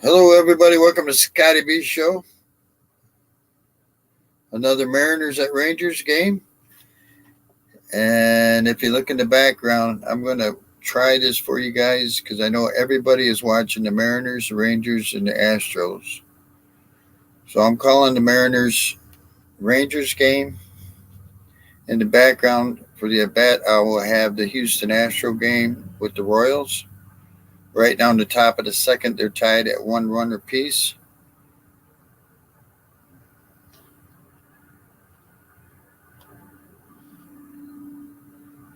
Hello, everybody. Welcome to Scotty B Show. Another Mariners at Rangers game. And if you look in the background, I'm going to try this for you guys because I know everybody is watching the Mariners, the Rangers, and the Astros. So I'm calling the Mariners Rangers game. In the background for the at-bat, I will have the Houston Astro game with the Royals. Right down the top of the second, they're tied at 1 run apiece.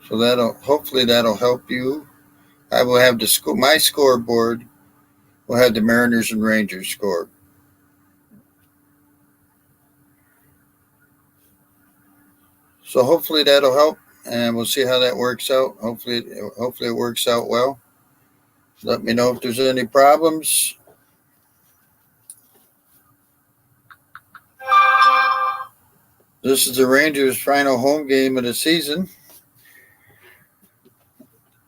So hopefully that'll help you. I will have my scoreboard will have the Mariners and Rangers score. So hopefully that'll help, and we'll see how that works out. Hopefully it works out well. Let me know if there's any problems. This is the Rangers' final home game of the season.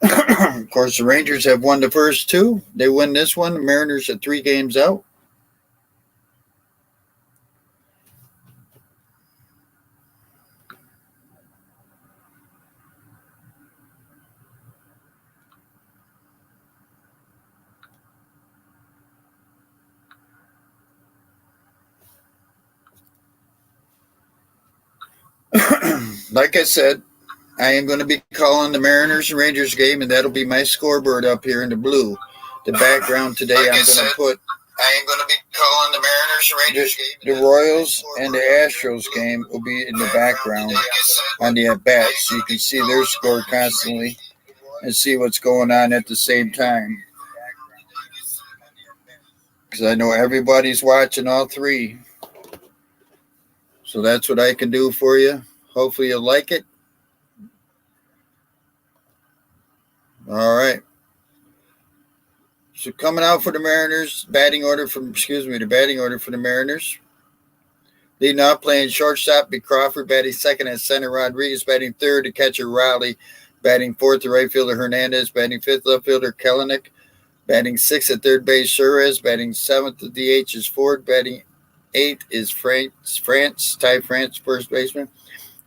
Of course, the Rangers have won the first two. They win this one. The Mariners are 3 games out. Like I said, I am going to be calling the Mariners and Rangers game, and that'll be my scoreboard up here in the blue. The background today, I'm going to put. I am going to be calling the Mariners and Rangers game. The Royals and the Astros game will be in the background on the at bat, so you can see their score constantly and see what's going on at the same time. Because I know everybody's watching all 3. So that's what I can do for you. Hopefully you'll like it. All right. So coming out for the Mariners, the batting order for the Mariners. Leading off, playing shortstop, B. Crawford. Batting second at center, Rodriguez. Batting third, the catcher, Raleigh. Batting fourth, the right fielder, Hernandez. Batting fifth, left fielder, Kelenic. Batting sixth at third base, Suarez. Batting seventh at DH is Ford. Batting eighth is Ty France, first baseman.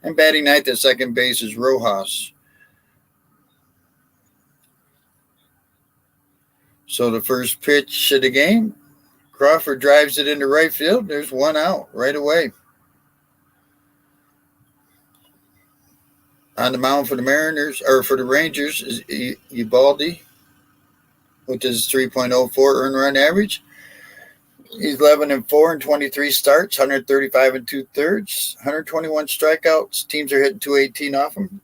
And batting ninth at second base is Rojas. So the first pitch of the game, Crawford drives it into right field. There's 1 out right away. On the mound for the Rangers is Eovaldi, which is 3.04 earned run average. He's 11-4 in 23 starts, 135 2/3, 121 strikeouts. Teams are hitting 218 off him.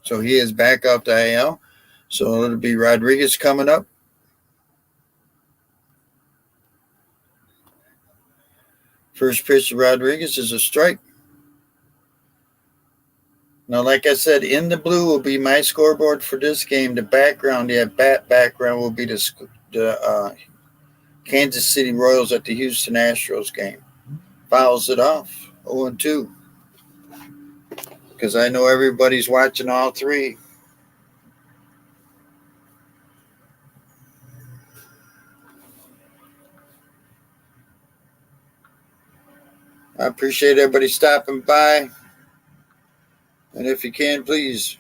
So he is back off the IL. So it'll be Rodriguez coming up. First pitch to Rodriguez is a strike. Now, like I said, in the blue will be my scoreboard for this game. The background, the at-bat background will be the Kansas City Royals at the Houston Astros game. Fouls it off, 0-2. Because I know everybody's watching all 3. I appreciate everybody stopping by. And if you can, please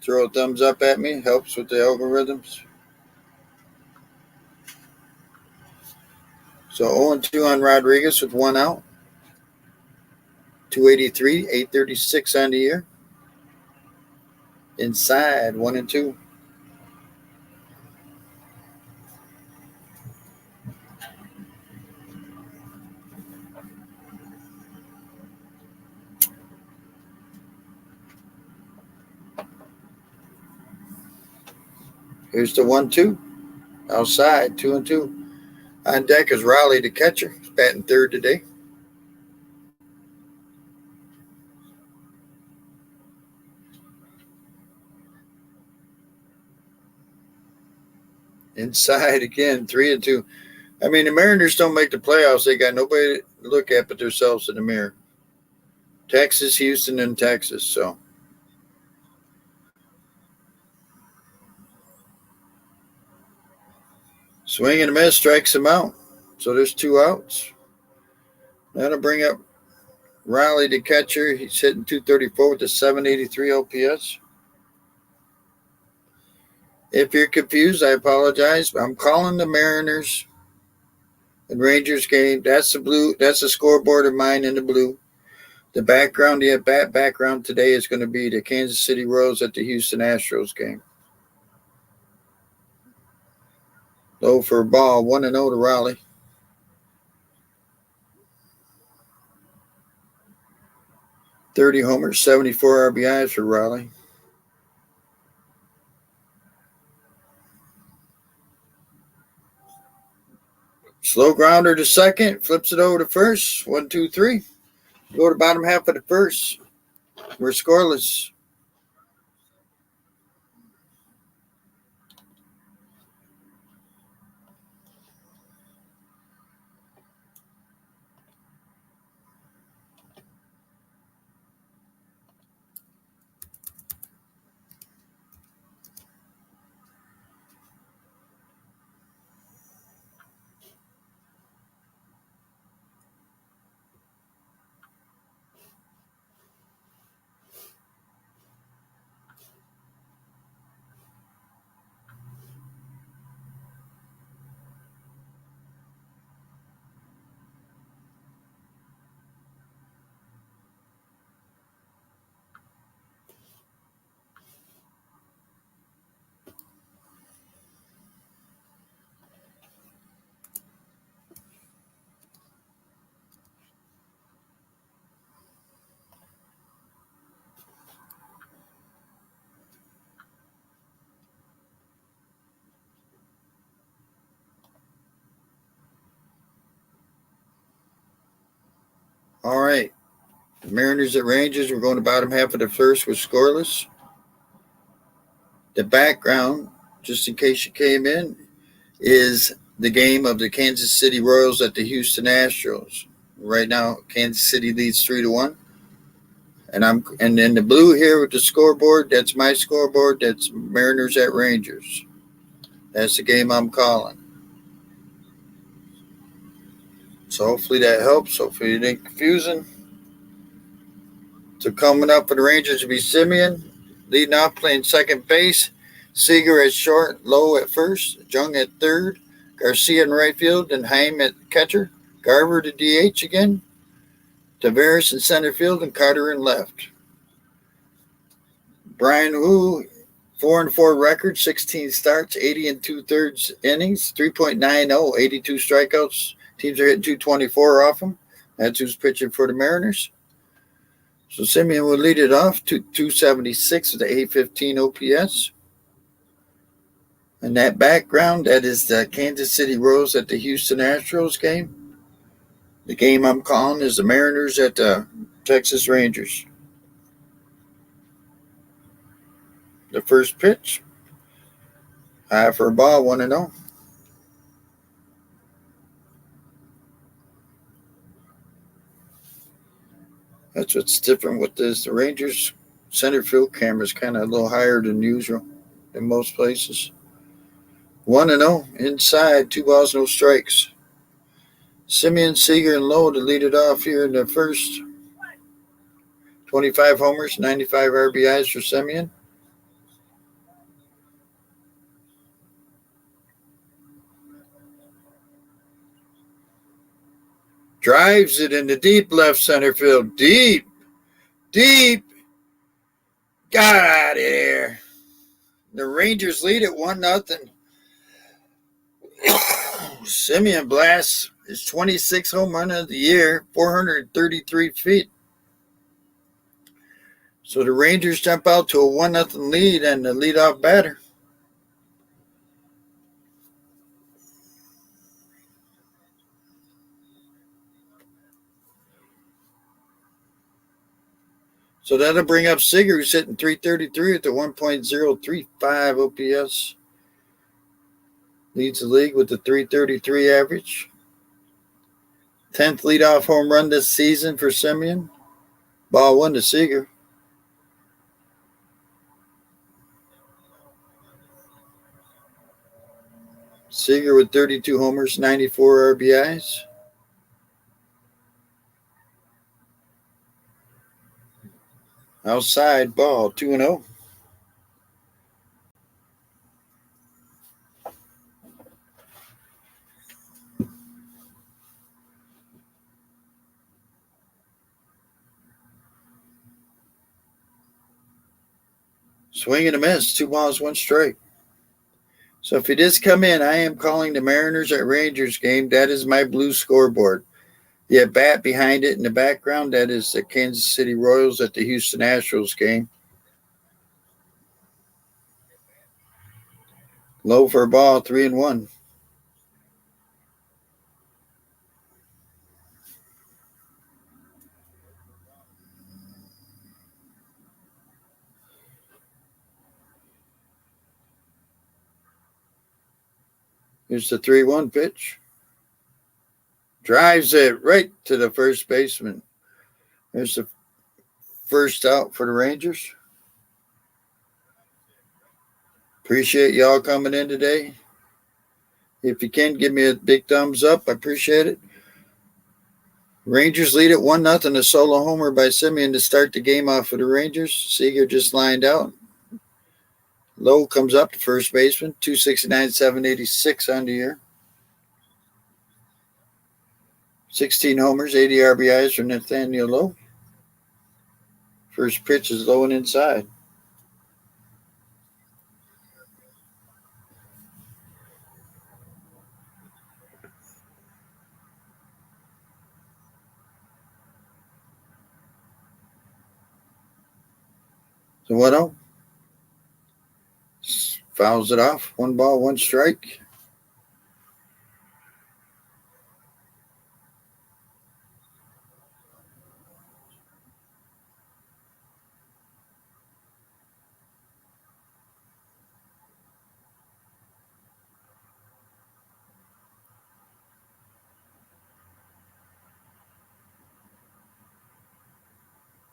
throw a thumbs up at me. It helps with the algorithms. So 0-2 on Rodriguez with 1 out. 283, 836 on the year. Inside, 1-2. Here's the 1-2. Outside, 2-2. On deck is Raleigh, the catcher. He's batting third today. Inside again, 3-2. I mean, the Mariners don't make the playoffs. They got nobody to look at but themselves in the mirror. Texas, Houston, and Texas. So Swing and a miss, strikes him out. So there's 2 outs. That'll bring up Riley, the catcher. He's hitting .234 with a .783 OPS. If you're confused, I apologize. I'm calling the Mariners and Rangers game. That's the blue. That's the scoreboard of mine in the blue. The background, the at-bat background today is going to be the Kansas City Royals at the Houston Astros game. Low for a ball, 1-0 to Raleigh. .30 homers, 74 RBIs for Raleigh. Slow grounder to second, flips it over to first. 1, 2, 3. Go to bottom half of the first. We're scoreless. All right. The Mariners at Rangers. We're going to bottom half of the first with scoreless. The background, just in case you came in, is the game of the Kansas City Royals at the Houston Astros. Right now, Kansas City leads 3-1. And then the blue here with the scoreboard, that's my scoreboard. That's Mariners at Rangers. That's the game I'm calling. So hopefully that helps. Hopefully it ain't confusing. So coming up for the Rangers will be Simeon, leading off playing second base. Seager at short, Lowe at first, Jung at third, Garcia in right field, and Haim at catcher. Garver to DH again. Tavares in center field, and Carter in left. Brian Wu, 4-4 record, 16 starts, 80 2/3 innings, 3.90, 82 strikeouts. Teams are hitting 224 off him. That's who's pitching for the Mariners. So Simeon will lead it off to 276 with the 815 OPS. And that background, that is the Kansas City Royals at the Houston Astros game. The game I'm calling is the Mariners at the Texas Rangers. The first pitch, high for a ball, 1-0. That's what's different with this. The Rangers center field camera is kind of a little higher than usual in most places. 1-0 inside, 2 balls, no strikes. Simeon, Seager, and Lowe to lead it off here in the first. 25 homers, 95 RBIs for Simeon. Drives it into deep left center field. Deep. Got out of here. The Rangers lead at 1-0. Simeon blasts his 26th home run of the year, 433 feet. So the Rangers jump out to a 1-0 lead and the leadoff batter. So that'll bring up Seager, who's hitting .333 at the 1.035 OPS. Leads the league with the .333 average. 10th leadoff home run this season for Simeon. Ball 1 to Seager. Seager with 32 homers, 94 RBIs. Outside ball, 2-0. Swing and a miss, 2 balls, 1 strike. So if you just come in, I am calling the Mariners at Rangers game. That is my blue scoreboard. The at bat behind it in the background, that is the Kansas City Royals at the Houston Astros game. Low for a ball, 3-1. Here's the 3-1 pitch. Drives it right to the first baseman. There's the first out for the Rangers. Appreciate y'all coming in today. If you can, give me a big thumbs up. I appreciate it. Rangers lead it 1-0. A solo homer by Simeon to start the game off for the Rangers. Seager just lined out. Low comes up to first baseman. 269, 786 on the year. 16 homers, 80 RBIs for Nathaniel Lowe. First pitch is low and inside. So 1-0. Fouls it off. 1 ball, 1 strike.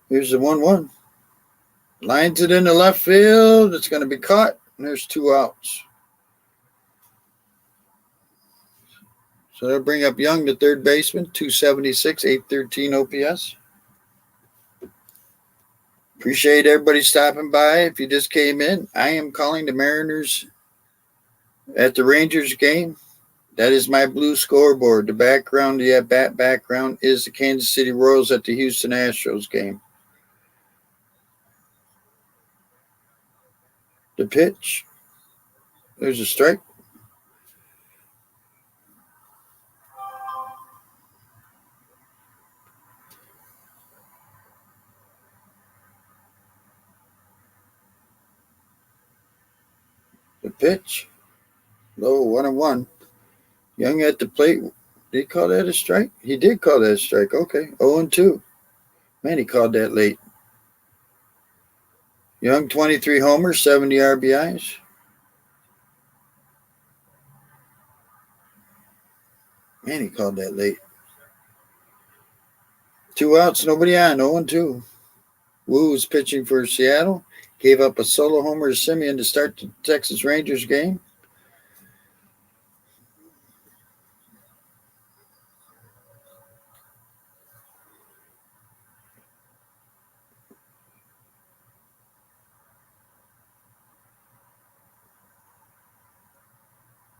Here's the 1-1. Lines it into left field. It's going to be caught. And there's 2 outs. So they'll bring up Young, the third baseman, 276, 813 OPS. Appreciate everybody stopping by. If you just came in, I am calling the Mariners at the Rangers game. That is my blue scoreboard. The background, the at-bat background, is the Kansas City Royals at the Houston Astros game. The pitch. There's a strike. The pitch. Low, 1-1. Young at the plate. Did he call that a strike? He did call that a strike. Okay. 0-2. Man, he called that late. Young, 23 homers, 70 RBIs. Man, he called that late. 2 outs, nobody on. 0-2. Wu was pitching for Seattle. Gave up a solo homer to Simeon to start the Texas Rangers game.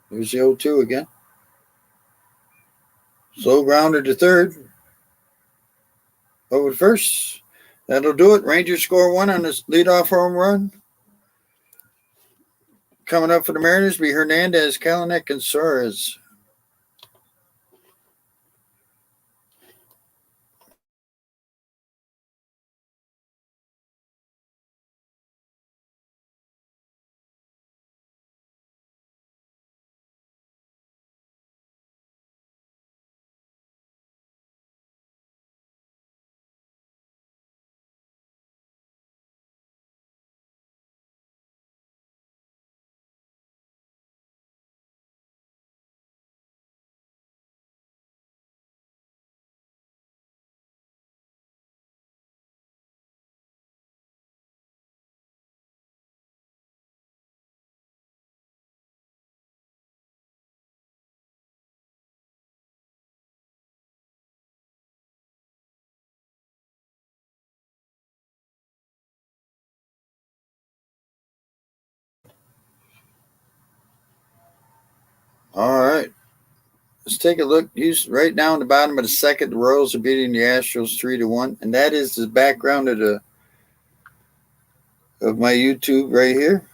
There's the 0-2 again. Slow grounder to third. Over to first. That'll do it. Rangers score 1 on this leadoff home run. Coming up for the Mariners be Hernandez, Kalanick, and Suarez. All right. Let's take a look. Right now in the bottom of the second, the Royals are beating the Astros 3-1, and that is the background of my YouTube right here.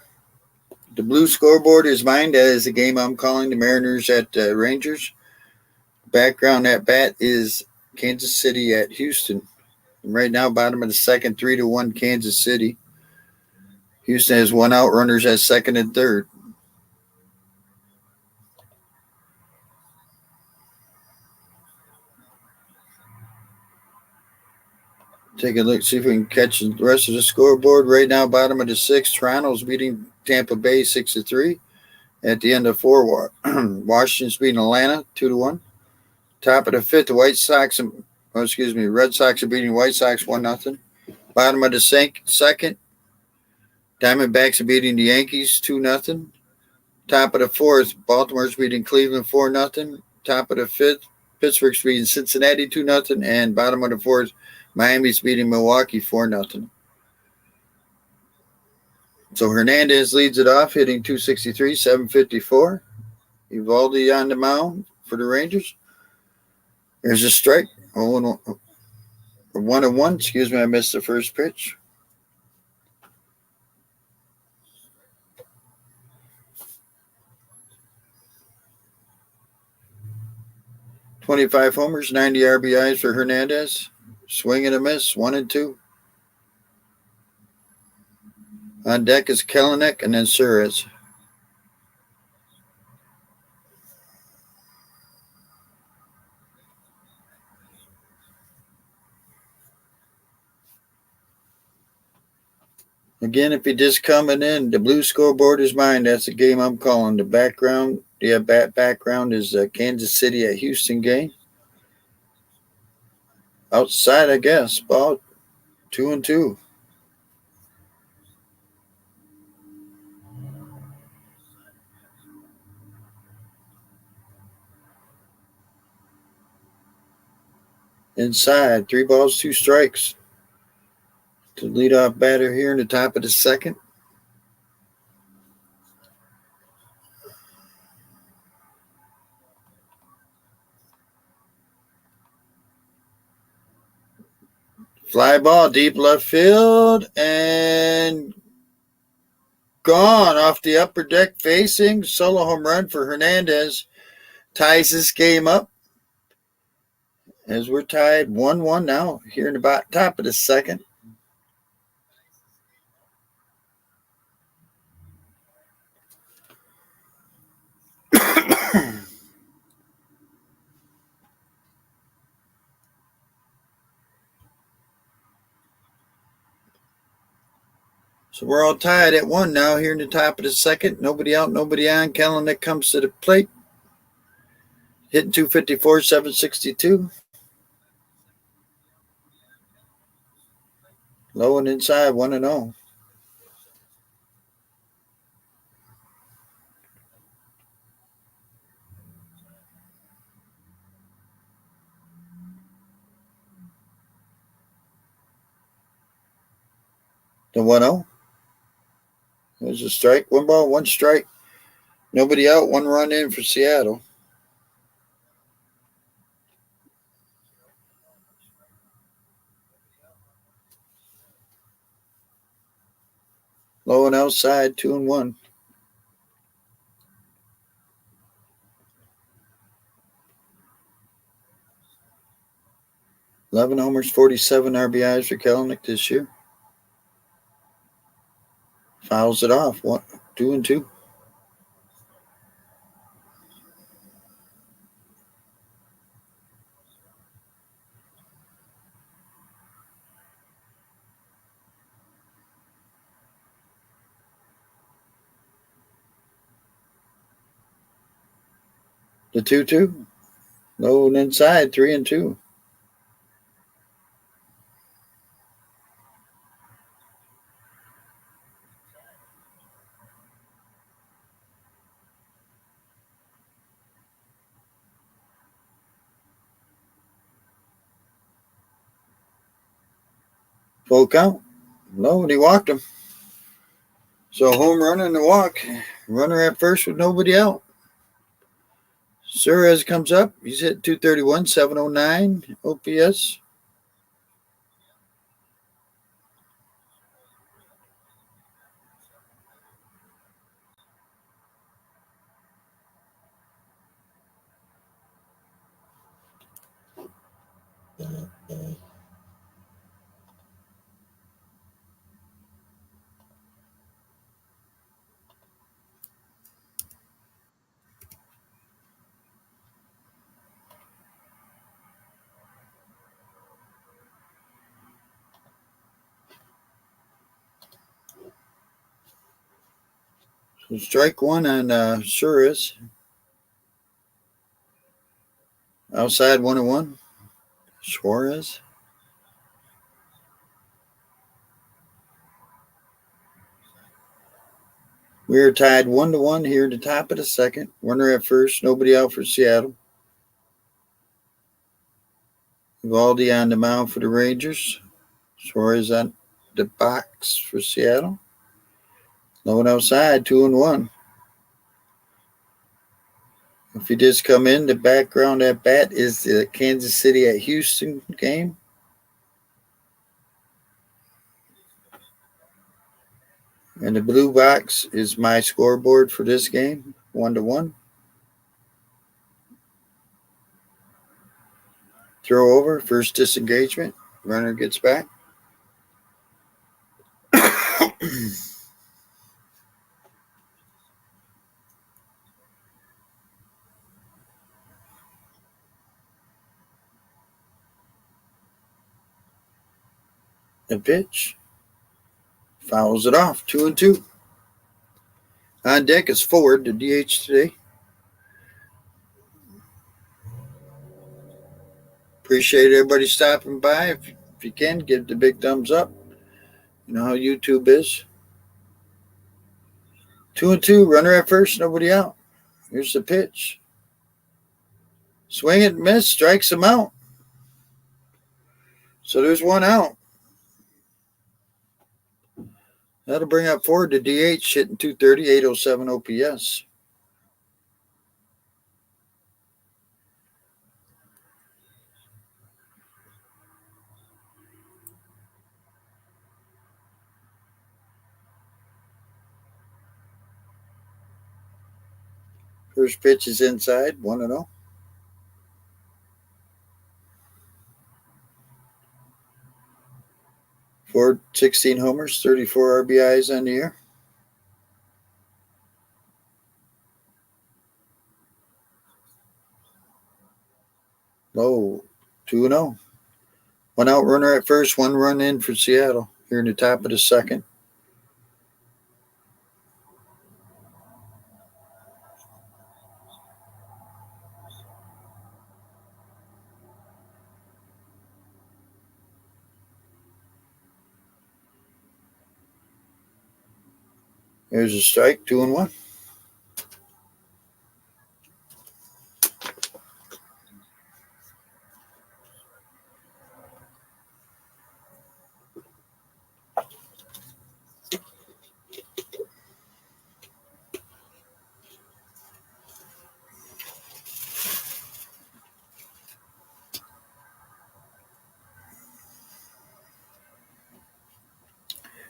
The blue scoreboard is mine. That is the game I'm calling, the Mariners at Rangers. Background at bat is Kansas City at Houston. And right now, bottom of the second, 3-1 Kansas City. Houston has one out, runners at second and third. Take a look, see if we can catch the rest of the scoreboard. Right now, bottom of the sixth, Toronto's beating Tampa Bay 6-3. At the end of four, Washington's beating Atlanta 2-1. Top of the fifth, the Red Sox are beating White Sox 1-0. Bottom of the second, Diamondbacks are beating the Yankees 2-0. Top of the fourth, Baltimore's beating Cleveland 4-0. Top of the fifth, Pittsburgh's beating Cincinnati 2-0. And bottom of the fourth, Miami's beating Milwaukee 4-0. So Hernandez leads it off, hitting 263, 754. Eovaldi on the mound for the Rangers. There's a strike. 1-1. Excuse me, I missed the first pitch. .25 homers, 90 RBIs for Hernandez. Swing and a miss, 1-2. On deck is Kelenic and then Suarez. Again, if you're just coming in, the blue scoreboard is mine. That's the game I'm calling. The background, background is Kansas City at Houston game. Outside, I guess, about 2-2. Inside, 3 balls, 2 strikes. To lead off batter here in the top of the second. Fly ball, deep left field, and gone off the upper deck facing. Solo home run for Hernandez. Ties this game up. As we're tied 1-1 now here in the top of the second. So we're all tied at 1 now here in the top of the second. Nobody out, nobody on. Kelenic comes to the plate. Hitting 254, 762. Low and inside, 1-0. The 1-0. There's a strike. 1 ball, 1 strike. Nobody out, 1 run in for Seattle. Low and outside, 2-1. $11 homers, 47 RBIs for Kelenic this year. Fouls it off. 2-2. The 2-2. Low and inside, 3-2. Full count. Low, and he walked him. So home run and a walk. Runner at first with nobody out. Suarez comes up. He's hit 231, 709 OPS. So strike one on Suarez. Outside 1-1. Suarez. We are tied 1-1 here at the top of the second. Runner at first. Nobody out for Seattle. Valdi on the mound for the Rangers. Suarez on the box for Seattle. No one outside, 2-1. If you just come in, the background at bat is the Kansas City at Houston game. And the blue box is my scoreboard for this game, 1-1. Throw over, first disengagement. Runner gets back. The pitch. Fouls it off, 2-2. On deck is Ford, the DH today. Appreciate everybody stopping by. If you can, give the big thumbs up. You know how YouTube is. 2-2, runner at first, nobody out. Here's the pitch. Swing and miss, strikes him out. So there's one out. That'll bring up Ford to DH, hitting 230, 807 OPS. First pitch is inside, 1-0. Ford, 16 homers, 34 RBIs on the year. Low, 2-0. One out runner at first, one run in for Seattle here in the top of the second. There's a strike, 2-1.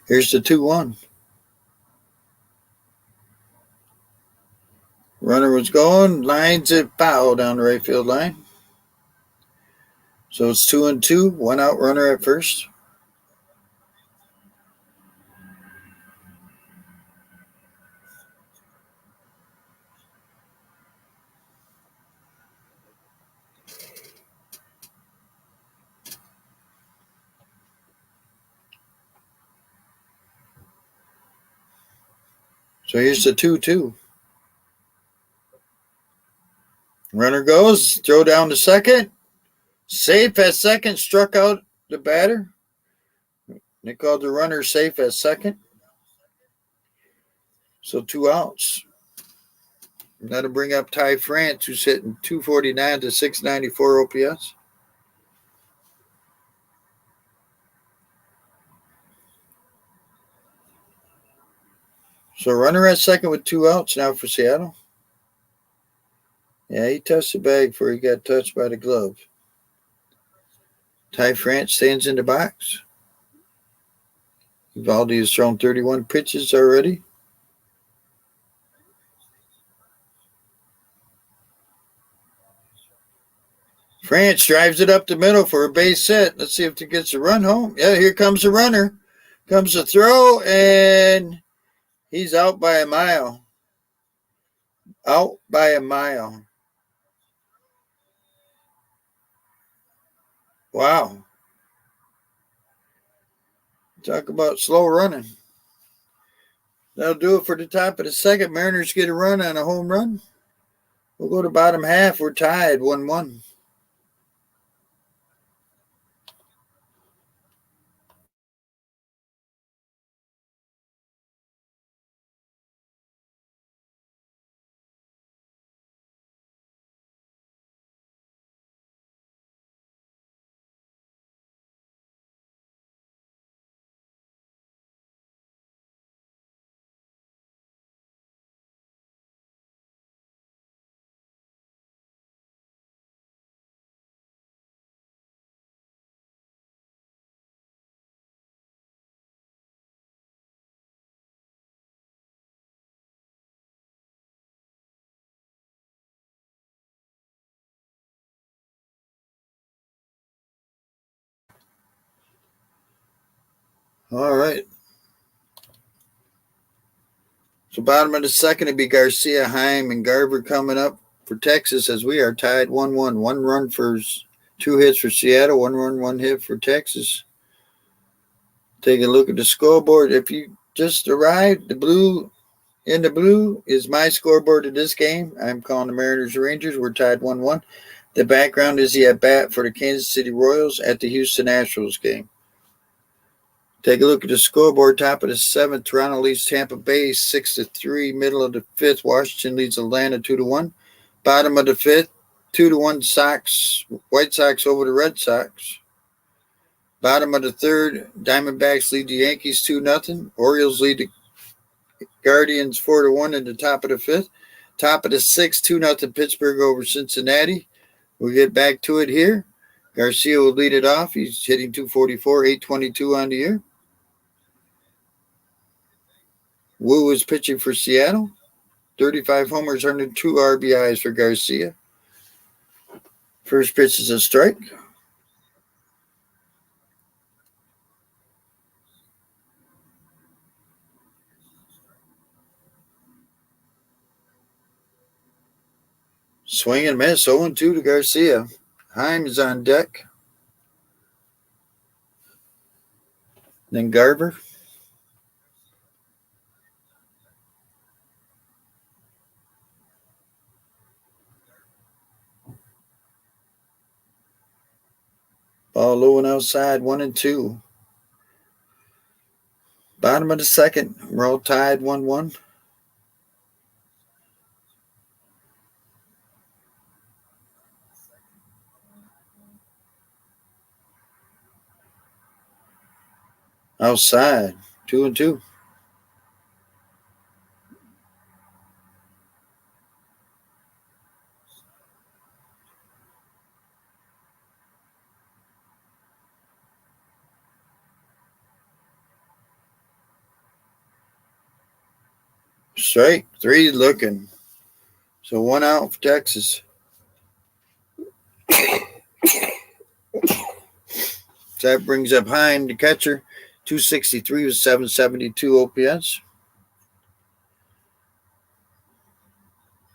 Here's the 2-1. Runner was going, lines it foul down the right field line. So it's 2-2, one out runner at first. So here's the 2-2. Runner goes, throw down to second. Safe at second, struck out the batter. They called the runner safe at second. So 2 outs. That'll bring up Ty France, who's hitting 249 to 694 OPS. So runner at second with 2 outs now for Seattle. Yeah, he touched the bag before he got touched by the glove. Ty France stands in the box. Evaldi has thrown 31 pitches already. France drives it up the middle for a base hit. Let's see if it gets a run home. Yeah, here comes a runner. Comes a throw, and he's out by a mile. Out by a mile. Wow. Talk about slow running. That'll do it for the top of the second. Mariners get a run on a home run. We'll go to bottom half. We're tied 1-1. All right. So bottom of the second, it'd be Garcia, Heim, and Garver coming up for Texas as we are tied 1-1. 1 run for 2 hits for Seattle, 1 run, 1 hit for Texas. Take a look at the scoreboard. If you just arrived, the blue is my scoreboard of this game. I'm calling the Mariners Rangers. We're tied 1-1. The background is the at-bat for the Kansas City Royals at the Houston Astros game. Take a look at the scoreboard. Top of the seventh, Toronto leads Tampa Bay 6-3. Middle of the fifth, Washington leads Atlanta 2-1. Bottom of the fifth, 2-1 White Sox over the Red Sox. Bottom of the third, Diamondbacks lead the Yankees 2-0. Orioles lead the Guardians 4-1 in the top of the fifth. Top of the sixth, 2-0 Pittsburgh over Cincinnati. We'll get back to it here. Garcia will lead it off. He's hitting 244, 822 on the year. Wu is pitching for Seattle. 35 homers, 102 RBIs for Garcia. First pitch is a strike. Swing and miss, 0-2 to Garcia. Heim is on deck. Then Garver. Ball low and outside, 1-2. Bottom of the second, we're all tied 1-1. Outside, 2-2. Strike, 3 looking. So 1 out for Texas. So that brings up Heim, the catcher, 263 with 772 OPS.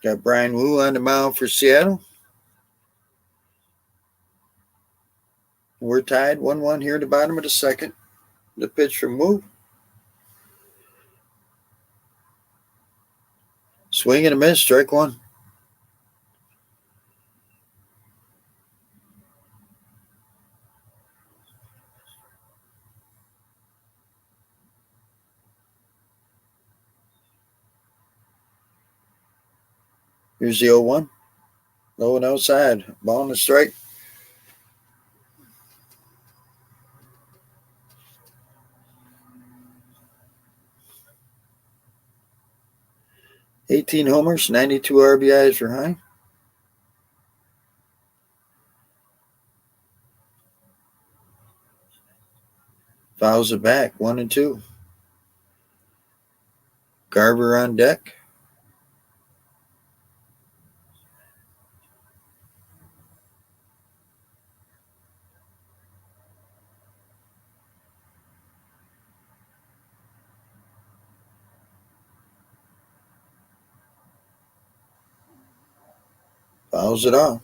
Got Brian Wu on the mound for Seattle. We're tied 1-1 here at the bottom of the second. The pitch from Wu. Swing and a miss, strike 1. Here's the 0-1. Low and outside. Ball on the strike. $18 homers, 92 RBIs for Heim. Fouls it back. 1-2. Garver on deck. Fouls it off.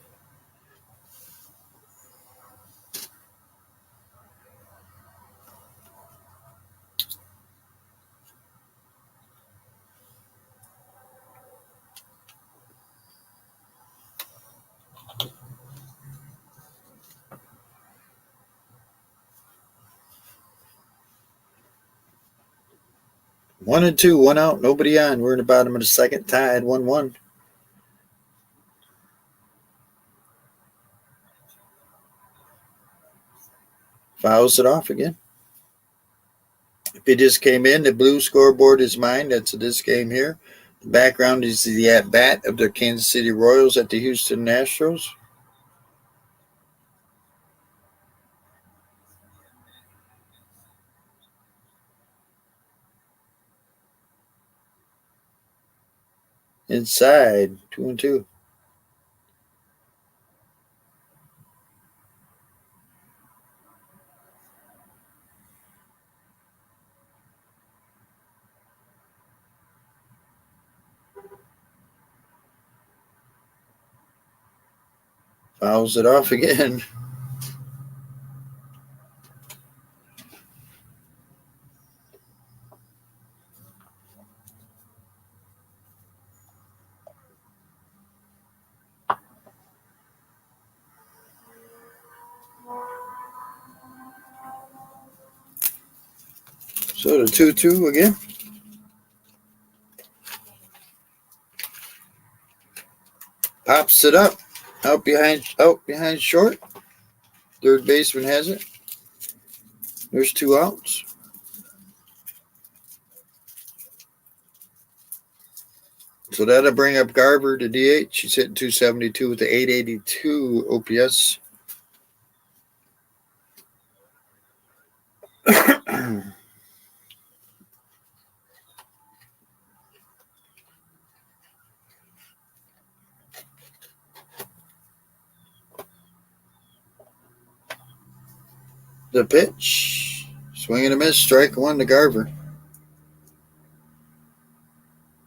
One and two, one out, nobody on. We're in the bottom of the second, tied 1-1. Fouls it off again. If you just came in, the blue scoreboard is mine. That's this game here. The background is the at-bat of the Kansas City Royals at the Houston Astros. Inside, 2-2. Fouls it off again. So the 2-2 again. Pops it up. Out behind short. Third baseman has it. There's 2 outs. So that'll bring up Garver to DH. He's hitting 272 with the 882 OPS. The pitch. Swing and a miss. Strike one to Garver.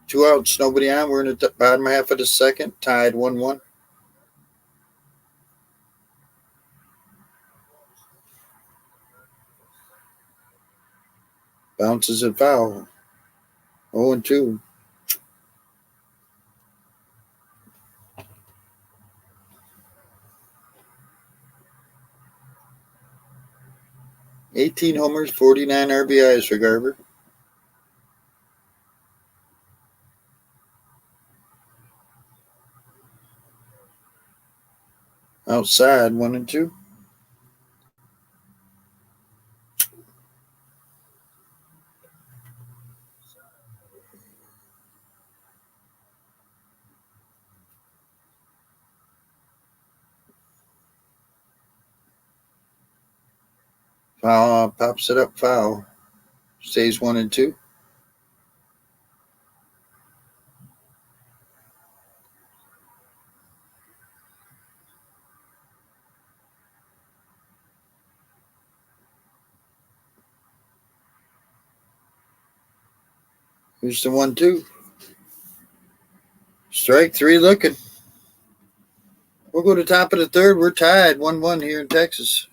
2 outs, nobody on. We're in the bottom half of the second, tied 1-1. Bounces and foul. 0-2. $18 homers, 49 RBIs for Garver. Outside, 1-2. Foul, pops it up, foul. Stays 1-2. Here's the 1-2. Strike 3 looking. We'll go to top of the third. We're tied 1-1 here in Texas.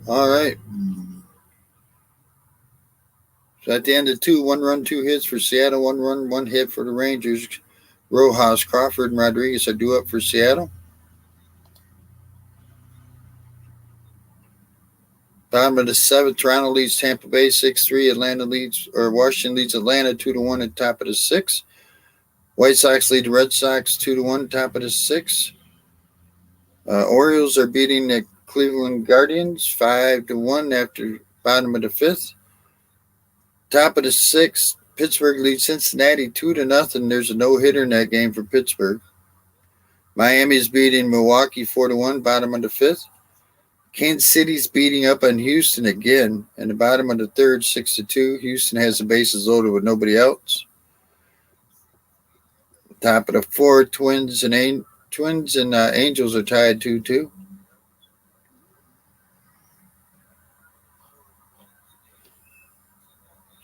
All right. So at the end of 1 run, 2 hits for Seattle, 1 run, 1 hit for the Rangers. Rojas, Crawford, and Rodriguez are due up for Seattle. Bottom of the seventh, Toronto leads Tampa Bay 6-3. Washington leads Atlanta 2-1 at top of the sixth. White Sox lead the Red Sox 2-1 top of the sixth. Orioles are beating the Cleveland Guardians 5-1 after bottom of the fifth. Top of the sixth, Pittsburgh leads Cincinnati 2-0. There's a no-hitter in that game for Pittsburgh. Miami's beating Milwaukee 4-1, bottom of the fifth. Kansas City's beating up on Houston again. In the bottom of the third, 6-2. Houston has the bases loaded with nobody else. Top of the fourth, Twins and Angels are tied 2-2.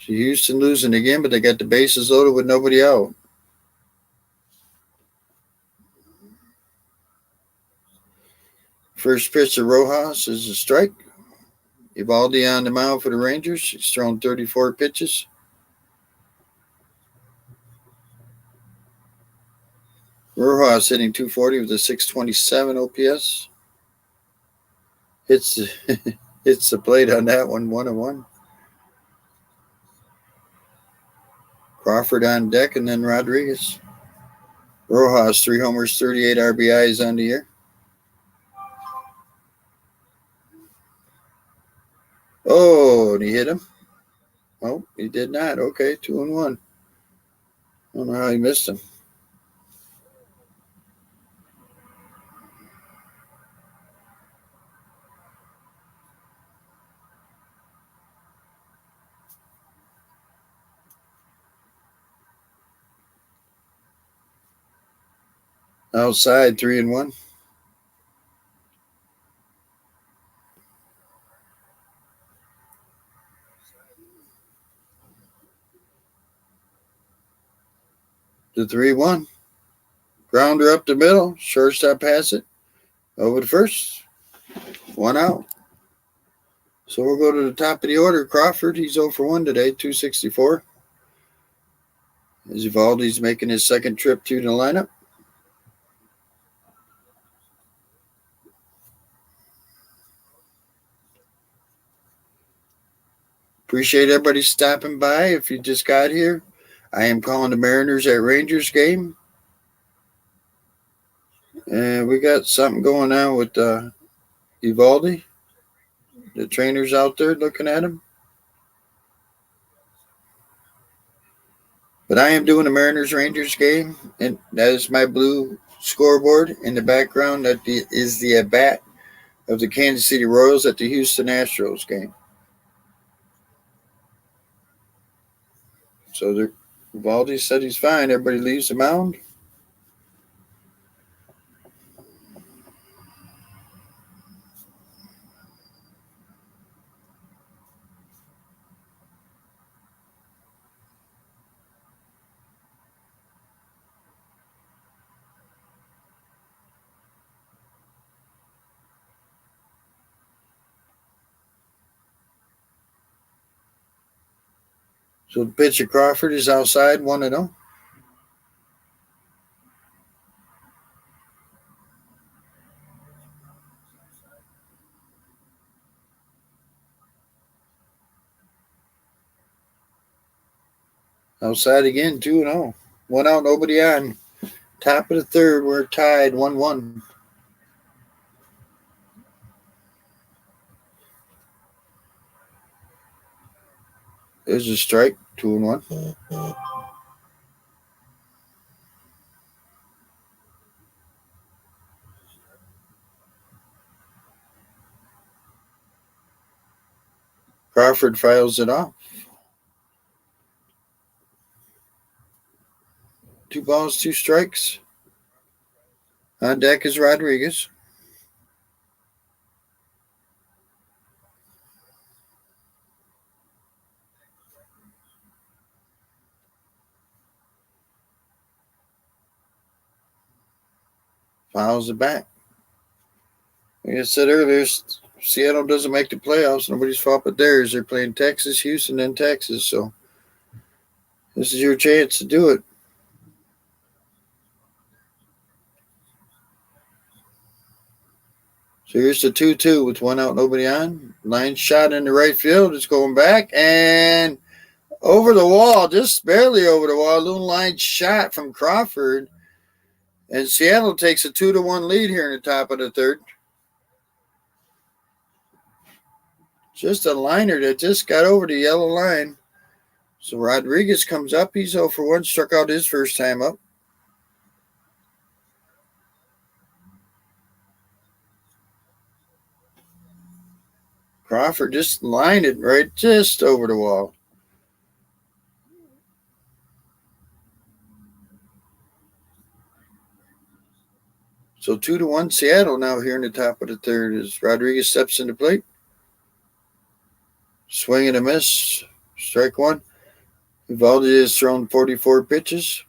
So Houston losing again, but they got the bases loaded with nobody out. First pitch to Rojas is a strike. Evaldi on the mound for the Rangers. He's thrown 34 pitches. Rojas hitting 240 with a 627 OPS. Hits the plate on that one, 1-1. Crawford on deck, and then Rodriguez. Rojas, 3 homers, 38 RBIs on the year. Oh, and he hit him? Oh, he did not. Okay, 2-1. I don't know how he missed him. Outside, 3-1. The 3-1. Grounder up the middle. Shortstop has it. Over the first. 1 out. So we'll go to the top of the order. Crawford, he's 0 for 1 today, 264. As Evaldi's making his second trip to the lineup. Appreciate everybody stopping by. If you just got here, I am calling the Mariners at Rangers game. And we got something going on with Evaldi. The trainer's out there looking at him. But I am doing the Mariners Rangers game, and that is my blue scoreboard. In the background, that is the at bat of the Kansas City Royals at the Houston Astros game. So Evaldi said he's fine. Everybody leaves the mound. So the pitcher Crawford is outside, 1-0. Outside again, 2-0. 1 out, nobody on. Top of the third, we're tied 1-1. There's a strike, 2-1. Crawford files it off. 2 balls, 2 strikes. On deck is Rodriguez. Fouls it back. Like I said earlier, Seattle doesn't make the playoffs. Nobody's fault but theirs. They're playing Texas, Houston, and Texas. So this is your chance to do it. So here's the 2-2 with one out, nobody on. Line shot in the right field. It's going back and over the wall, just barely over the wall. A little line shot from Crawford. And Seattle takes a 2-1 lead here in the top of the third. Just a liner that just got over the yellow line. So Rodriguez comes up. He's 0 for 1, struck out his first time up. Crawford just lined it right just over the wall. So 2-1 Seattle now here in the top of the third as Rodriguez steps into plate. Swing and a miss. Strike one. Evaldi has thrown 44 pitches.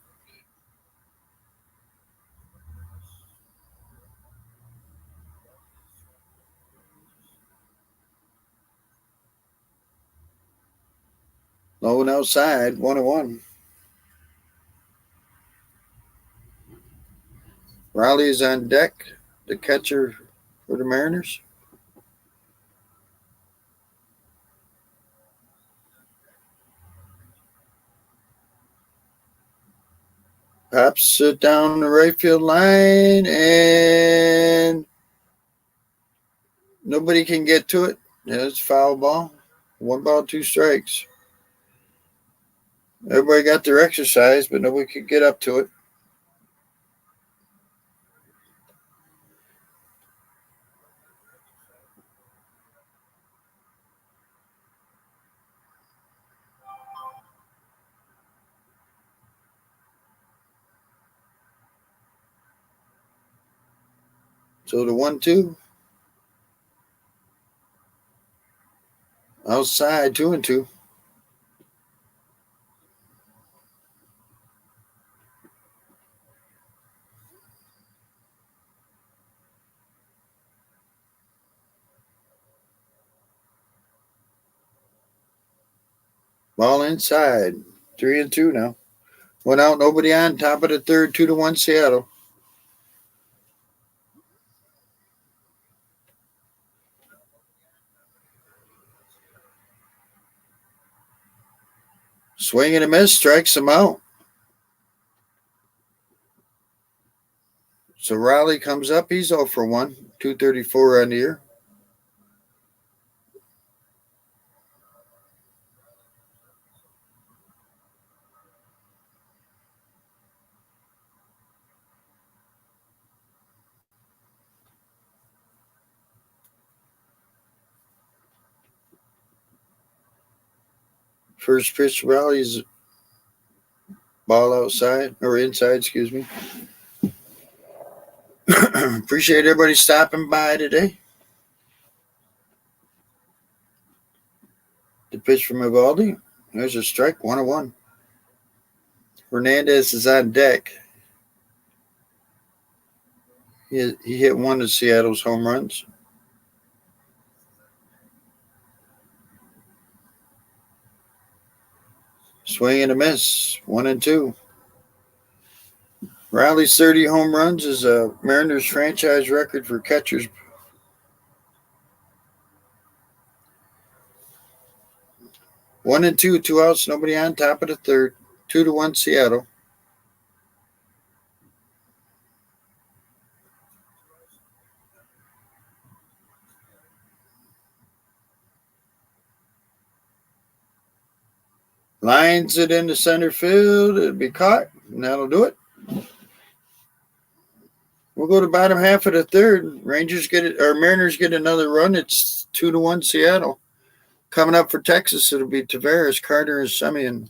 No one outside. 1-1. Riley is on deck, the catcher for the Mariners. Pops it down the right field line, and nobody can get to it. Yeah, it's foul ball. 1 ball, 2 strikes. Everybody got their exercise, but nobody could get up to it. So the 1-2. Outside, 2-2. Ball inside. 3-2 now. 1 out, nobody on. Top of the third, 2-1 Seattle. Swing and a miss, strikes him out. So Riley comes up. He's 0 for 1. 234 on the year. First pitch, Riley's ball outside, or inside, excuse me. Appreciate everybody stopping by today. The pitch from Evaldi. There's a strike, 1-1. Hernandez is on deck. He hit one of Seattle's home runs. Swing and a miss, 1-2. Riley's 30 home runs is a Mariners franchise record for catchers. 1-2, 2 outs, nobody on. Top of the third, 2-1 Seattle. Lines it into center field. It'll be caught, and that'll do it. We'll go to bottom half of the third. Rangers get it, or Mariners get another run. It's 2-1 Seattle. Coming up for Texas, it'll be Tavares, Carter, and Semien.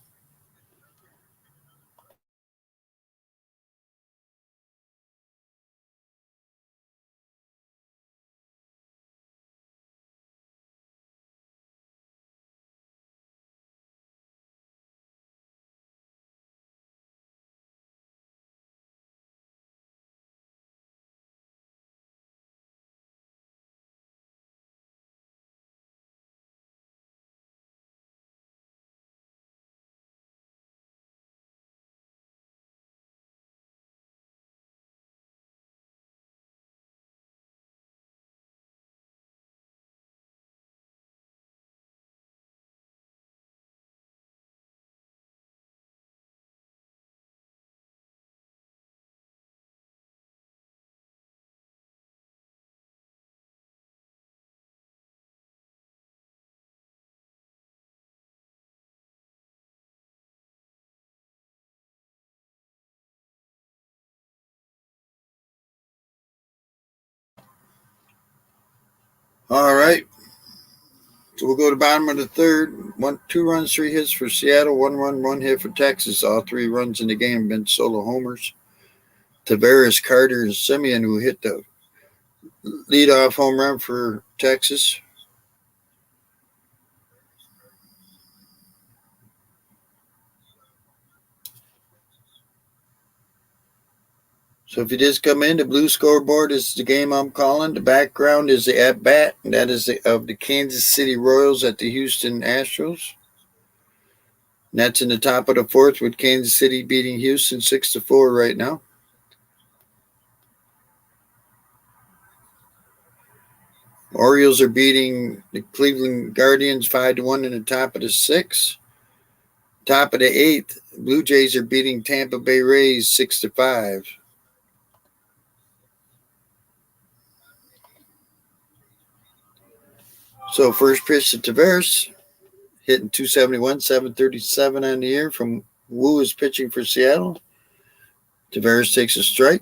So we'll go to the bottom of the third. 2 runs, 3 hits for Seattle. 1 run, 1 hit for Texas. All 3 runs in the game have been solo homers. Taveras, Carter, and Simeon, who hit the leadoff home run for Texas. So if you just come in, the blue scoreboard is the game I'm calling. The background is the at-bat, and that is of the Kansas City Royals at the Houston Astros. And that's in the top of the fourth with Kansas City beating Houston 6-4 right now. Orioles are beating the Cleveland Guardians 5-1 in the top of the sixth. Top of the eighth, Blue Jays are beating Tampa Bay Rays 6-5. So first pitch to Taveras, hitting 271, 737 on the year from Wu is pitching for Seattle. Taveras takes a strike.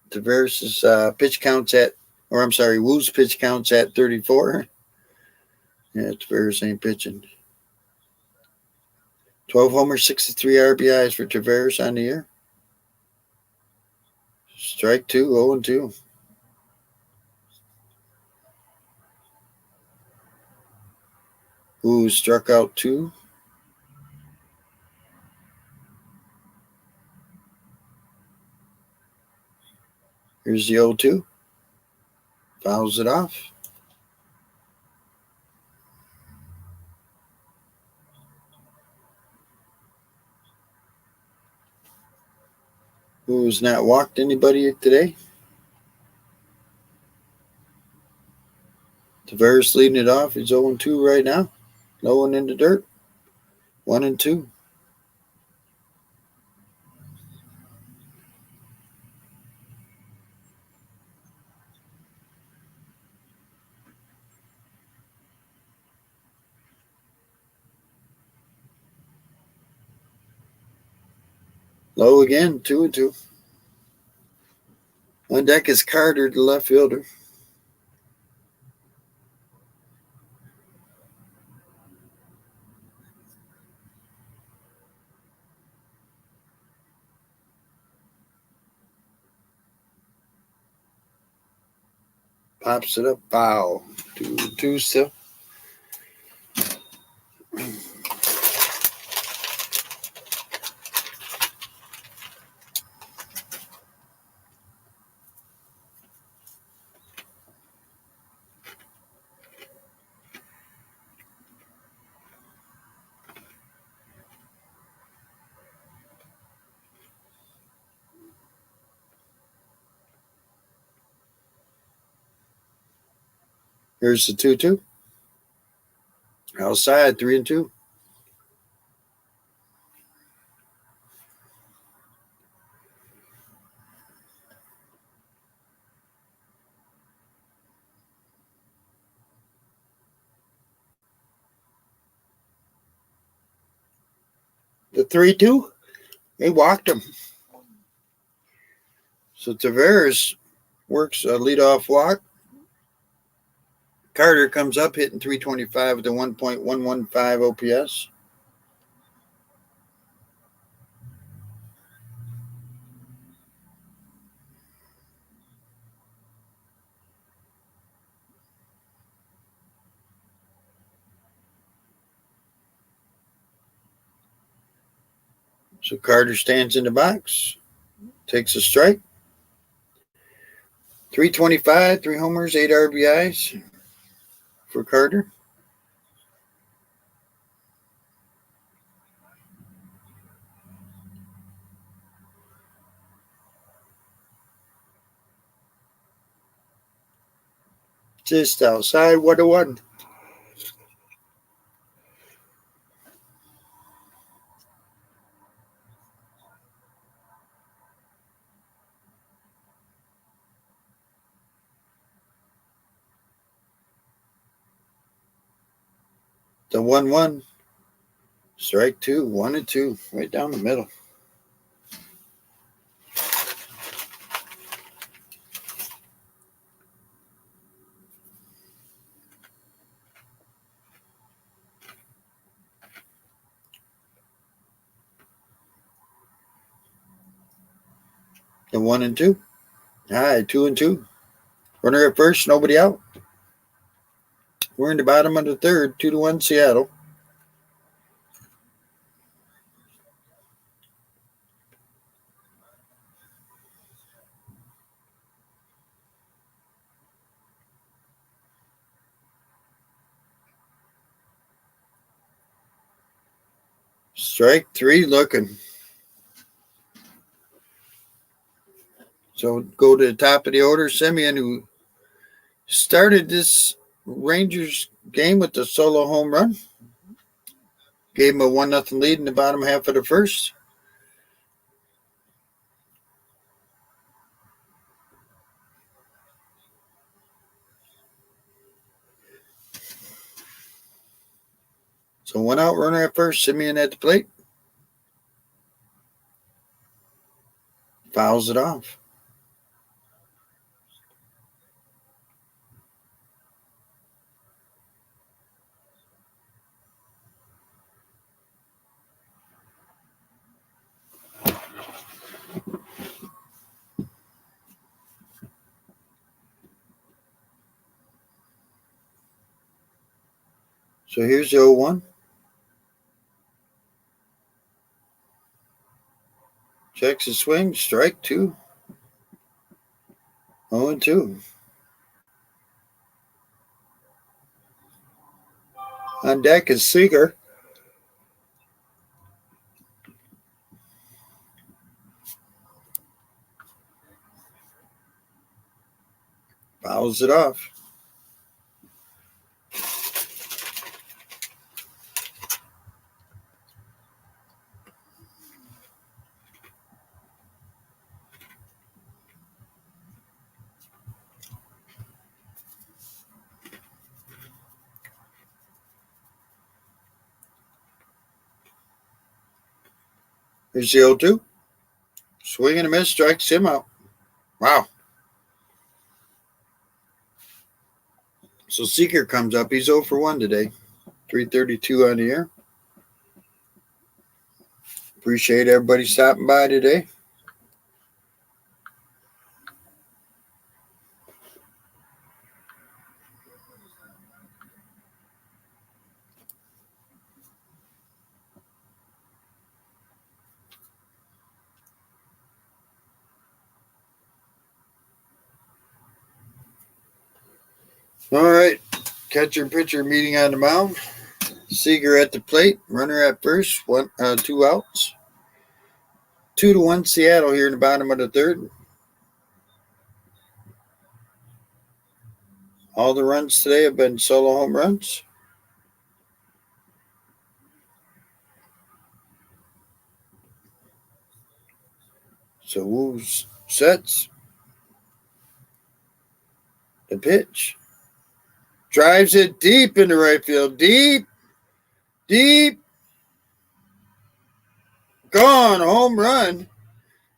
Taveras' pitch counts at, or I'm sorry, Wu's pitch counts at 34. Yeah, Taveras ain't pitching. 12 homers, 63 RBIs for Taveras on the year. Strike 2, 0-2. Wu struck out 2. Here's the 0-2. Fouls it off. Wu has not walked anybody today. Taveras leading it off. He's 0-2 right now. No one in the dirt. 1-2. Low again, 2-2. On deck is Carter, the left fielder. Pops it up, foul. 2-2 still. Here's the 2-2. Outside, 3-2. The 3-2, they walked him. So Taveras works a leadoff walk. Carter comes up hitting 325 with a 1.115 OPS. So Carter stands in the box, takes a strike. 325, 3 homers, 8 RBIs for Carter. Just outside, 1-1. The 1-1. Strike 2, 1-2, right down the middle. And 1-2. All right, 2-2. Runner at first, nobody out. We're in the bottom of the third, 2-1 Seattle. Strike 3 looking. So go to the top of the order. Simeon, who started this Rangers game with the solo home run, gave him a 1-0 lead in the bottom half of the first. So 1 out, runner at first. Simeon at the plate. Fouls it off. So here's the 0-1. Checks his swing. Strike 2. 0-2. On deck is Seager. Fouls it off. Here's the 0-2. Swing and a miss. Strikes him out. Wow. So Seeker comes up. He's 0 for 1 today. 332 on the air. Appreciate everybody stopping by today. All right. Catcher pitcher meeting on the mound. Seager at the plate. Runner at first. 2 outs. 2-1 Seattle here in the bottom of the third. All the runs today have been solo home runs. So Wu sets the pitch. Drives it deep into right field. Deep. Gone. Home run.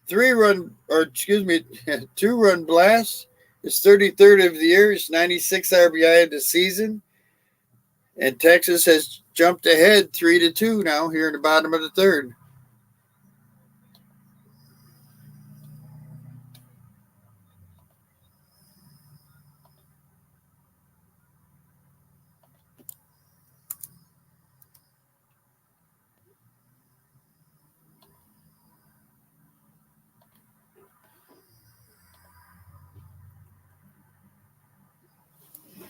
2-run blast. His 33rd of the year. His 96 RBI of the season. And Texas has jumped ahead 3-2 now here in the bottom of the third.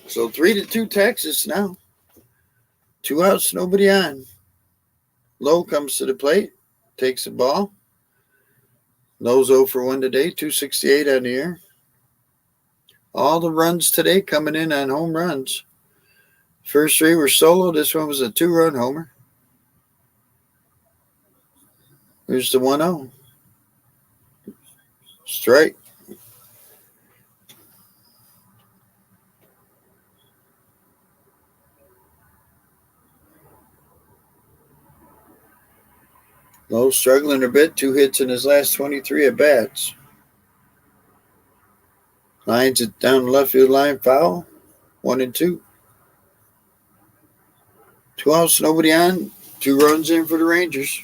So 3-2 Texas now. 2 outs, nobody on. Lowe comes to the plate, takes the ball. Lowe's 0 for 1 today, 268 on the air. All the runs today coming in on home runs. First 3 were solo. This one was a 2-run homer. Here's the 1-0. Strike. Lowe struggling a bit. 2 hits in his last 23 at-bats. Lines it down the left field line. Foul. 1-2. 2 outs, nobody on. 2 runs in for the Rangers.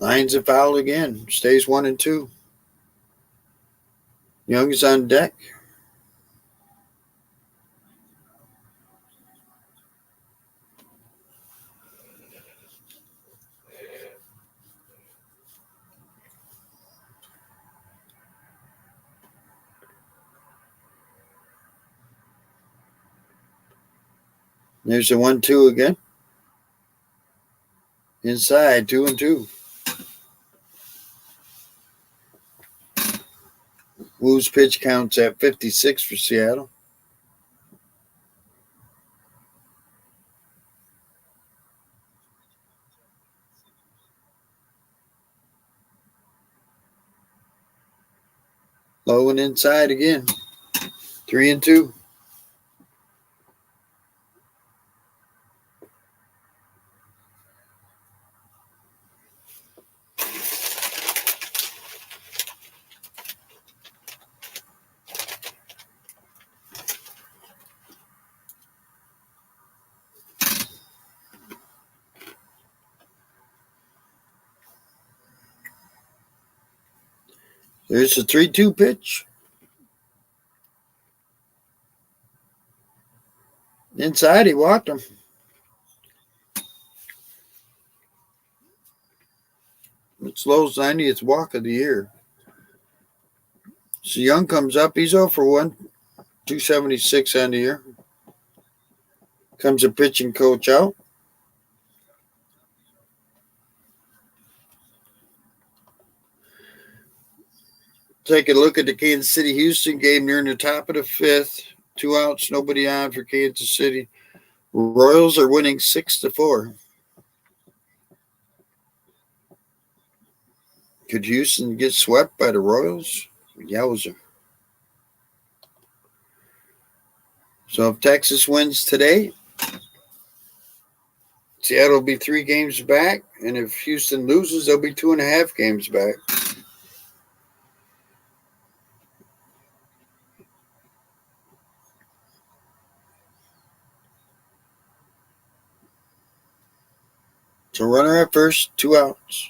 Lines are fouled again. Stays 1-2. Young is on deck. There's a 1-2 again. Inside, 2-2. Wu's pitch counts at 56 for Seattle. Low and inside again. 3-2. There's a 3-2 pitch. Inside, he walked him. It's Lowe's 90th walk of the year. So Young comes up. He's 0 for 1. 276 on the year. Comes a pitching coach out. Take a look at the Kansas City-Houston game. Near in the top of the 5th. 2 outs, nobody on for Kansas City. Royals are winning 6-4. Could Houston get swept by the Royals? Yowza. So if Texas wins today, Seattle will be 3 games back. And if Houston loses, they'll be 2.5 games back. So runner at first, 2 outs.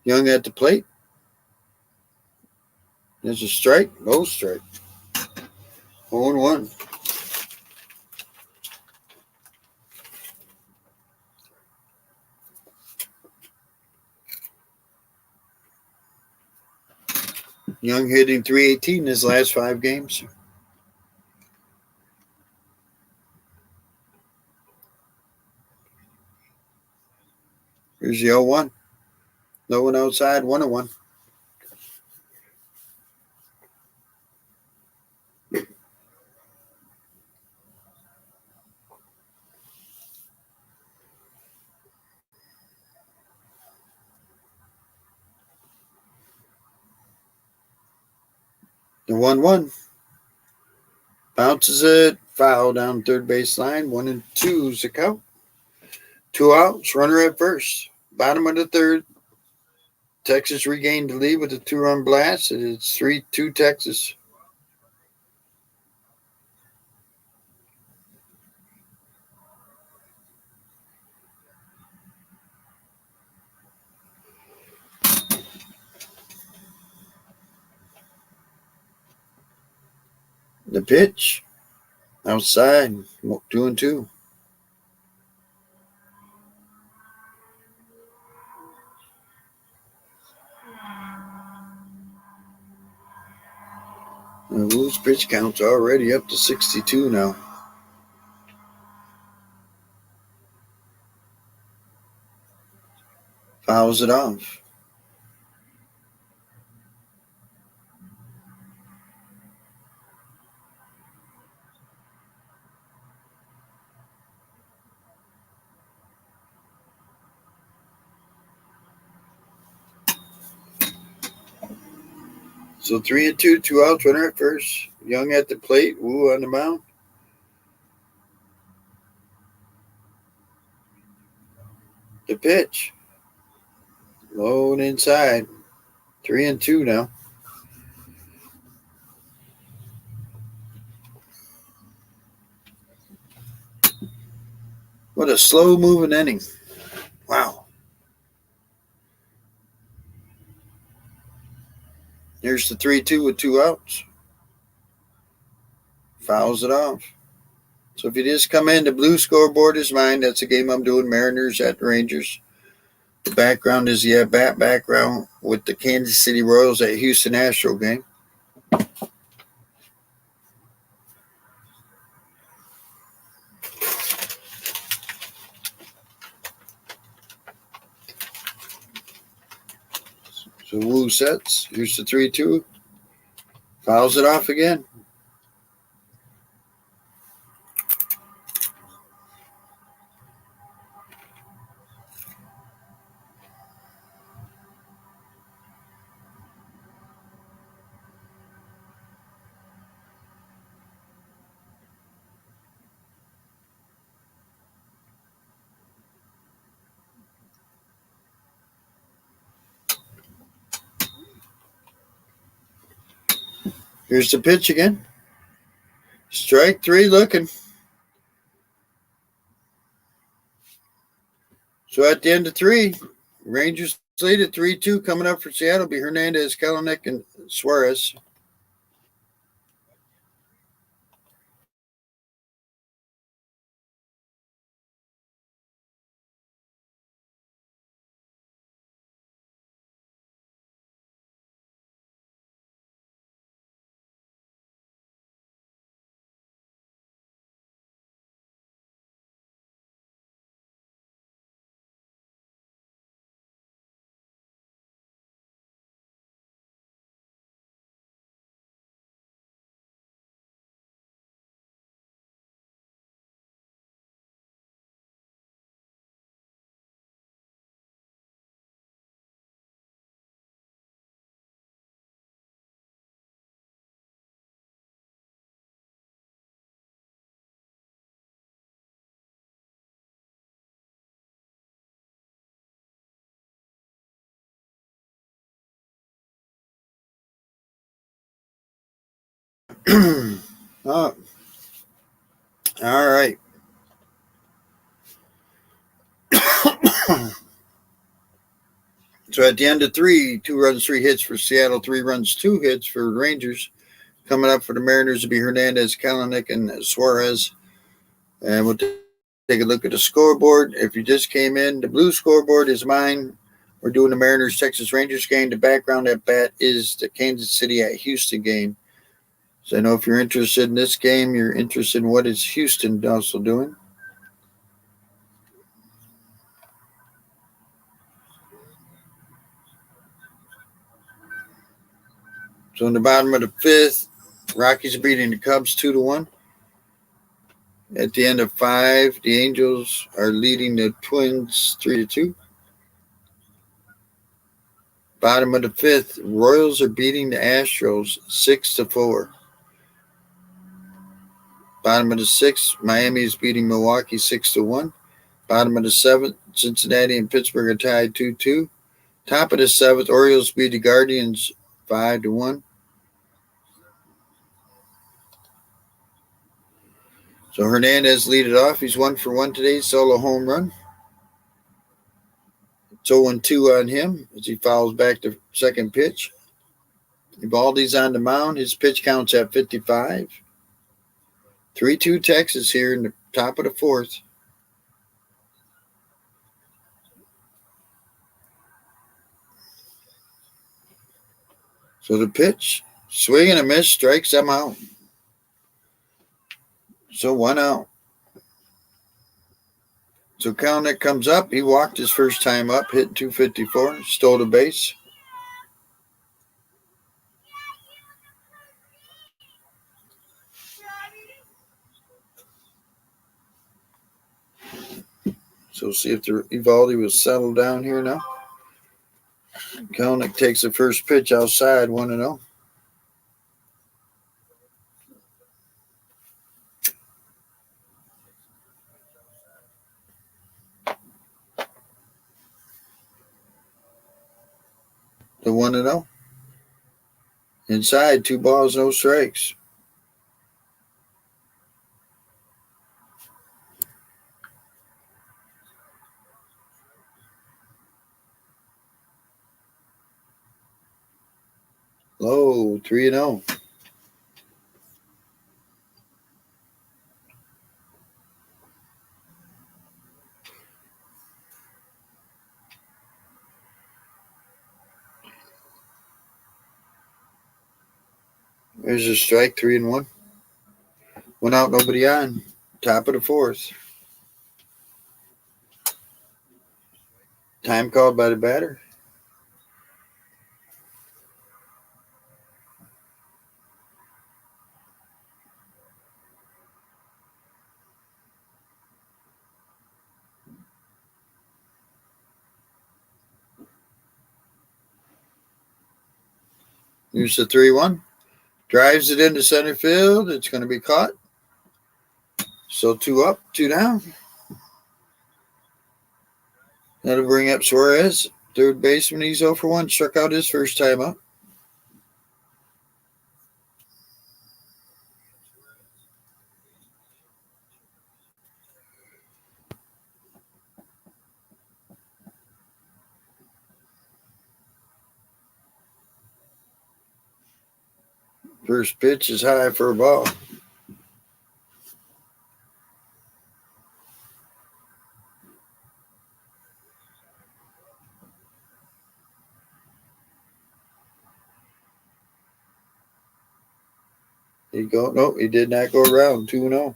Young at the plate. There's a strike, no strike. 0-1. Young hitting .318 in his last 5 games. Here's the 0-1. No one outside, 1-1. The 1-1. Bounces it. Foul down third base line. 1-2 is the count. 2 outs. Runner at first. Bottom of the 3rd. Texas regained the lead with a 2-run blast. It's 3-2 Texas. The pitch. Outside. 2-2. Wu's pitch count's already up to 62 now. Fouls it off. So 3-2, 2 outs, runner at first. Young at the plate. Wu on the mound. The pitch. Low and inside. 3-2 now. What a slow moving inning. Wow. Here's the 3-2 with 2 outs. Fouls it off. So if you just come in, the blue scoreboard is mine. That's the game I'm doing, Mariners at Rangers. The background is the at-bat background with the Kansas City Royals at Houston Astros game. So Wu sets. Here's the 3-2. Fouls it off again. Here's the pitch again. Strike 3 looking. So at the end of 3, Rangers lead at 3-2. Coming up for Seattle be Hernandez, Kelenic, and Suarez. Oh, all right. So at the end of 3, 2 runs, 3 hits for Seattle, 3 runs, 2 hits for Rangers. Coming up for the Mariners will be Hernandez, Kelenic, and Suarez. And we'll take a look at the scoreboard. If you just came in, the blue scoreboard is mine. We're doing the Mariners Texas Rangers game. The background at bat is the Kansas City at Houston game. So I know if you're interested in this game, you're interested in what is Houston also doing. So in the bottom of the 5th, Rockies are beating the Cubs 2-1. At the end of 5, the Angels are leading the Twins 3-2. Bottom of the 5th, Royals are beating the Astros 6-4. Bottom of the 6th, Miami is beating Milwaukee 6-1. Bottom of the 7th, Cincinnati and Pittsburgh are tied 2-2. Top of the 7th, Orioles beat the Guardians 5-1. So Hernandez lead it off. He's 1 for 1 today, solo home run. It's 0-2 on him as he fouls back the second pitch. Evaldi's on the mound. His pitch counts at 55. 3-2 Texas here in the top of the 4th. So the pitch, swing and a miss, strikes them out. So 1 out. So Kelenic comes up. He walked his first time up, hit 254, stole the base. So see if the Evaldi was settled down here now. Kelenic takes the first pitch outside, 1-0. The 1-0. Inside, 2 balls, no strikes. Low, 3-0. There's a strike, 3-1. One out, nobody on. Top of the fourth. Time called by the batter. Here's the 3-1. Drives it into center field. It's going to be caught. So 2 up, 2 down. That'll bring up Suarez. Third baseman, he's 0 for 1. Struck out his first time up. First pitch is high for a ball. He go. Nope, he did not go around. 2-0.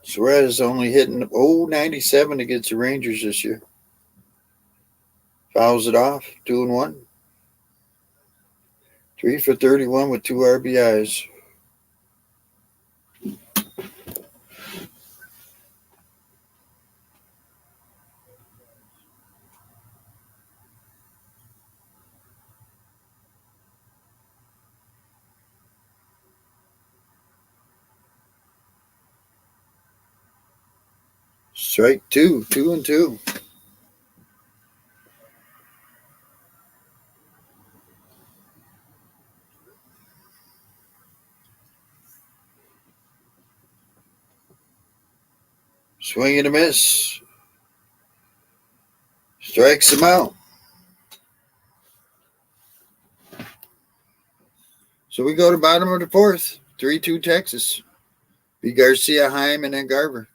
Suarez only hitting .097 against the Rangers this year. Fouls it off. 2-1. 3 for 31 with 2 RBIs. Strike 2, 2-2. Swing and a miss. Strikes him out. So we go to bottom of the fourth. 3-2 Texas. Be Garcia, Heim, and then Garver.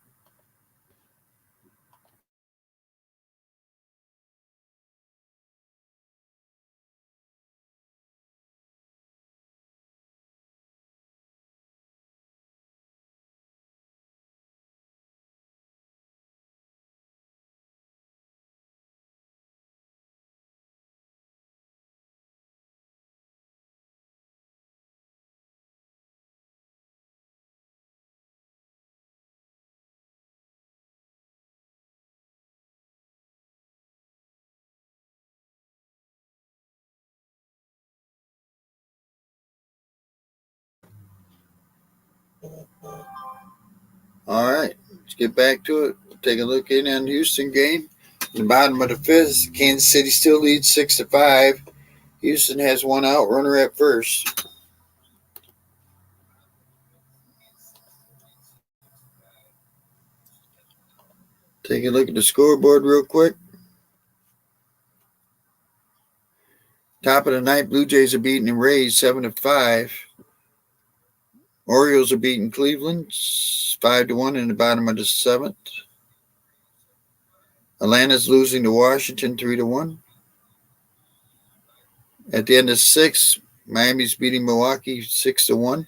All right, let's get back to it. Take a look in on the Houston game. In the bottom of the fifth, Kansas City still leads 6-5. Houston has 1 out, runner at first. Take a look at the scoreboard real quick. Top of the ninth, Blue Jays are beating the Rays 7-5. Orioles are beating Cleveland 5-1 in the bottom of the seventh. Atlanta's losing to Washington 3-1. At the end of 6, Miami's beating Milwaukee 6-1.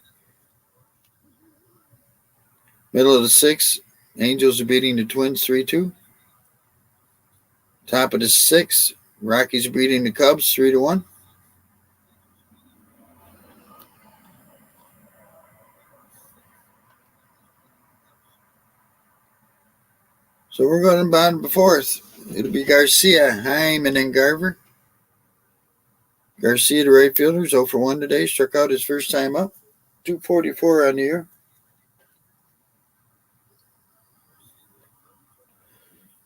Middle of the 6th, Angels are beating the Twins 3-2. Top of the 6th, Rockies are beating the Cubs 3-1. So we're going to bottom of the fourth. It'll be Garcia, Heim, and then Garver. Garcia, the right fielder, is 0 for 1 today. Struck out his first time up. 244 on the year.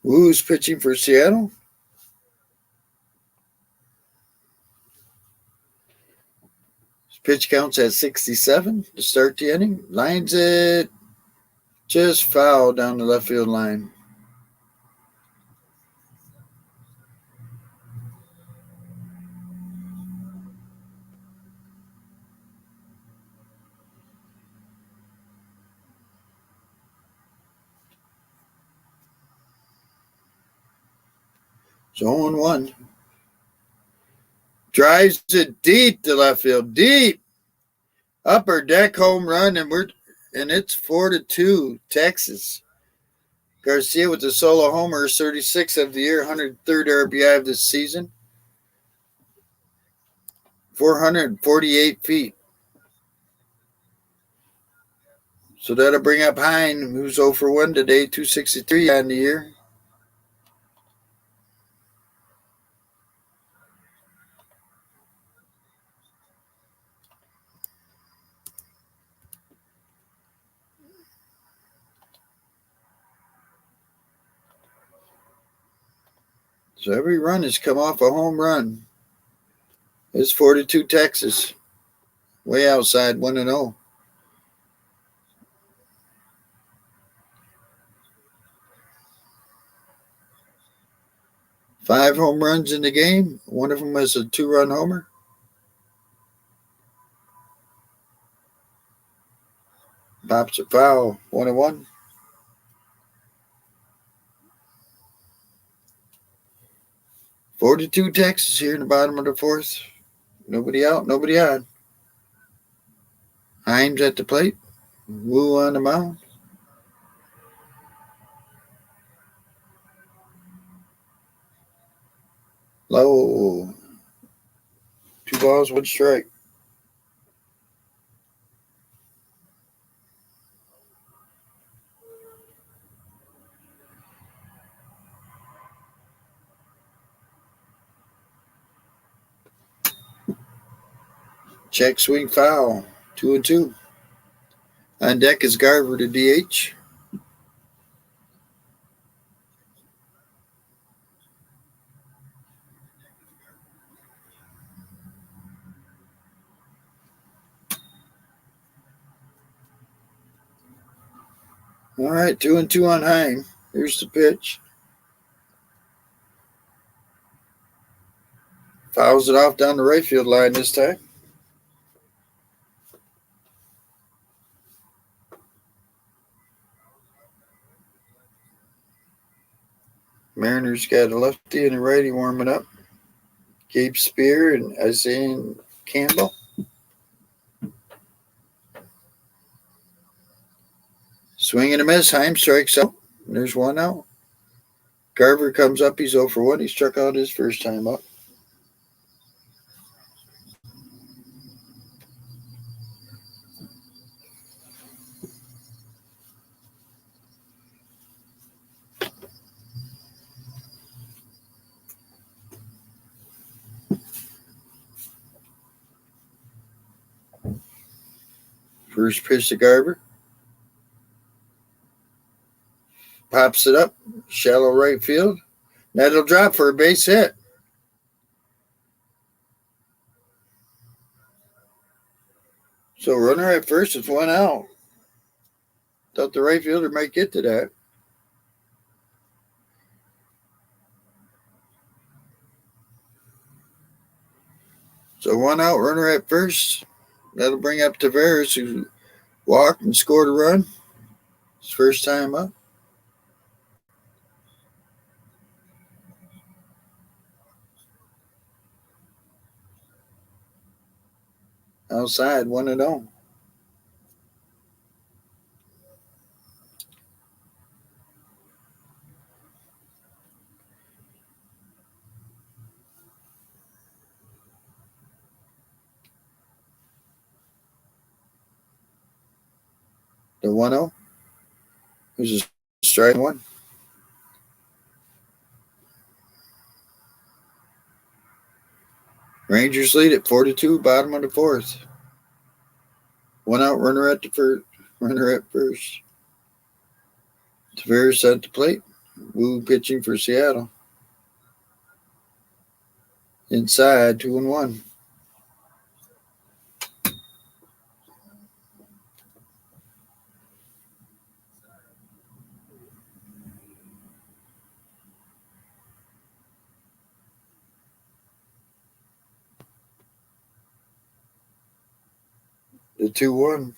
Woo's pitching for Seattle. His pitch counts at 67 to start the inning. Lines it just foul down the left field line. 0-1. Drives it deep to left field. Deep. Upper deck home run, and it's 4-2, Texas. Garcia with the solo homer, 36 of the year, 103rd RBI of this season. 448 feet. So that'll bring up Hine, who's 0 for 1 today, 263 on the year. So every run has come off a home run. It's 4-2 Texas. Way outside 1-0. 5 home runs in the game. One of them was a 2-run homer. Pops a foul. 1-1. .42 Texas here in the bottom of the fourth. Nobody out, nobody on. Himes at the plate. Woo on the mound. Low. 2 balls, 1 strike. Check swing foul. 2-2. On deck is Garver to DH. All right, 2-2 on Heim. Here's the pitch. Fouls it off down the right field line this time. Mariners got a lefty and a righty warming up. Gabe Spear and Isaiah Campbell. Swing and a miss. Heim strikes out. There's 1 out. Garver comes up. He's 0 for 1. He struck out his first time up. First pitch to Garver. Pops it up. Shallow right field. That'll drop for a base hit. So runner at first, it's 1 out. Thought the right fielder might get to that. So 1 out, runner at first. That'll bring up Tavares, who walked and scored a run. His first time up. Outside, 1-0. The 1-0. There's a strike 1. Rangers lead at 4-2, bottom of the fourth. 1 out, runner at first. Tavares at the plate. Woo pitching for Seattle. Inside, 2-1. The 2-1.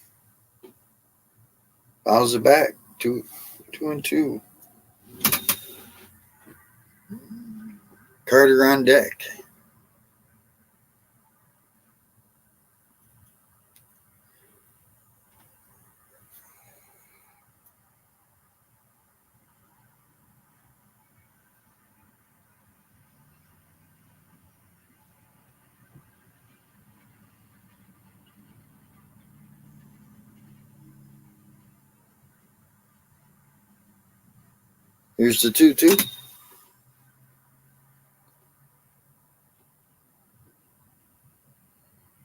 Fouls it back. 2-2. Carter on deck. Here's the 2-2.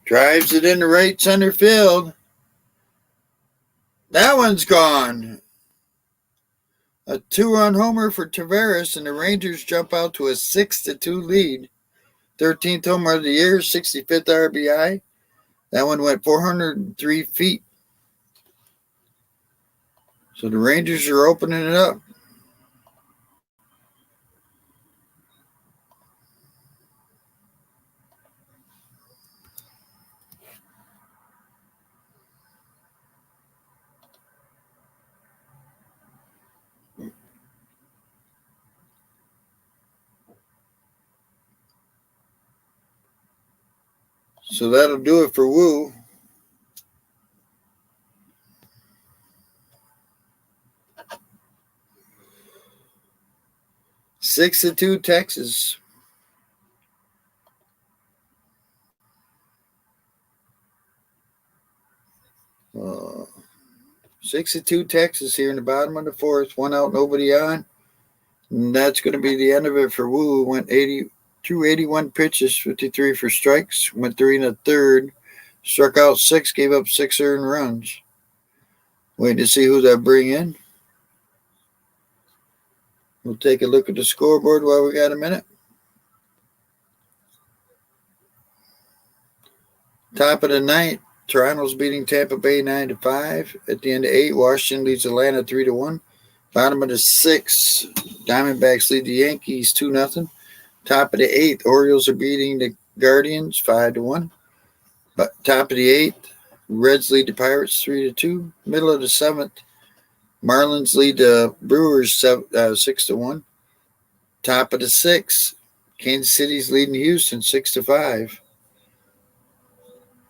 Drives it into right center field. That one's gone. A 2-run homer for Taveras, and the Rangers jump out to a 6-2 lead. 13th homer of the year, 65th RBI. That one went 403 feet. So the Rangers are opening it up. So that'll do it for Woo. Six to 2 Texas. Uh, 6-2 Texas here in the bottom of the fourth. 1 out, nobody on. And that's going to be the end of it for Woo. Went 81 pitches, 53 for strikes. Went 3 1/3. Struck out 6, gave up 6 earned runs. Waiting to see who they bring in. We'll take a look at the scoreboard while we got a minute. Top of the ninth, Toronto's beating Tampa Bay 9-5. At the end of 8, Washington leads Atlanta 3-1. Bottom of the 6th, Diamondbacks lead the Yankees 2-0. Top of the 8th, Orioles are beating the Guardians 5-1. But top of the 8th, Reds lead the Pirates 3-2. Middle of the 7th, Marlins lead the Brewers 6-1. Top of the 6th, Kansas City's leading Houston 6-5.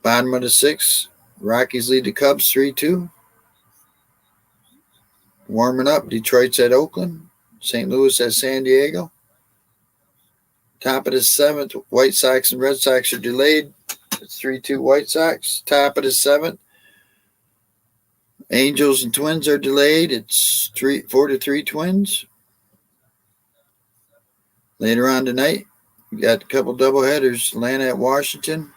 Bottom of the 6th, Rockies lead the Cubs 3-2. Warming up, Detroit's at Oakland. St. Louis at San Diego. Top of the 7th, White Sox and Red Sox are delayed. It's 3-2 White Sox. Top of the 7th, Angels and Twins are delayed. It's 4-3 Twins. Later on tonight, we got a couple doubleheaders. Atlanta at Washington.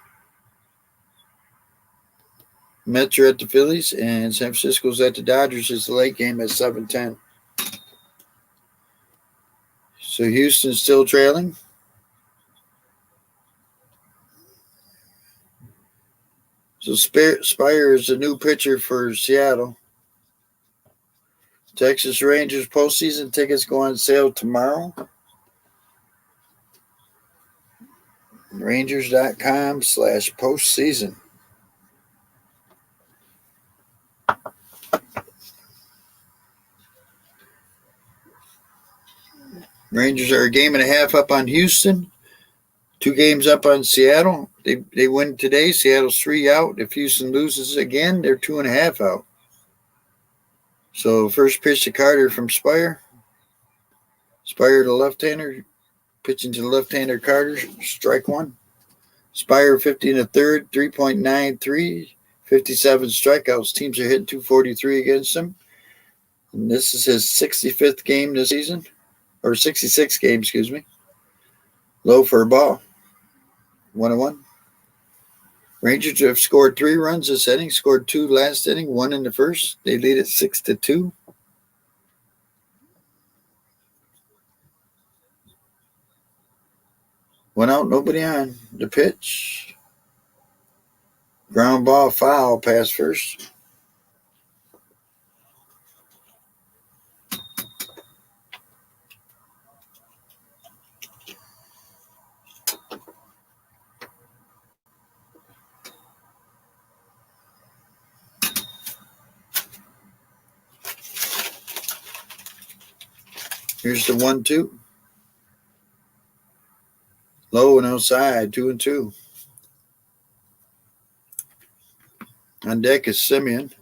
Mets are at the Phillies, and San Francisco's at the Dodgers. It's the late game at 7:10. So Houston's still trailing. So Spire is a new pitcher for Seattle. Texas Rangers postseason tickets go on sale tomorrow. Rangers.com/postseason. Rangers are a game and a half up on Houston. 2 games up on Seattle. They win today. Seattle's 3 out. If Houston loses again, they're 2.5 out. So first pitch to Carter from Spire. Spire to left-hander. Pitching to the left-hander Carter. Strike 1. Spire 50 1/3, 3.93, 57 strikeouts. Teams are hitting 243 against him. And this is his 65th game this season. Or 66th game, excuse me. Low for a ball. 1-1. Rangers have scored 3 runs this inning, scored 2 last inning, 1 in the first. They lead it 6-2. One out, nobody on. The pitch. Ground ball, foul, pass first. Here's the 1-2. Low and outside, 2-2. On deck is Simeon.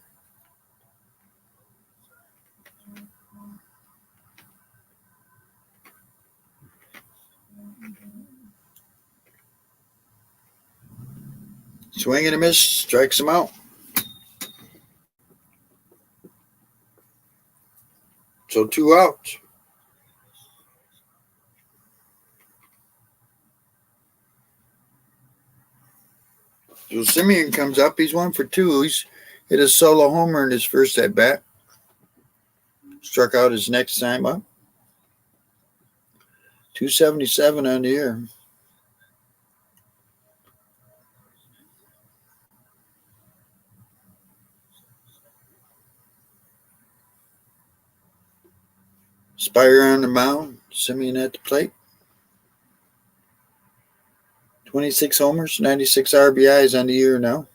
Swing and a miss, strikes him out. So 2 outs. So Simeon comes up. He's 1 for 2. He's hit a solo homer in his first at bat. Struck out his next time up. 277 on the year. Spire on the mound. Simeon at the plate. 26 homers, 96 RBIs on the year now.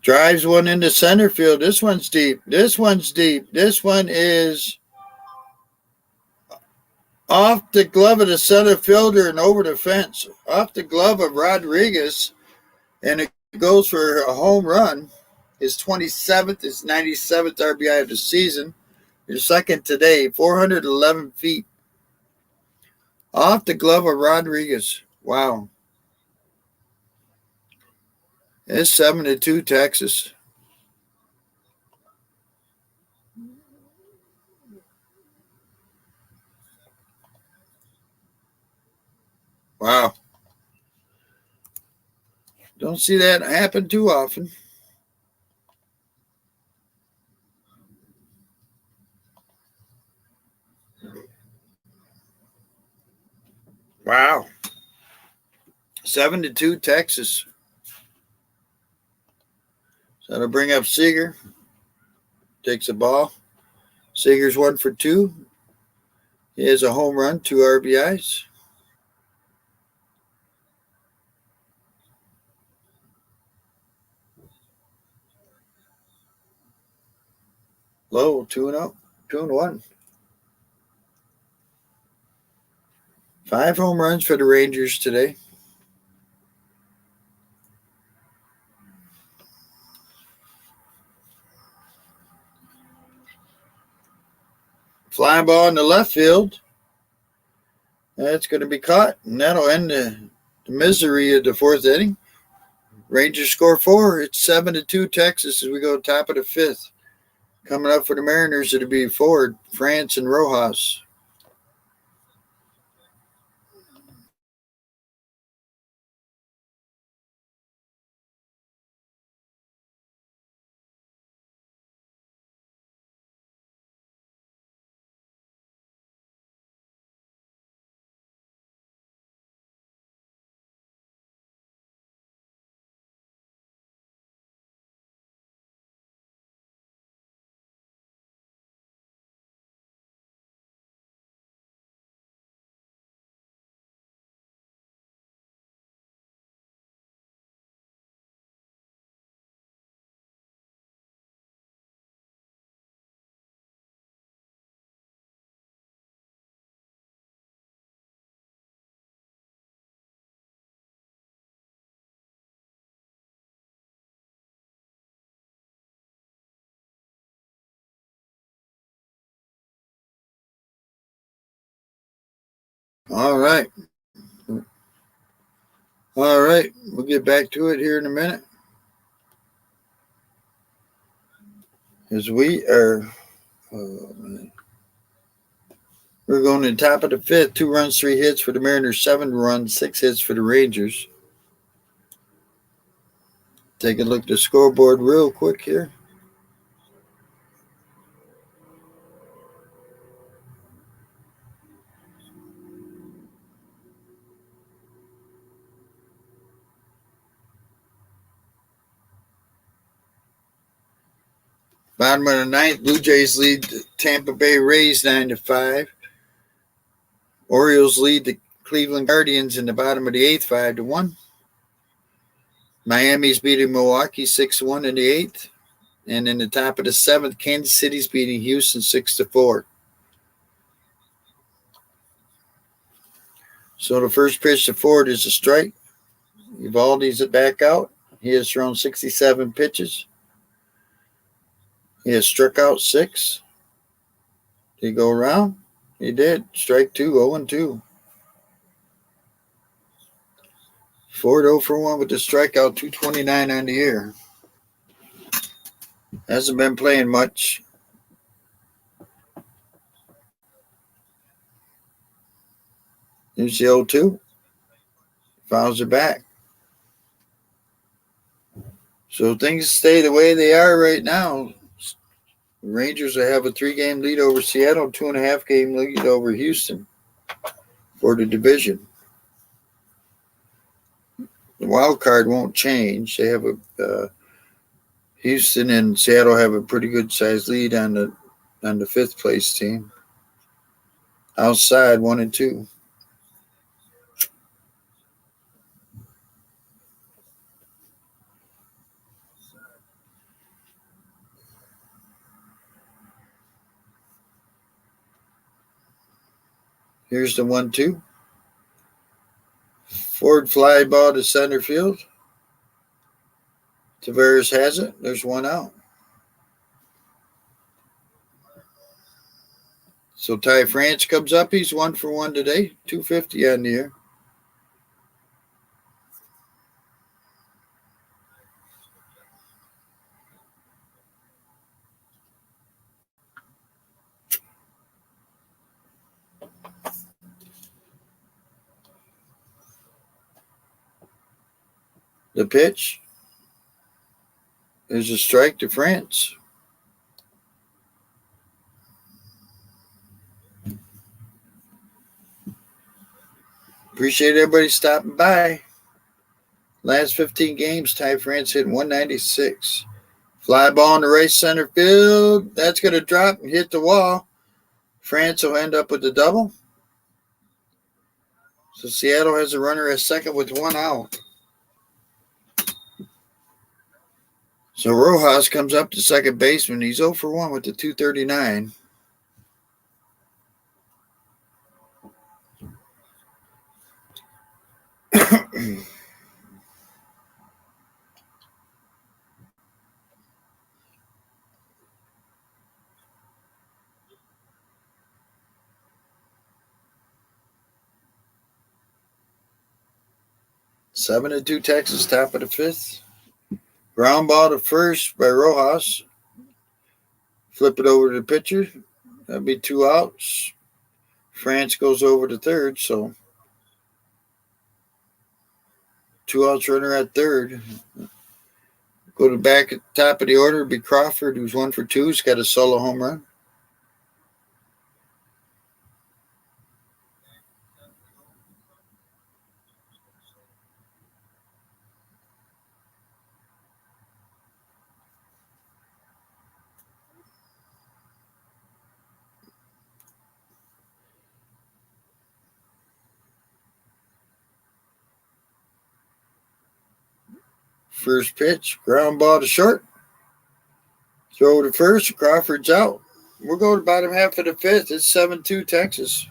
Drives one into center field. This one's deep. This one is off the glove of the center fielder and over the fence. Off the glove of Rodriguez. And it goes for a home run. His 27th, his 97th RBI of the season. His second today, 411 feet. Off the glove of Rodriguez. Wow. It's 7-2 Texas. Wow. Don't see that happen too often. Wow. 7-2 Texas. So that'll bring up Seager. Takes the ball. Seager's 1 for 2. He has a home run, 2 RBIs. Low, 2-0, 2-1. 5 home runs for the Rangers today. Flying ball in the left field. That's going to be caught, and that'll end the misery of the 4th inning. Rangers score 4. It's 7-2 Texas as we go top of the 5th. Coming up for the Mariners, it'll be Ford, France, and Rojas. All right. We'll get back to it here in a minute. As we are, we're going to the top of the 5th. 2 runs, 3 hits for the Mariners. 7 runs, 6 hits for the Rangers. Take a look at the scoreboard real quick here. Bottom of the 9th, Blue Jays lead the Tampa Bay Rays 9-5. Orioles lead the Cleveland Guardians in the bottom of the 8th, 5-1. Miami's beating Milwaukee 6-1 in the 8th. And in the top of the 7th, Kansas City's beating Houston 6-4. So the first pitch to Ford is a strike. Evaldi's it back out. He has thrown 67 pitches. He has struck out 6. Did he go around? He did. Strike 2, 0-2. Ford 0 for 1 with the strikeout, 229 on the year. Hasn't been playing much. Here's the 0-2. Fouls it back. So things stay the way they are right now. The Rangers have a 3-game lead over Seattle, 2.5-game lead over Houston for the division. The wild card won't change. They have Houston and Seattle have a pretty good sized lead on the 5th place team. Outside 1 and 2. Here's the 1-2. Ford fly ball to center field. Tavares has it. There's 1 out. So Ty France comes up. He's 1 for 1 today. 250 on the year. The pitch is a strike to France. Appreciate everybody stopping by. Last 15 games, Ty France hit 196. Fly ball in the right center field. That's going to drop and hit the wall. France will end up with the double. So Seattle has a runner at second with 1 out. So Rojas comes up to second baseman. He's 0 for 1 with the 239. Seven and 2 Texas, top of the 5th. Ground ball to first by Rojas. Flip it over to the pitcher. That'd be 2 outs. France goes over to third, so 2 outs runner at third. Go to back at the top of the order. It'd be Crawford, who's 1 for 2. He's got a solo home run. First pitch, ground ball to short. Throw to first. Crawford's out. We'll go to the bottom half of the 5th. It's 7-2 Texas.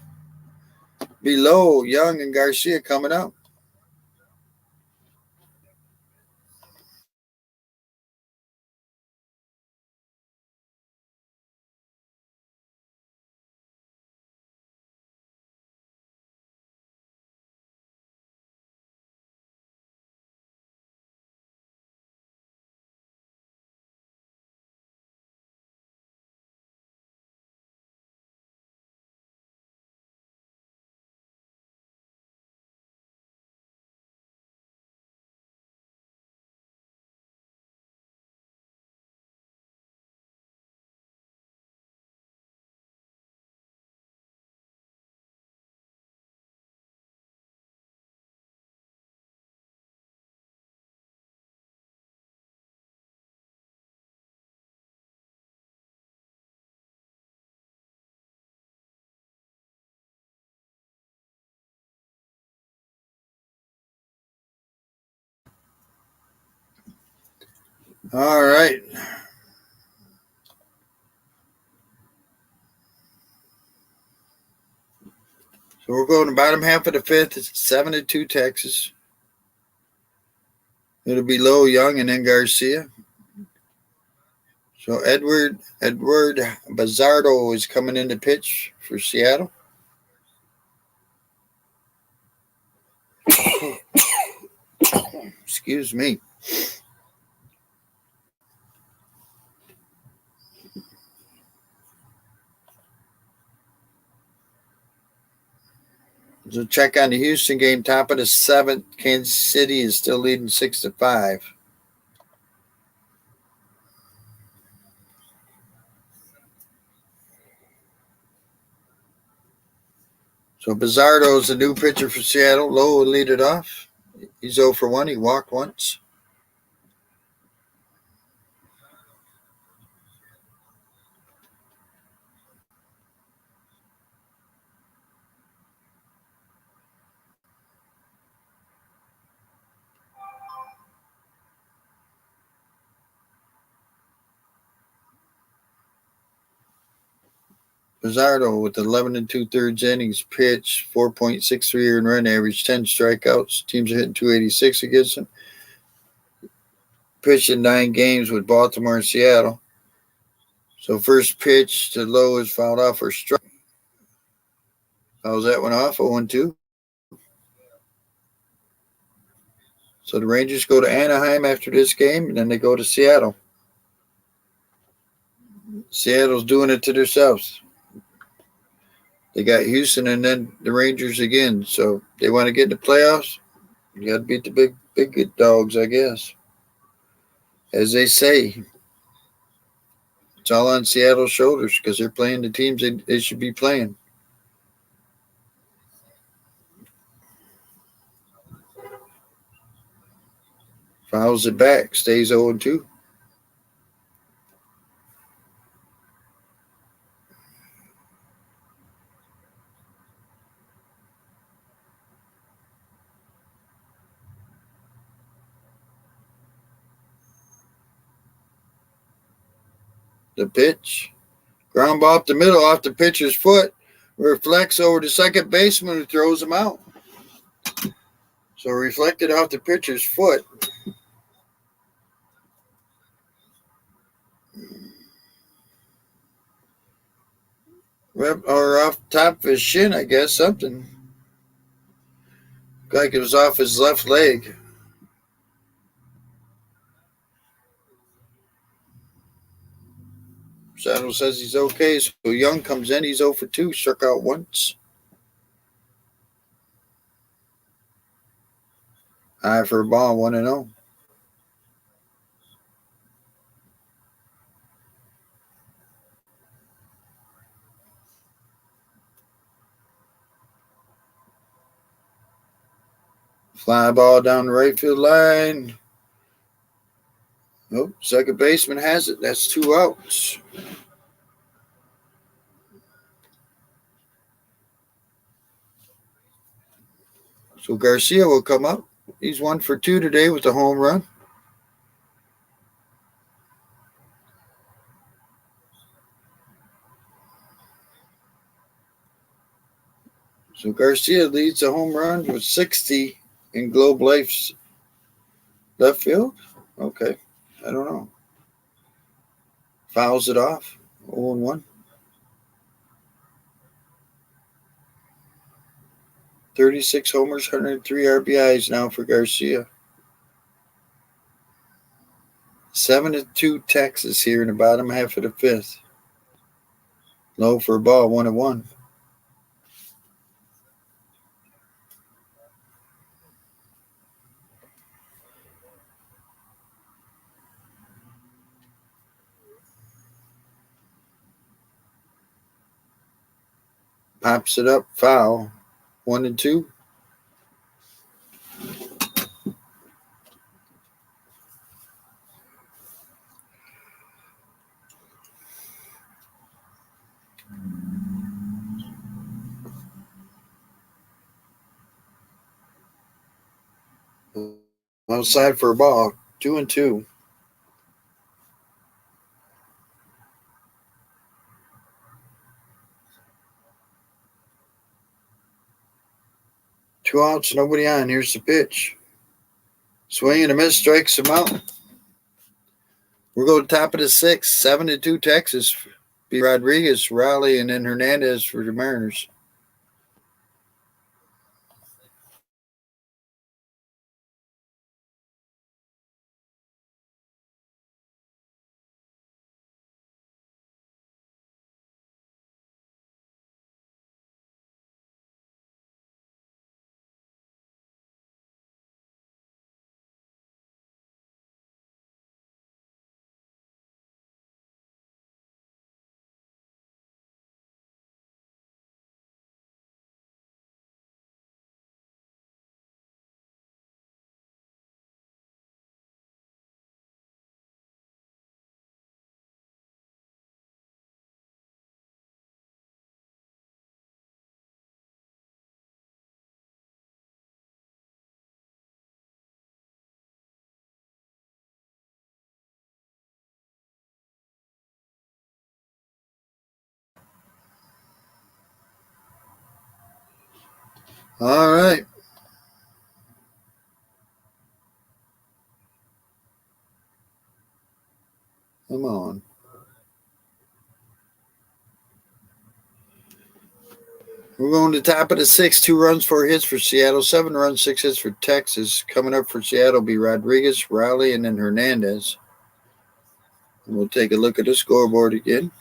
Below, Young and Garcia coming up. All right. So we're going to the bottom half of the fifth. It's 7-2 Texas. It'll be Lowe, Young, and then Garcia. So Edward Bazardo is coming in to pitch for Seattle. Excuse me. So check on the Houston game. Top of the seventh. Kansas City is still leading 6-5. So Bazardo is the new pitcher for Seattle. Lowe will lead it off. He's 0 for 1. He walked once. Bazardo with 11 2/3 innings pitched, 4.63 earned run average, 10 strikeouts. Teams are hitting 286 against him. Pitched in 9 games with Baltimore and Seattle. So first pitch to Lowe is fouled off for strike. Fouls that one off, 0-2. So the Rangers go to Anaheim after this game, and then they go to Seattle. Seattle's doing it to themselves. They got Houston and then the Rangers again. So they want to get in the playoffs. You got to beat the big dogs, I guess. As they say, it's all on Seattle's shoulders because they're playing the teams they should be playing. Fouls it back, stays 0-2. The pitch. Ground ball up the middle off the pitcher's foot. Reflects over the second baseman who throws him out. So reflected off the pitcher's foot. Or off the top of his shin, I guess, something. Like it was off his left leg. Saddle says he's okay. So Young comes in. He's 0 for 2. Struck out once. Eye for a ball, 1-0. Fly ball down the right field line. Nope, second baseman has it. That's 2 outs. So Garcia will come up. He's 1 for 2 today with a home run. So Garcia leads the home run with 60 in Globe Life's left field. Okay, I don't know. Fouls it off. 0-1. 36 homers, 103 RBIs now for Garcia. 7-2 Texas here in the bottom half of the fifth. Low for a ball, 1-1. Pops it up, foul. 1-2. Outside for a ball, 2-2. 2 outs, nobody on. Here's the pitch. Swing and a miss, strikes him out. We'll go to top of the 6th, 7-2 Texas. Be Rodriguez, Raleigh, and then Hernandez for the Mariners. All right. Come on. We're going to top of the 6th, 2 runs, 4 hits for Seattle, 7 runs, 6 hits for Texas. Coming up for Seattle be Rodriguez, Raleigh, and then Hernandez. And we'll take a look at the scoreboard again.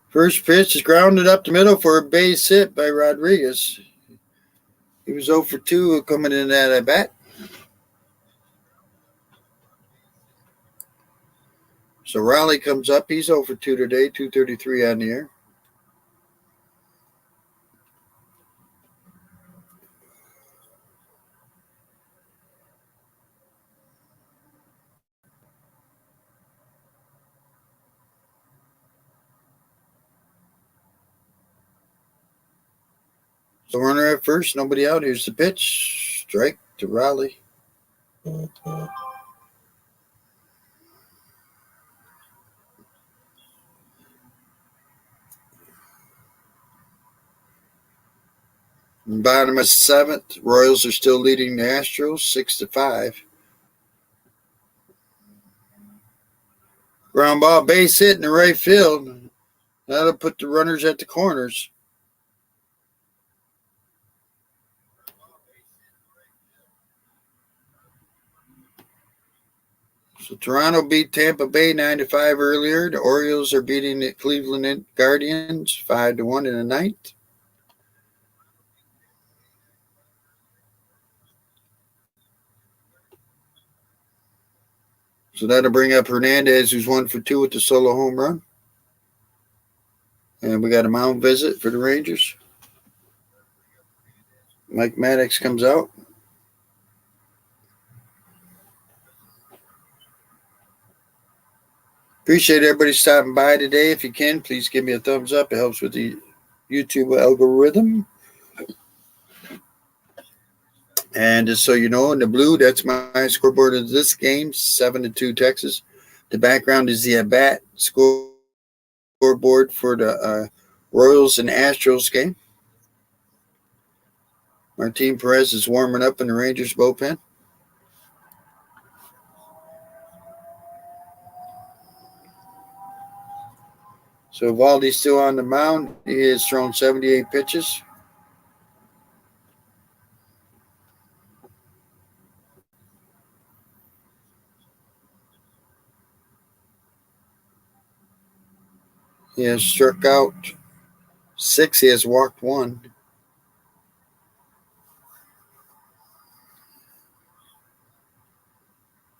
First pitch is grounded up the middle for a base hit by Rodriguez. He was 0 for 2 coming in at bat. So Raleigh comes up. He's 0 for 2 today, 233 on the air. So runner at first, nobody out. Here's the pitch. Strike to Raleigh. Bottom of 7th, Royals are still leading the Astros 6-5. Ground ball, base hit in the right field. That'll put the runners at the corners. So Toronto beat Tampa Bay 9-5 earlier. The Orioles are beating the Cleveland Guardians 5-1 in the 9th. So that'll bring up Hernandez, who's 1 for 2 with the solo home run. And we got a mound visit for the Rangers. Mike Maddox comes out. Appreciate everybody stopping by today. If you can, please give me a thumbs up. It helps with the YouTube algorithm. And just so you know, in the blue, that's my scoreboard of this game, 7-2 Texas. The background is the at-bat scoreboard for the Royals and Astros game. Martin Perez is warming up in the Rangers bullpen. So Valdi's still on the mound. He has thrown 78 pitches. He has struck out 6. He has walked 1.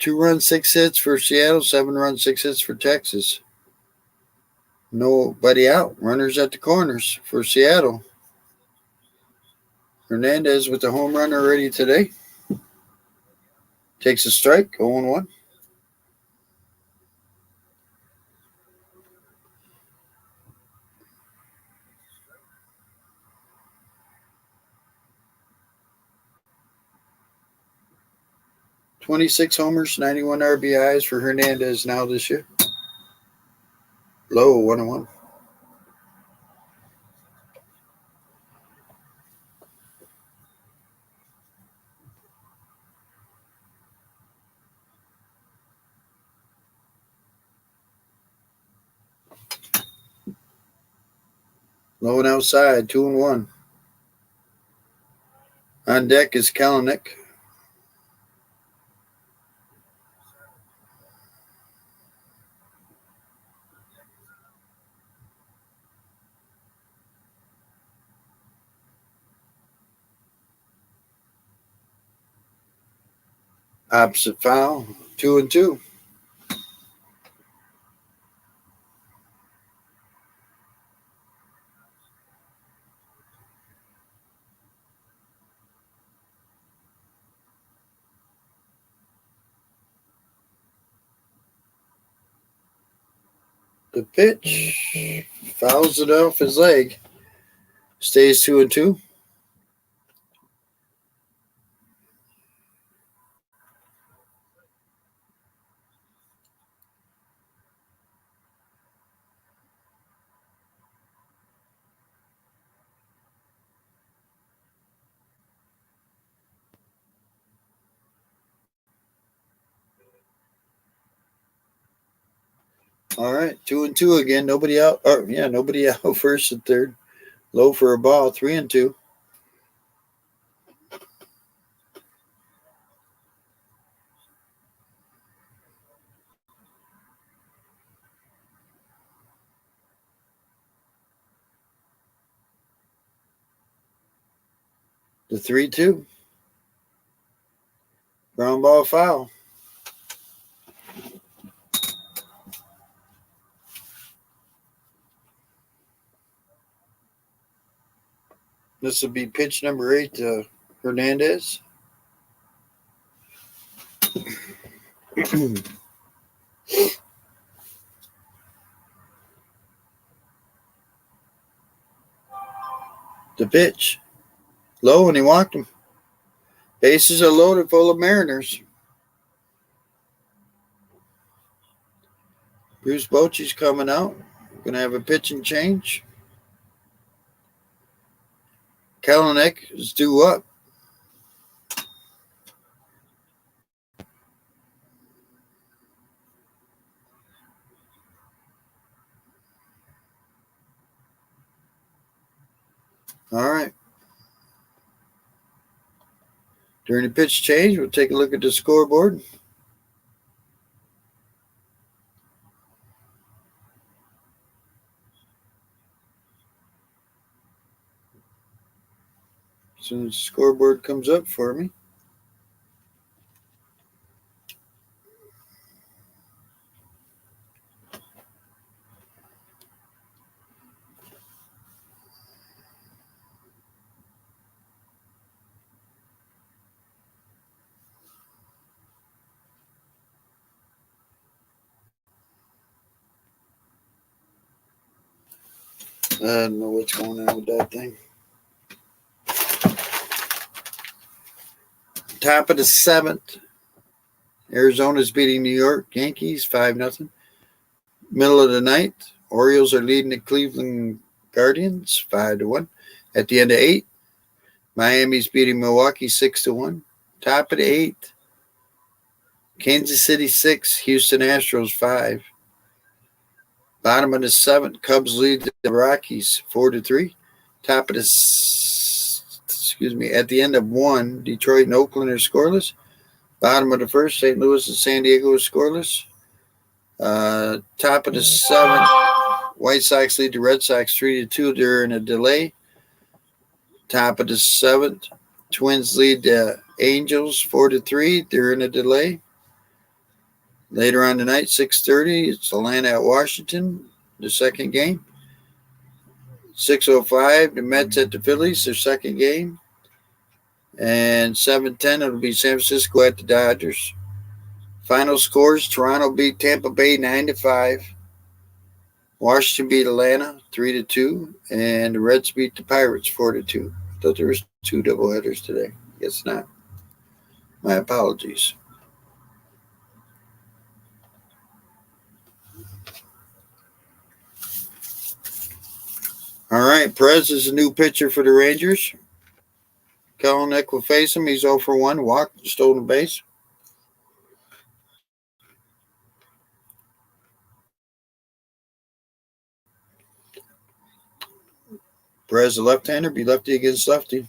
2 runs, 6 hits for Seattle. 7 runs, 6 hits for Texas. Nobody out. Runners at the corners for Seattle. Hernandez with the home run already today. Takes a strike, 0-1. "26 homers, 91 RBIs for Hernandez now this year." Low, 1-1. Low and outside, 2-1. On deck is Kalanick. Opposite foul, 2-2. The pitch fouls it off his leg. Stays 2-2. All right, 2-2 again. Nobody out. Nobody out first and third. Low for a ball, 3-2. The 3-2. Ground ball foul. This will be pitch number 8 to Hernandez. The pitch. Low, and he walked him. Bases are loaded full of Mariners. Bruce Bochy's coming out. Going to have a pitching change. Kalanick is due up. All right. During the pitch change, we'll take a look at the scoreboard. As soon as the scoreboard comes up for me. I don't know what's going on with that thing. Top of the 7th. Arizona's beating New York Yankees 5-0. Middle of the 9th. Orioles are leading the Cleveland Guardians 5-1. At the end of 8, Miami's beating Milwaukee 6-1. Top of the 8th. Kansas City 6, Houston Astros 5. Bottom of the 7th, Cubs lead the Rockies 4-3. Top of the at the end of 1, Detroit and Oakland are scoreless. Bottom of the 1st, St. Louis and San Diego are scoreless. Top of the 7th, White Sox lead the Red Sox 3-2. They're in a delay. Top of the 7th, Twins lead the Angels 4-3. They're in a delay. Later on tonight, 6:30, it's Atlanta at Washington, the second game. 6:05, the Mets at the Phillies, their second game. And 7:10, it'll be San Francisco at the Dodgers. Final scores: Toronto beat Tampa Bay 9-5. Washington beat Atlanta 3-2, and the Reds beat the Pirates 4-2. I thought there was two doubleheaders today. Guess not. My apologies. All right, Perez is a new pitcher for the Rangers. Kelenic will face him. He's 0 for 1. Walked, stolen base. Perez, a left-hander, be lefty against lefty.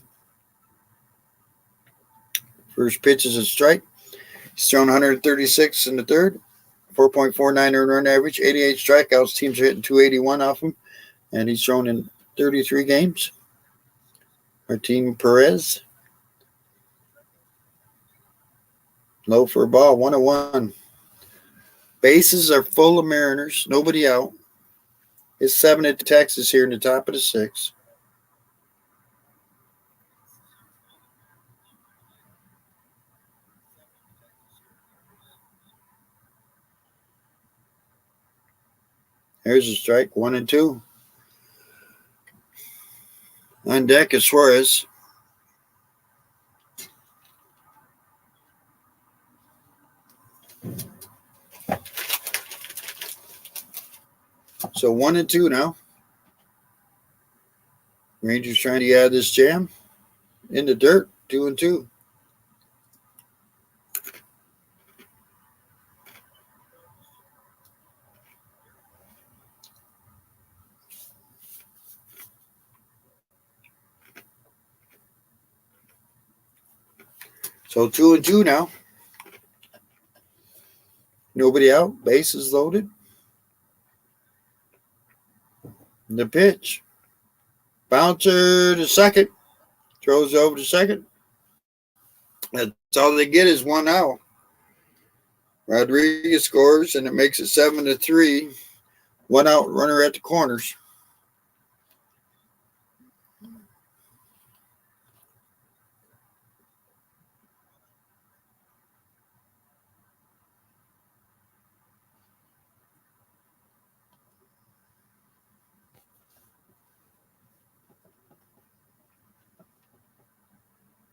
First pitch is a strike. He's thrown 136 in the third, 4.49 earned run average, 88 strikeouts. Teams are hitting 281 off him, and he's thrown in 33 games. Martin Perez. Low for a ball, 1-1. Bases are full of Mariners, nobody out. It's 7 at Texas here in the top of the 6th. There's a strike, 1-2. On deck is Suarez. So 1-2 now. Rangers trying to get out of this jam. In the dirt, 2-2. So 2-2 now. Nobody out. Bases loaded. The pitch. Bouncer to second. Throws over to second. That's all they get is 1 out. Rodriguez scores, and it makes it 7-3. 1 out, runner at the corners.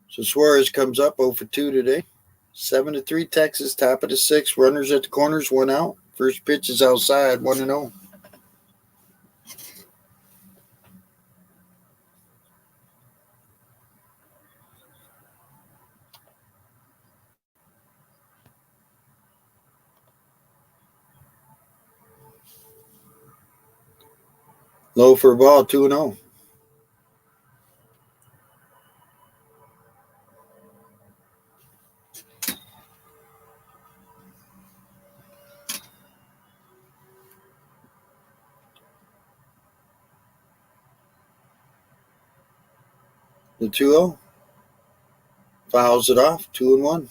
So Suarez comes up 0 for 2 today. 7-3 Texas, top of the 6th. Runners at the corners, 1 out. First pitch is outside, 1-0. Low for a ball, 2-0. The 2-0 fouls it off, 2-1.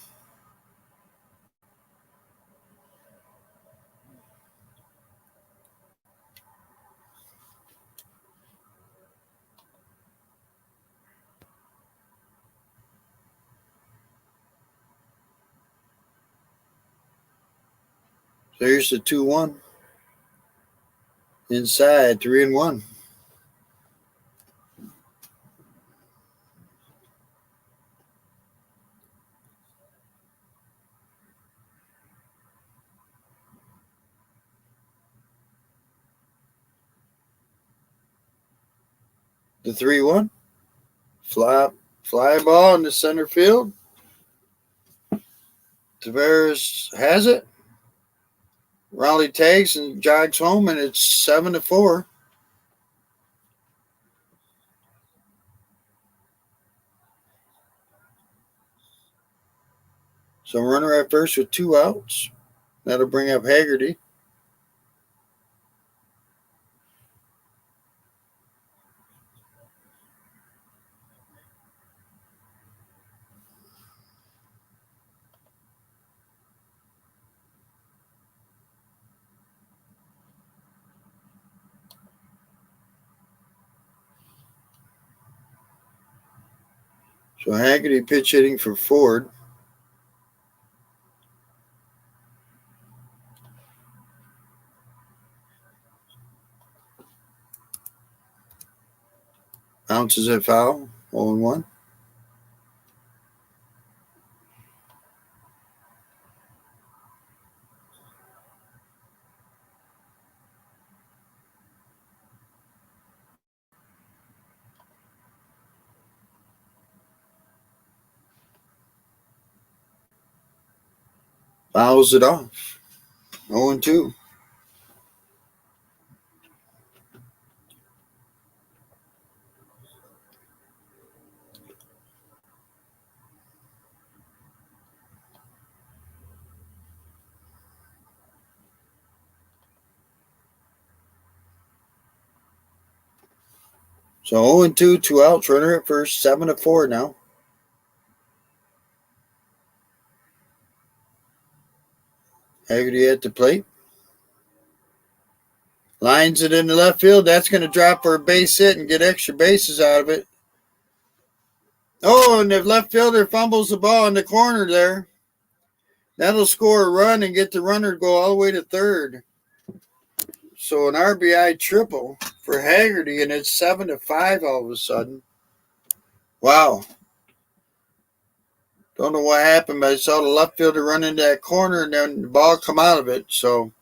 So here's the 2-1. Inside, 3-1. The 3-1. Fly ball in the center field. Tavares has it. Raleigh tags and jogs home, and it's 7-4. So runner at first with 2 outs. That'll bring up Haggerty. So Haggerty pitch hitting for Ford. Bounces at foul. 0-1. Fouls it off. 0-2. So 0-2, 2 outs, runner at first, 7-4 now. Haggerty at the plate. Lines it in the left field. That's going to drop for a base hit and get extra bases out of it. Oh, and the left fielder fumbles the ball in the corner there. That'll score a run and get the runner to go all the way to third. So an RBI triple for Haggerty, and it's 7-5 all of a sudden. Wow. Don't know what happened, but I saw the left fielder run into that corner and then the ball come out of it. So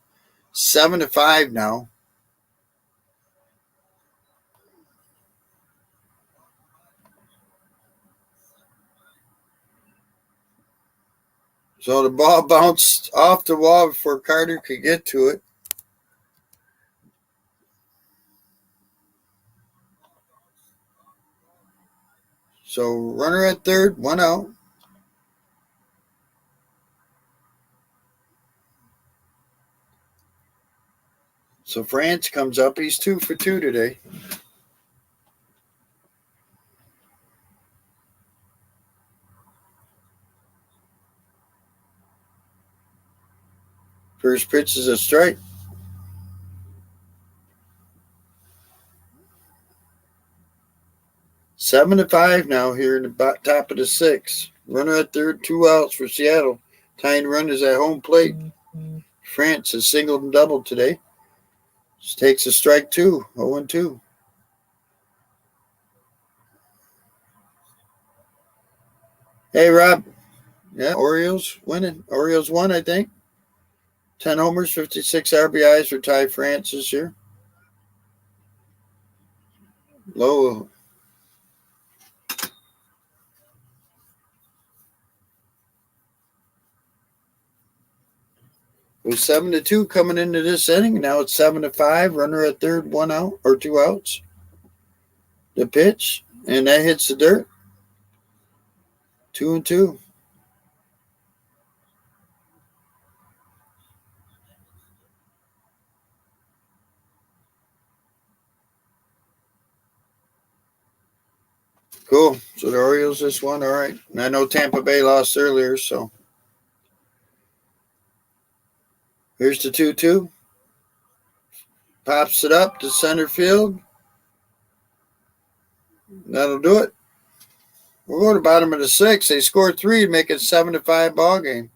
7-5 now. So the ball bounced off the wall before Carter could get to it. So runner at third, 1 out. So France comes up. He's 2 for 2 today. First pitch is a strike. 7-5 now here in the top of the sixth. Runner at third, 2 outs for Seattle. Tying run is at home plate. France has singled and doubled today. Just takes a strike 2, 0-2. Hey, Rob. Yeah, Orioles winning. Orioles won, I think. 10 homers, 56 RBIs for Ty France this year. Low. It was 7-2 coming into this inning. Now it's 7-5. Runner at third, 1 out or 2 outs. The pitch, and that hits the dirt. 2-2. Cool. So the Orioles just won. All right. And I know Tampa Bay lost earlier, so here's the 2-2. Pops it up to center field. That'll do it. We'll go to the bottom of the sixth. They score 3 to make it 7-5 ball game.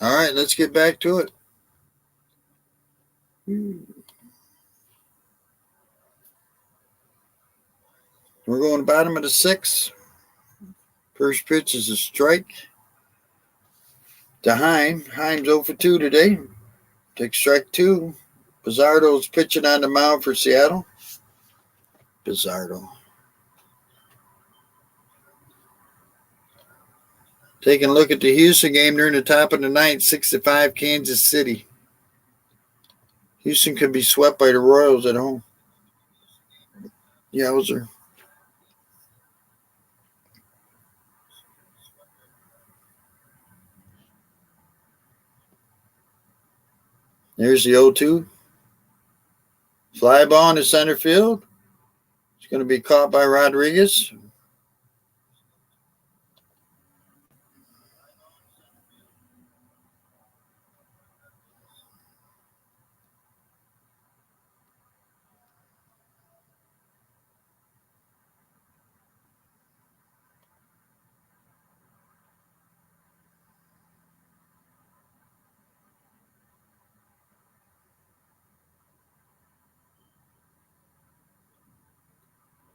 All right, let's get back to it. We're going bottom of the sixth. First pitch is a strike to Heim. Heim's 0 for 2 today. Take strike 2. Pizzardo's pitching on the mound for Seattle. Pizzardo. Taking a look at the Houston game, they're in the top of the ninth, 6-5 Kansas City. Houston could be swept by the Royals at home. Yowzer. There's the 0-2. Fly ball in the center field. It's going to be caught by Rodriguez.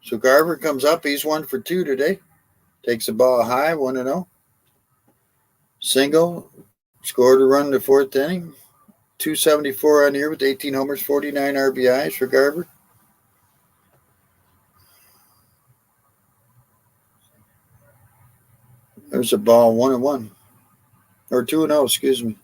So Garver comes up. He's 1 for 2 today. Takes the ball high, 1-0. Single. Scored a run in the fourth inning. 274 on the year with 18 homers, 49 RBIs for Garver. There's a ball, 1-1. Or 2-0, excuse me.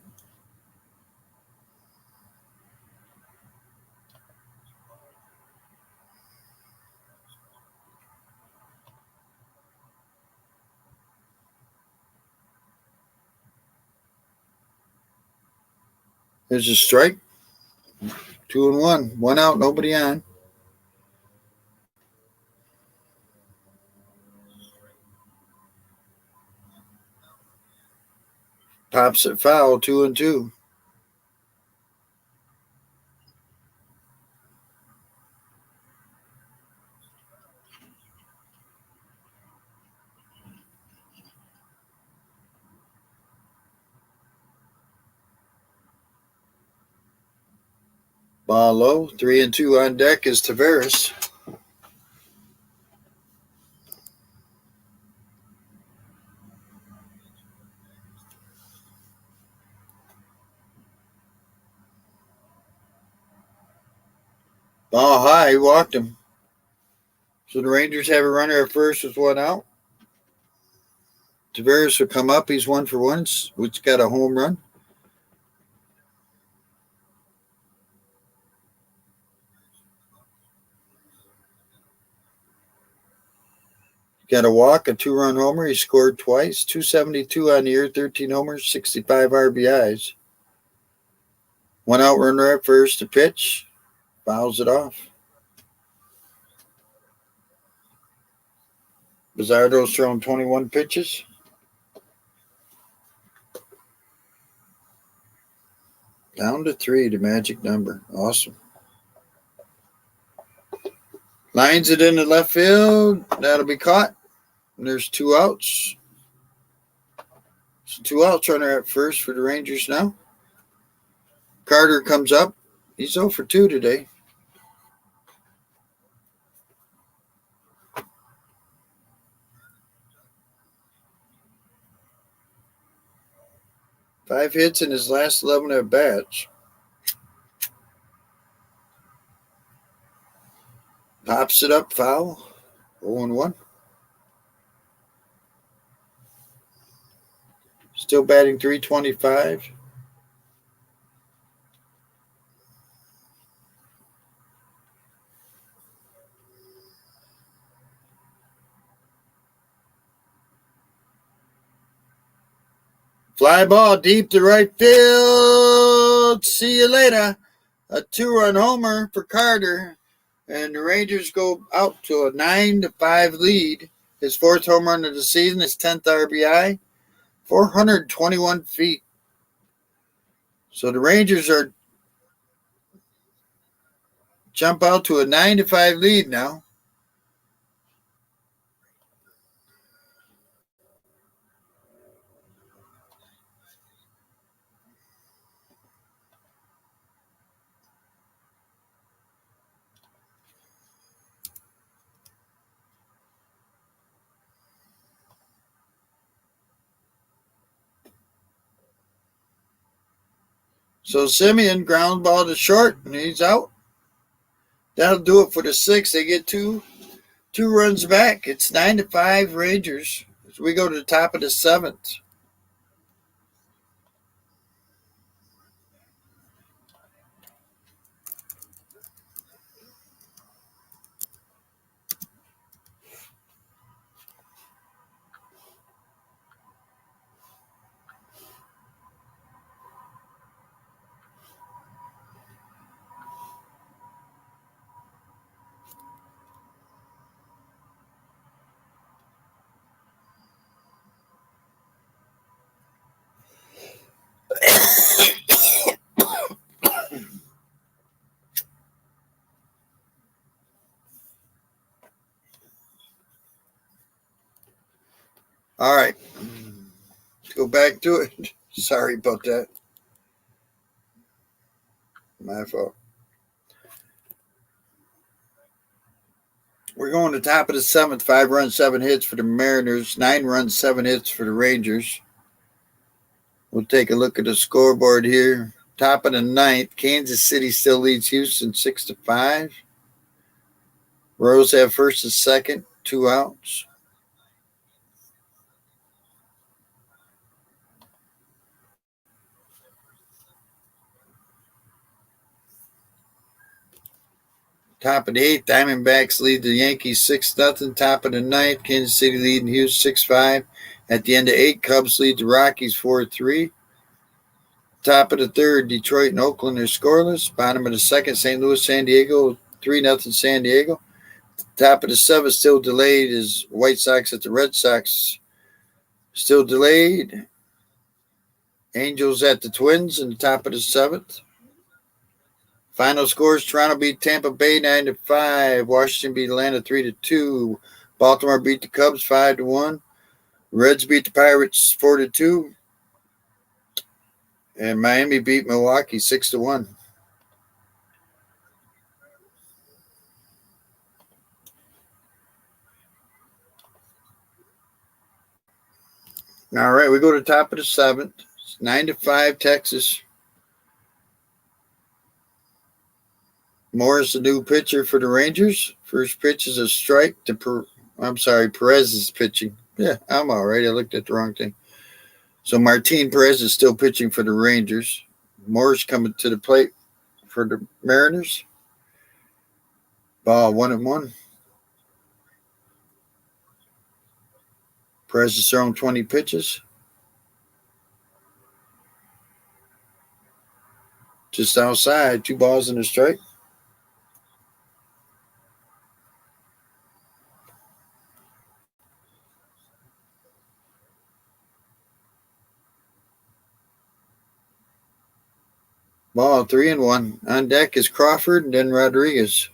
There's a strike. 2-1. 1 out, nobody on. Pops it foul, 2-2. Ball low, 3-2 on deck is Taveras. Ball high, he walked him. So the Rangers have a runner at first with 1 out. Taveras will come up. He's 1 for 1, which got a home run. Got a walk, a 2-run homer. He scored twice. 272 on the year, 13 homers, 65 RBIs. 1 out runner at first to pitch. Fouls it off. Pizzardo's thrown 21 pitches. Down to 3, the magic number. Awesome. Lines it into left field. That'll be caught. And there's 2 outs. So 2 outs runner at first for the Rangers now. Carter comes up. He's 0 for 2 today. Five hits in his last 11 at bats. Pops it up, foul. 0-1. Still batting .325. Fly ball deep to right field. See you later. A 2-run homer for Carter. And the Rangers go out to a 9-5 lead. His 4th home run of the season, his 10th RBI. 421 feet. So the Rangers are jump out to a 9-5 lead now. So Simeon ground ball to short, and he's out. That'll do it for the sixth. They get two runs back. It's 9-5 Rangers. As we go to the top of the seventh. All right. Let's go back to it. Sorry about that. My fault. We're going to the top of the seventh. 5 runs, 7 hits for the Mariners. 9 runs, 7 hits for the Rangers. We'll take a look at the scoreboard here. Top of the ninth. Kansas City still leads Houston 6-5. Rose have first and second. 2 outs. Top of the eighth, Diamondbacks lead the Yankees 6-0. Top of the ninth, Kansas City leading Houston 6-5. At the end of 8, Cubs lead the Rockies 4-3. Top of the third, Detroit and Oakland are scoreless. Bottom of the second, St. Louis, San Diego 3-0 San Diego. Top of the seventh, still delayed, is White Sox at the Red Sox. Still delayed. Angels at the Twins in the top of the seventh. Final scores: Toronto beat Tampa Bay 9-5. Washington beat Atlanta 3-2. Baltimore beat the Cubs 5-1. Reds beat the Pirates 4-2. And Miami beat Milwaukee 6-1. All right, we go to the top of the seventh. It's 9-5 Texas. Morris, the new pitcher for the Rangers. First pitch is a strike to Perez is pitching. Yeah, I'm all right. I looked at the wrong thing. So Martin Perez is still pitching for the Rangers. Morris coming to the plate for the Mariners. Ball 1-1. Perez has thrown 20 pitches. Just outside, 2 balls and a strike. Ball 3-1. On deck is Crawford and then Rodriguez.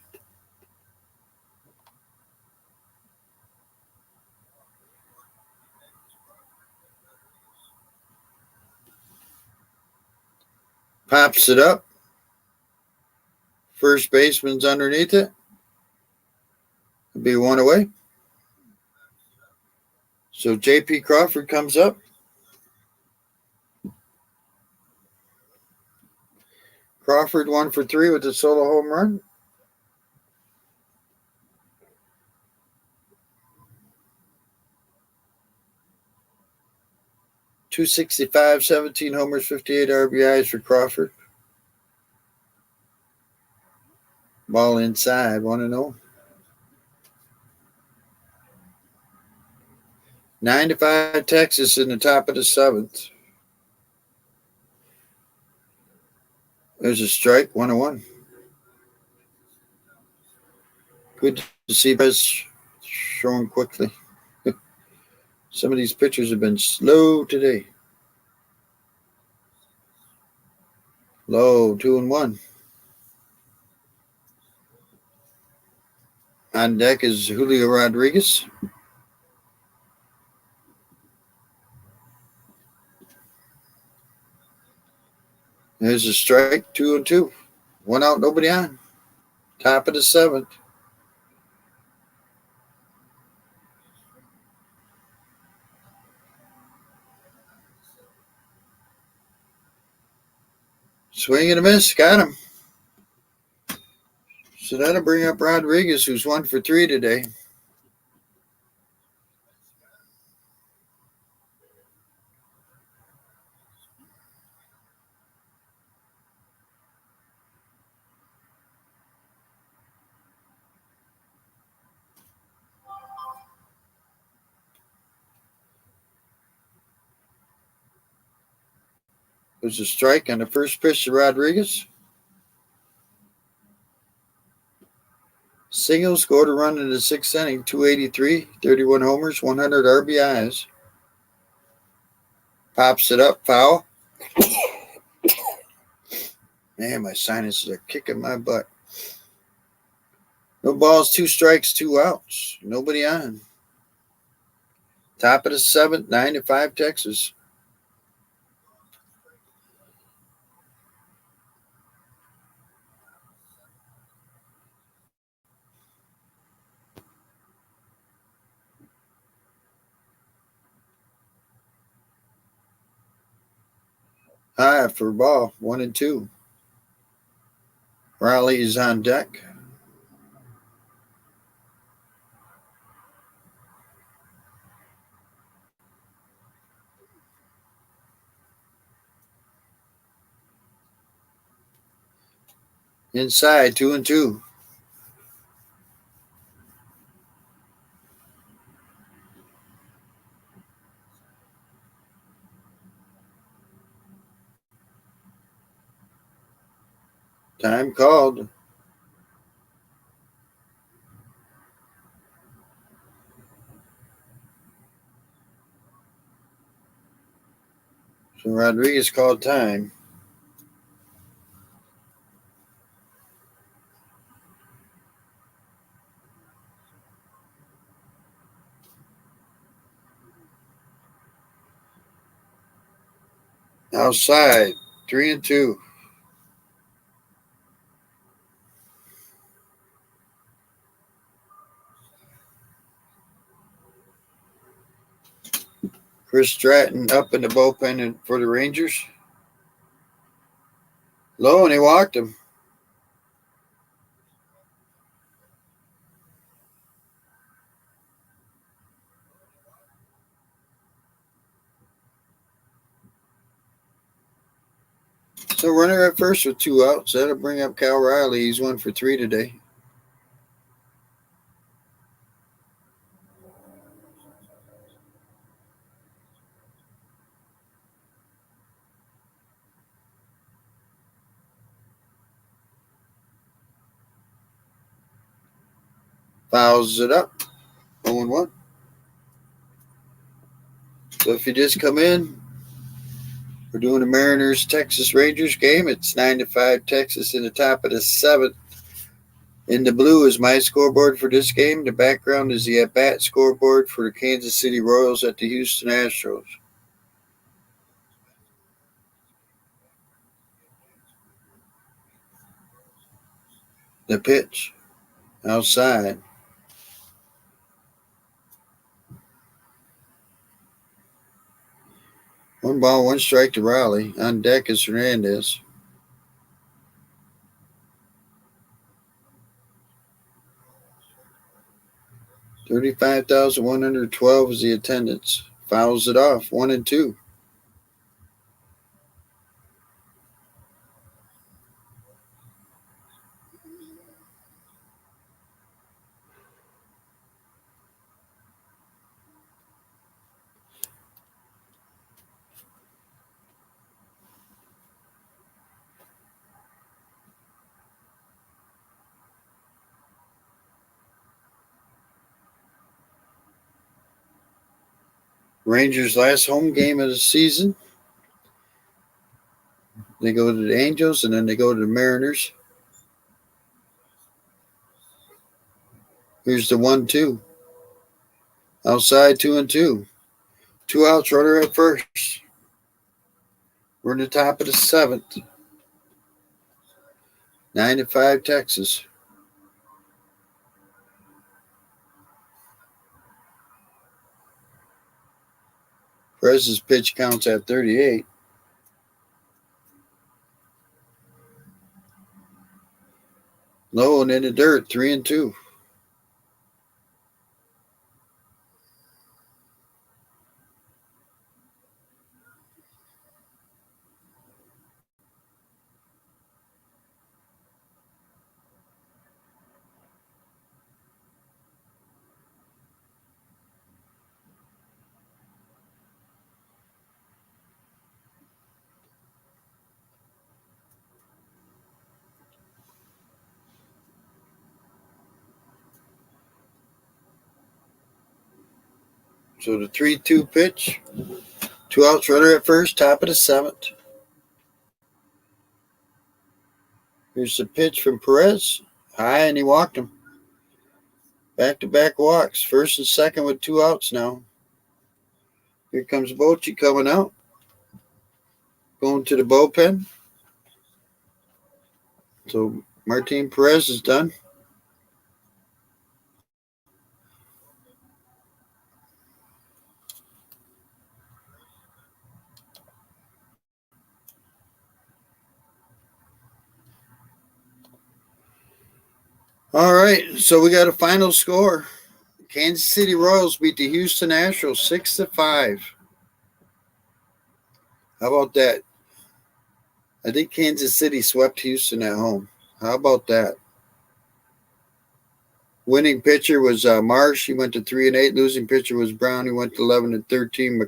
Pops it up. First baseman's underneath it. It'll be 1 away. So J.P. Crawford comes up. Crawford 1 for 3 with a solo home run. .265, 17 homers, 58 RBIs for Crawford. Ball inside, 1-0. 9-5 Texas in the top of the seventh. There's a strike, 1-1. Good to see Perez throwing quickly. Some of these pitchers have been slow today. Low, 2-1. On deck is Julio Rodriguez. There's a strike, 2-2. 1 out, nobody on. Top of the seventh. Swing and a miss. Got him. So that'll bring up Rodriguez, who's 1 for 3 today. There's a strike on the first pitch to Rodriguez. Single scored a run in the 6th inning, 283, 31 homers, 100 RBIs. Pops it up, foul. Man, my sinuses are kicking my butt. No balls, 2 strikes, 2 outs. Nobody on. Top of the 7th, 9-5 Texas. High for ball, 1-2. Raleigh is on deck. Inside, 2-2. Time called. So Rodriguez called time. Outside, 3-2. Chris Stratton up in the bullpen for the Rangers. Low, and he walked him. So runner at first with 2 outs. That'll bring up Cal Riley. He's 1 for 3 today. Fouls it up. 0-1. So if you just come in, we're doing the Mariners-Texas Rangers game. It's 9-5 Texas in the top of the 7th. In the blue is my scoreboard for this game. The background is the at-bat scoreboard for the Kansas City Royals at the Houston Astros. The pitch. Outside. 1 ball, 1 strike to Riley. On deck is Hernandez. $35,112 is the attendance. Fouls it off, 1-2. Rangers' last home game of the season. They go to the Angels, and then they go to the Mariners. Here's the 1-2. Outside, 2-2. 2 outs, runner at first. We're in the top of the 7th. 9-5 Texas. Perez's pitch counts at 38. Low and in the dirt, 3-2. So the 3-2 pitch. 2 outs, runner at first, top of the 7th. Here's the pitch from Perez. High, and he walked him. Back-to-back walks. First and second with 2 outs now. Here comes Bochy coming out. Going to the bullpen. So Martin Perez is done. All right, so we got a final score. Kansas City Royals beat the Houston Astros 6-5. How about that? I think Kansas City swept Houston at home. How about that? Winning pitcher was Marsh. He went to 3-8. Losing pitcher was Brown. He went to 11-13.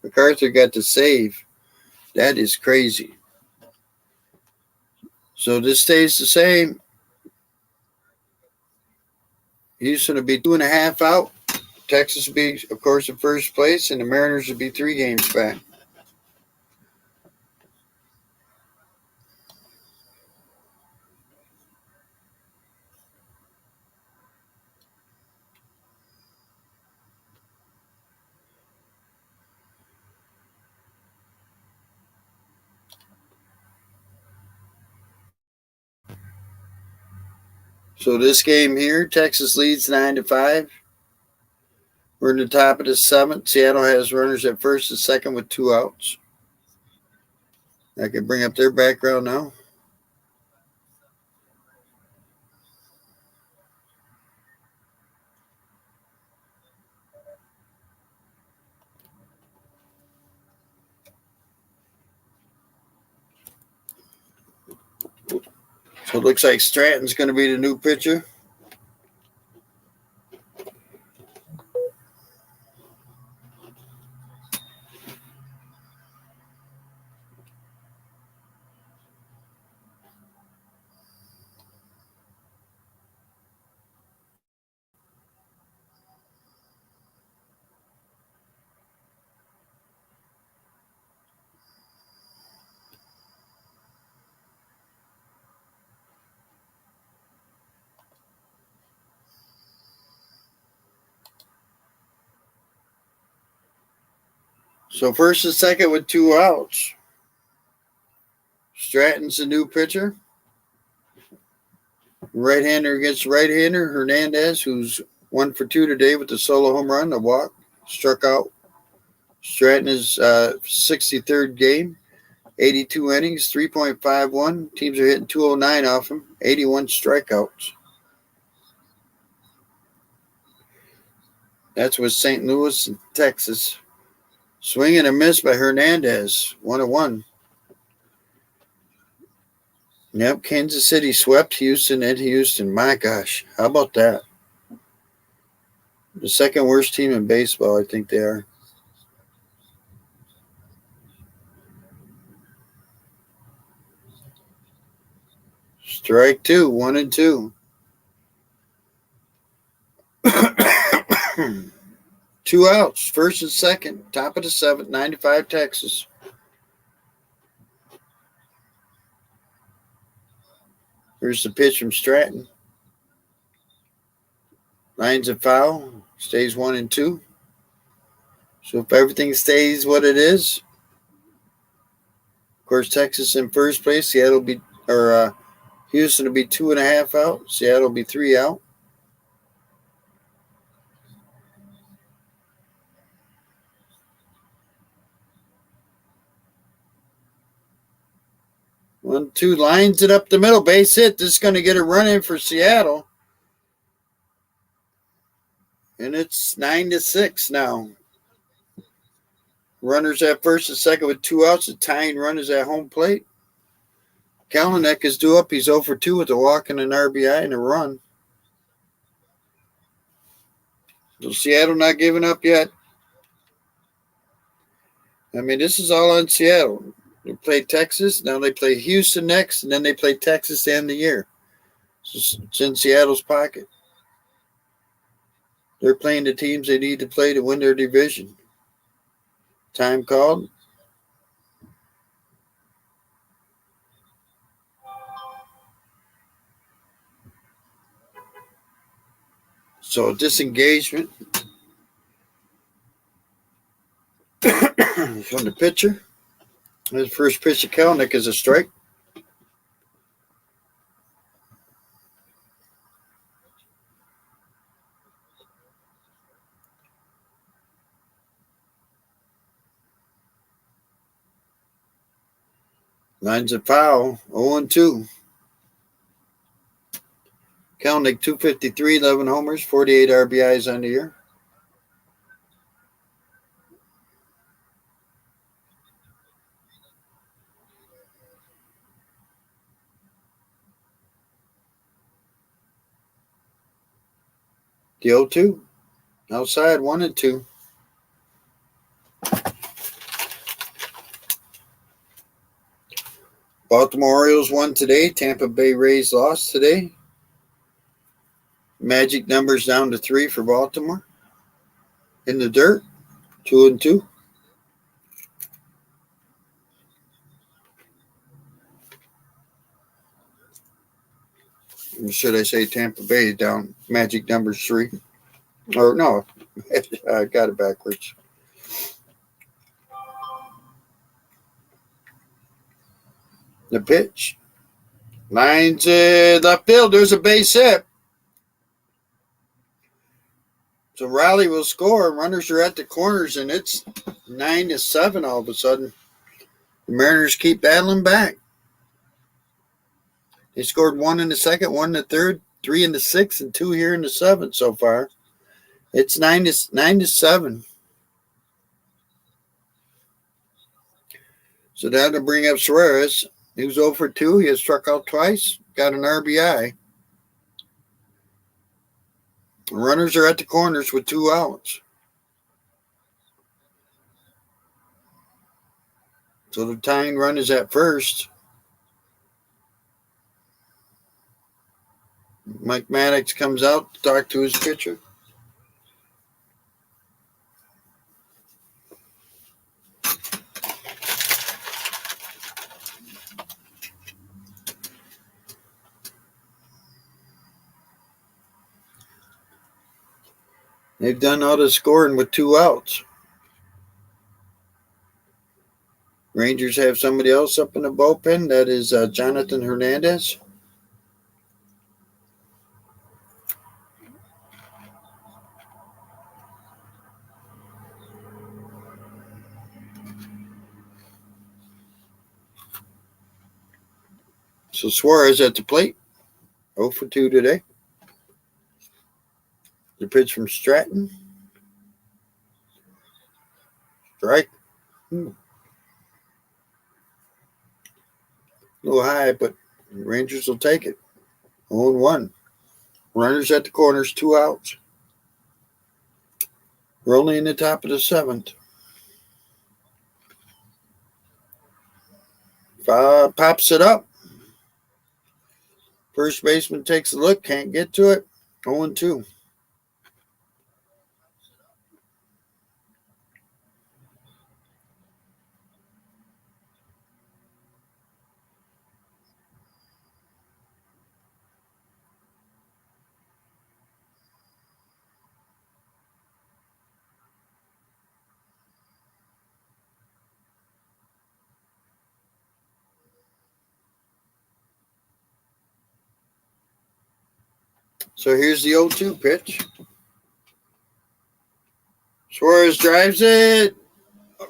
MacArthur got the save. That is crazy. So this stays the same. Houston will be 2.5 out. Texas will be, of course, in first place, and the Mariners will be 3 games back. So this game here, Texas leads 9-5. We're in the top of the 7th. Seattle has runners at first and second with 2 outs. I can bring up their background now. So it looks like Stratton's going to be the new pitcher. So first and second with 2 outs. Stratton's the new pitcher. Right-hander against right-hander, Hernandez, who's 1 for 2 today with the solo home run, a walk, struck out. Stratton is 63rd game, 82 innings, 3.51. Teams are hitting 209 off him, 81 strikeouts. That's with St. Louis and Texas. Swing and a miss by Hernandez, 1-1. Yep, Kansas City swept Houston at Houston. My gosh, how about that? The second worst team in baseball, I think they are. Strike 2, 1-2. 2 outs, first and second, top of the 7th, 95 Texas. Here's the pitch from Stratton. Lines a foul, stays 1-2. So if everything stays what it is, of course, Texas in first place. Houston will be 2.5 out. Seattle will be 3 out. 1-2, lines it up the middle, base hit. This is going to get a run in for Seattle. And it's 9-6 now. Runners at first and second with 2 outs. The tying run is at home plate. Kalanick is due up. He's 0 for 2 with a walk and an RBI and a run. So Seattle not giving up yet. I mean, this is all on Seattle. They play Texas. Now they play Houston next, and then they play Texas to end the year. So it's in Seattle's pocket. They're playing the teams they need to play to win their division. Time called. So disengagement from the pitcher. His first pitch to Kalanick is a strike. Lines a foul, 0-2. Kalanick 253, 11 homers, 48 RBIs on the year. The 0-2. Outside, 1-2. Baltimore Orioles won today. Tampa Bay Rays lost today. Magic numbers down to 3 for Baltimore. In the dirt, 2-2. Or should I say Tampa Bay down? Magic numbers 3. Or no, I got it backwards. The pitch. Lines left field. There's a base hit. So Riley will score. Runners are at the corners, and it's 9-7 all of a sudden. The Mariners keep battling back. They scored 1 in the second, 1 in the third, 3 in the sixth, and 2 here in the seventh so far. It's 9-7. So that'll bring up Suarez. He was 0 for 2. He has struck out twice. Got an RBI. Runners are at the corners with 2 outs. So the tying run is at first. Mike Maddox comes out to talk to his pitcher. They've done all the scoring with 2 outs. Rangers have somebody else up in the bullpen. That is Jonathan Hernandez. So Suarez at the plate. 0 for 2 today. The pitch from Stratton. Strike. A little high, but the Rangers will take it. 0-1. Runners at the corners, 2 outs. We're only in the top of the 7th. Pops it up. First baseman takes a look, can't get to it. 0-2. So here's the 0-2 pitch. Suarez drives it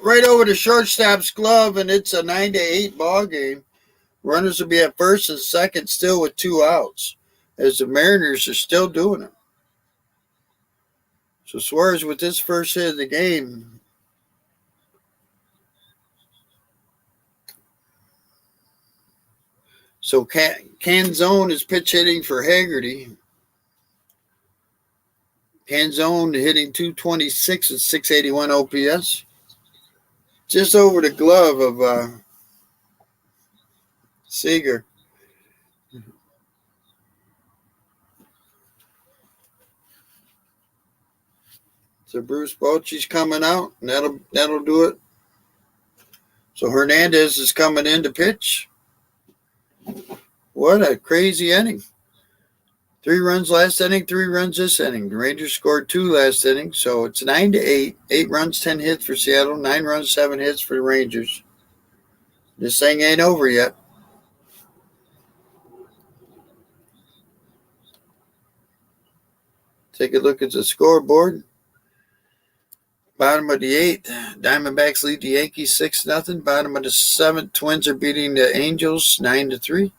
right over the shortstop's glove, and it's a 9-8 ball game. Runners will be at first and second still with 2 outs, as the Mariners are still doing it. So Suarez with this first hit of the game. So Canzone is pitch hitting for Haggerty. Canzone hitting 226 with 681 OPS. Just over the glove of Seager. So Bruce Bochy's coming out, and that'll do it. So Hernandez is coming in to pitch. What a crazy inning. 3 runs last inning, 3 runs this inning. The Rangers scored 2 last inning, so it's 9-8. 8 runs, 10 hits for Seattle. 9 runs, 7 hits for the Rangers. This thing ain't over yet. Take a look at the scoreboard. Bottom of the 8th, Diamondbacks lead the Yankees 6-0. Bottom of the 7th, Twins are beating the Angels 9-3.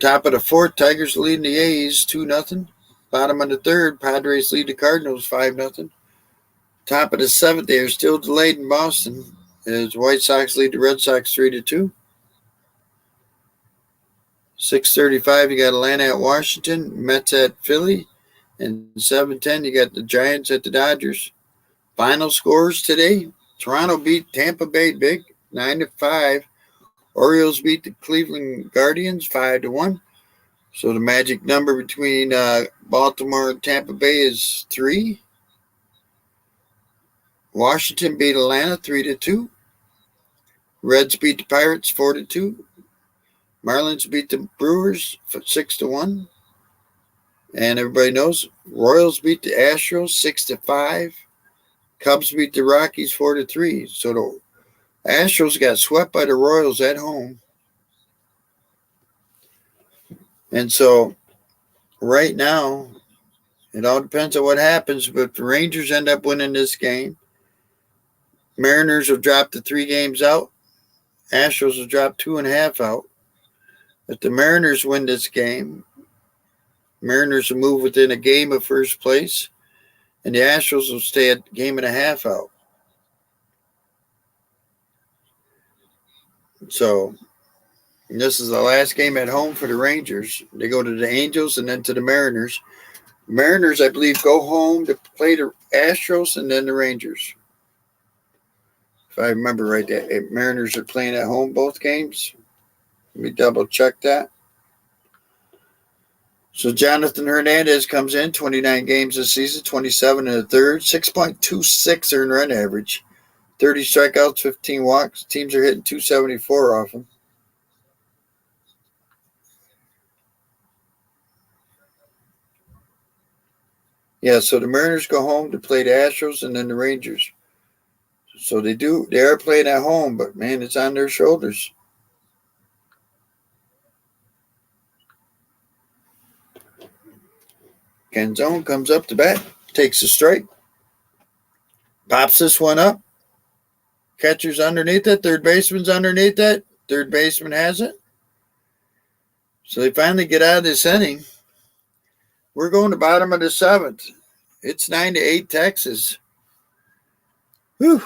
Top of the 4th, Tigers leading the A's 2-0. Bottom of the 3rd, Padres lead the Cardinals 5-0. Top of the 7th, they are still delayed in Boston as White Sox lead the Red Sox 3-2. 6:35, you got Atlanta at Washington, Mets at Philly, and 7:10, you got the Giants at the Dodgers. Final scores today: Toronto beat Tampa Bay big 9-5. Orioles beat the Cleveland Guardians 5-1. So the magic number between Baltimore and Tampa Bay is 3. Washington beat Atlanta 3-2. Reds beat the Pirates 4-2. Marlins beat the Brewers 6-1. And everybody knows Royals beat the Astros 6-5. Cubs beat the Rockies 4-3. So the Astros got swept by the Royals at home. And so right now, it all depends on what happens. But if the Rangers end up winning this game, Mariners will drop the 3 games out. Astros will drop 2.5 out. If the Mariners win this game, Mariners will move within a game of first place, and the Astros will stay at game and a half out. So this is the last game at home for the Rangers. They go to the Angels and then to the Mariners. Mariners, I believe, go home to play the Astros and then the Rangers. If I remember right, the Mariners are playing at home both games. Let me double check that. So Jonathan Hernandez comes in, 29 games this season, 27 in the third, 6.26 earned run average, 30 strikeouts, 15 walks. Teams are hitting 274 off him. Yeah, so the Mariners go home to play the Astros and then the Rangers. So they are playing at home, but man, it's on their shoulders. Canzone comes up to bat, takes a strike, pops this one up. Catcher's underneath it, third baseman's underneath it. Third baseman has it. So they finally get out of this inning. We're going to bottom of the 7th. It's 9-8 Texas. Whew.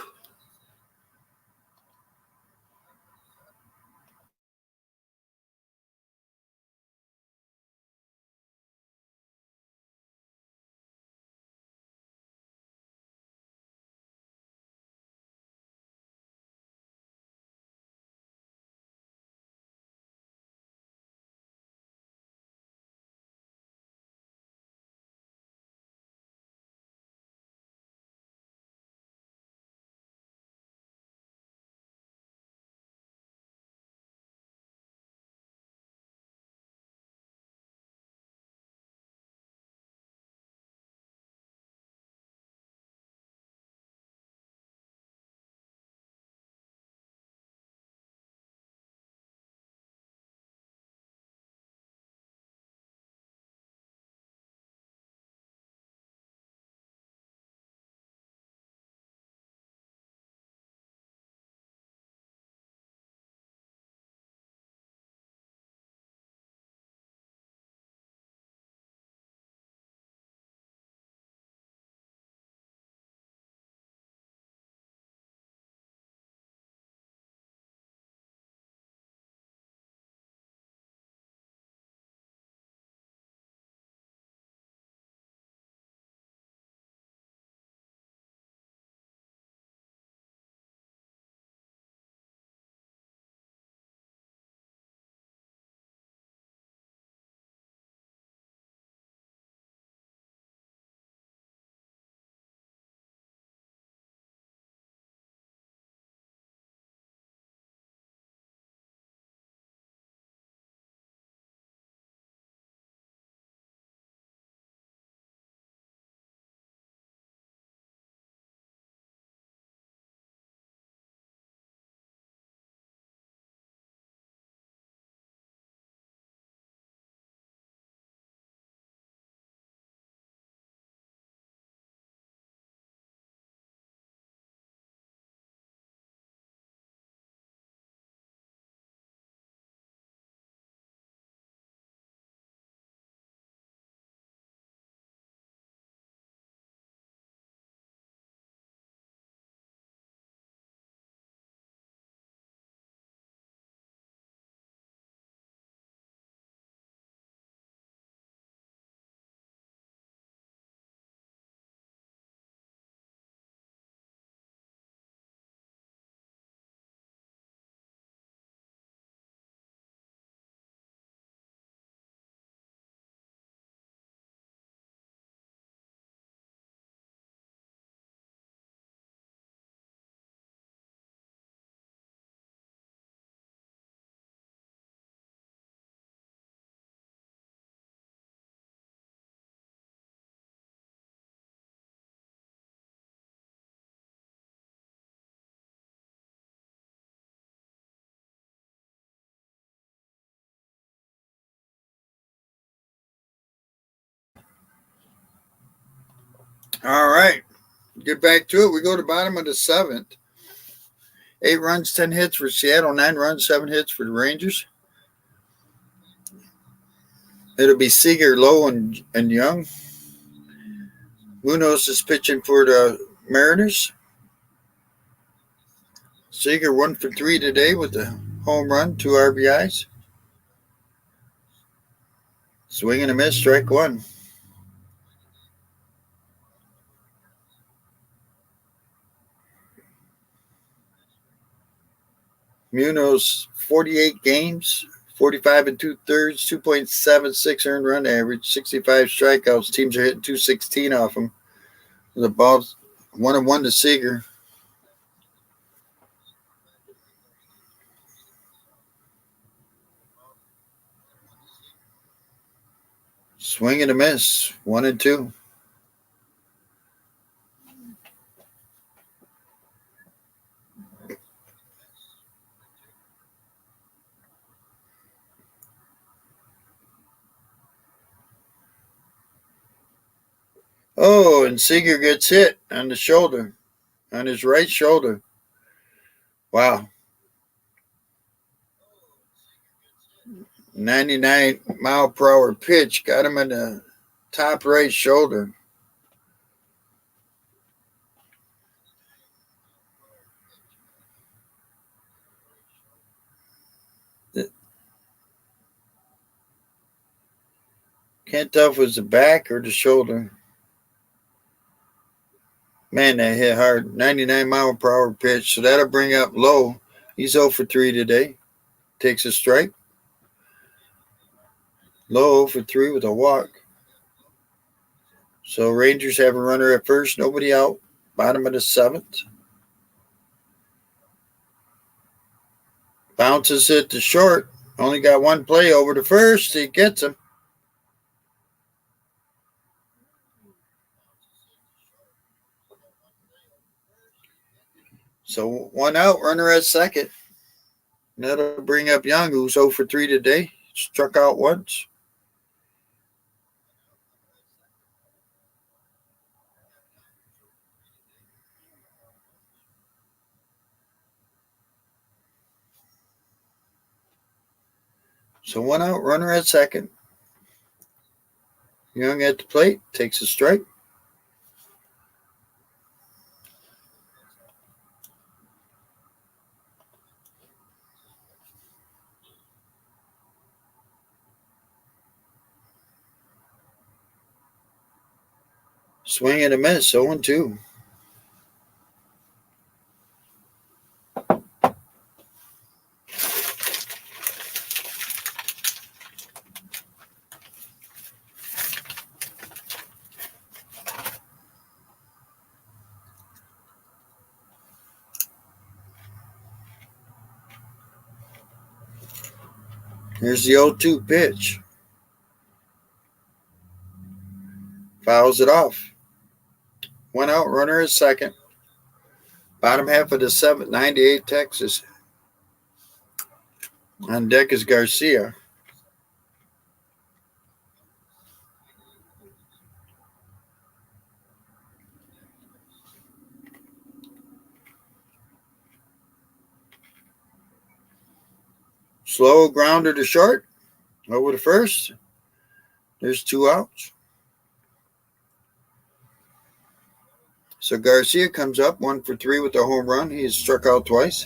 All right. Get back to it. We go to the bottom of the seventh. 8 runs, 10 hits for Seattle. 9 runs, 7 hits for the Rangers. It'll be Seager, Lowe, and Young. Munoz is pitching for the Mariners. Seager 1 for 3 today with the home run, 2 RBIs. Swing and a miss, strike 1. Munoz, 48 games, 45 and 2/3, 2.76 earned run average, 65 strikeouts. Teams are hitting 216 off him. The ball's 1-1 to Seager. Swing and a miss, 1-2. Oh, and Seager gets hit on the shoulder, on his right shoulder. Wow. 99-mile-per-hour pitch got him in the top right shoulder. Can't tell if it was the back or the shoulder. Man, that hit hard. 99-mile-per-hour pitch. So that'll bring up Lowe. He's 0 for 3 today. Takes a strike. Lowe 0 for 3 with a walk. So Rangers have a runner at first. Nobody out. Bottom of the seventh. Bounces it to short. Only got one play over to first. He gets him. So 1 out, runner at second. That'll bring up Young, who's 0 for 3 today. Struck out once. So 1 out, runner at second. Young at the plate, takes a strike. Swing and a miss, 0-2. Here's the 0-2 pitch. Fouls it off. 1 out, runner at second. Bottom half of the seventh, 98 Texas. On deck is Garcia. Slow grounder to short. Over to first. There's 2 outs. So Garcia comes up 1 for 3 with a home run. He has struck out twice.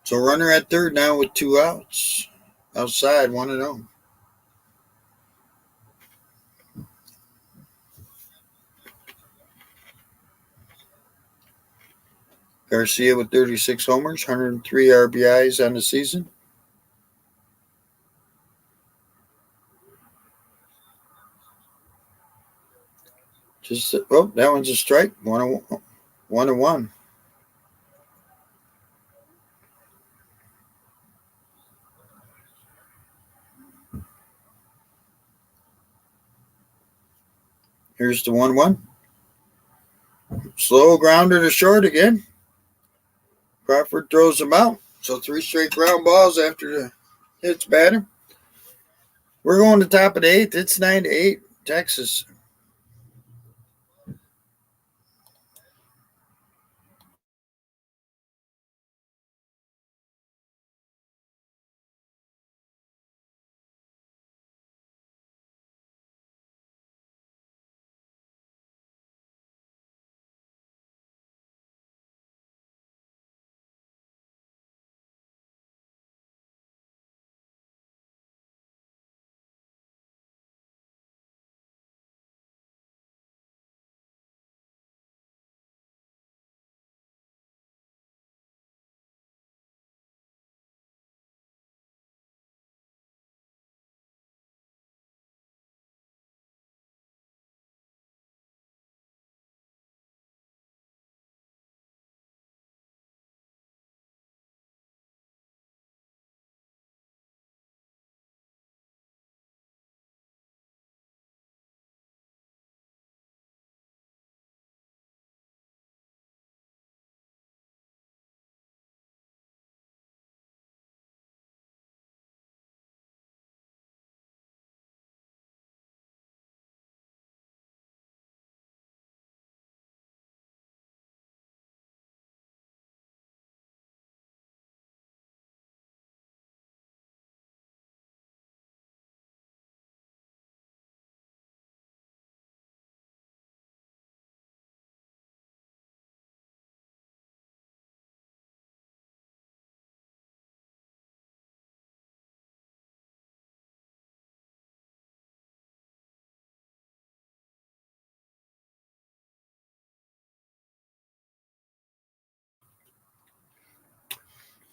So runner at third now with 2 outs. Outside, 1-0. Garcia with 36 homers, 103 RBIs on the season. That one's a strike. 1-1. Here's the 1-1. Slow grounder to short again. Crawford throws him out. So 3 straight ground balls after the hits batter. We're going to top of the 8th. It's 9-8, Texas.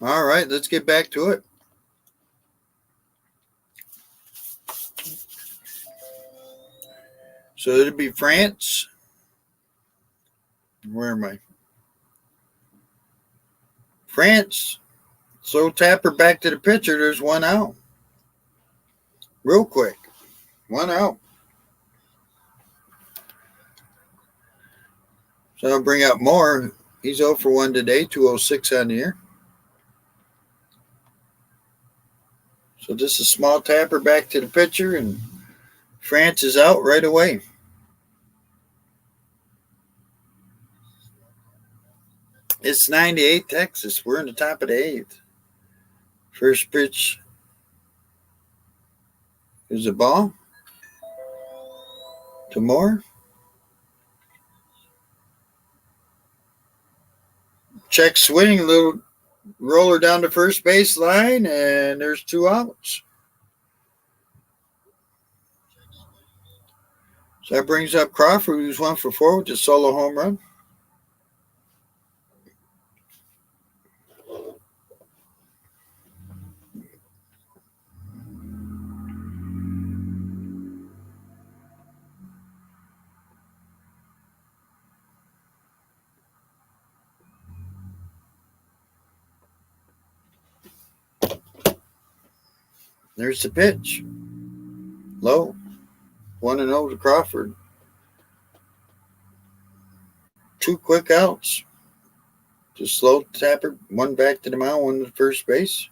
All right, let's get back to it. So it'll be France. Where am I? France. Slow tapper back to the pitcher. There's 1 out. Real quick. 1 out. So I'll bring out more. He's 0 for 1 today, 206 on the year. So this is small tapper back to the pitcher, and France is out right away. It's 9-8, Texas. We're in the top of the 8th. First pitch is a ball to Moore. Check swing, a little roller down the first base line, and there's 2 outs. So that brings up Crawford, who's 1 for 4 with a solo home run. There's the pitch. Low. 1-0 to Crawford. 2 quick outs. Just slow tapper. 1 back to the mound, 1 to first base.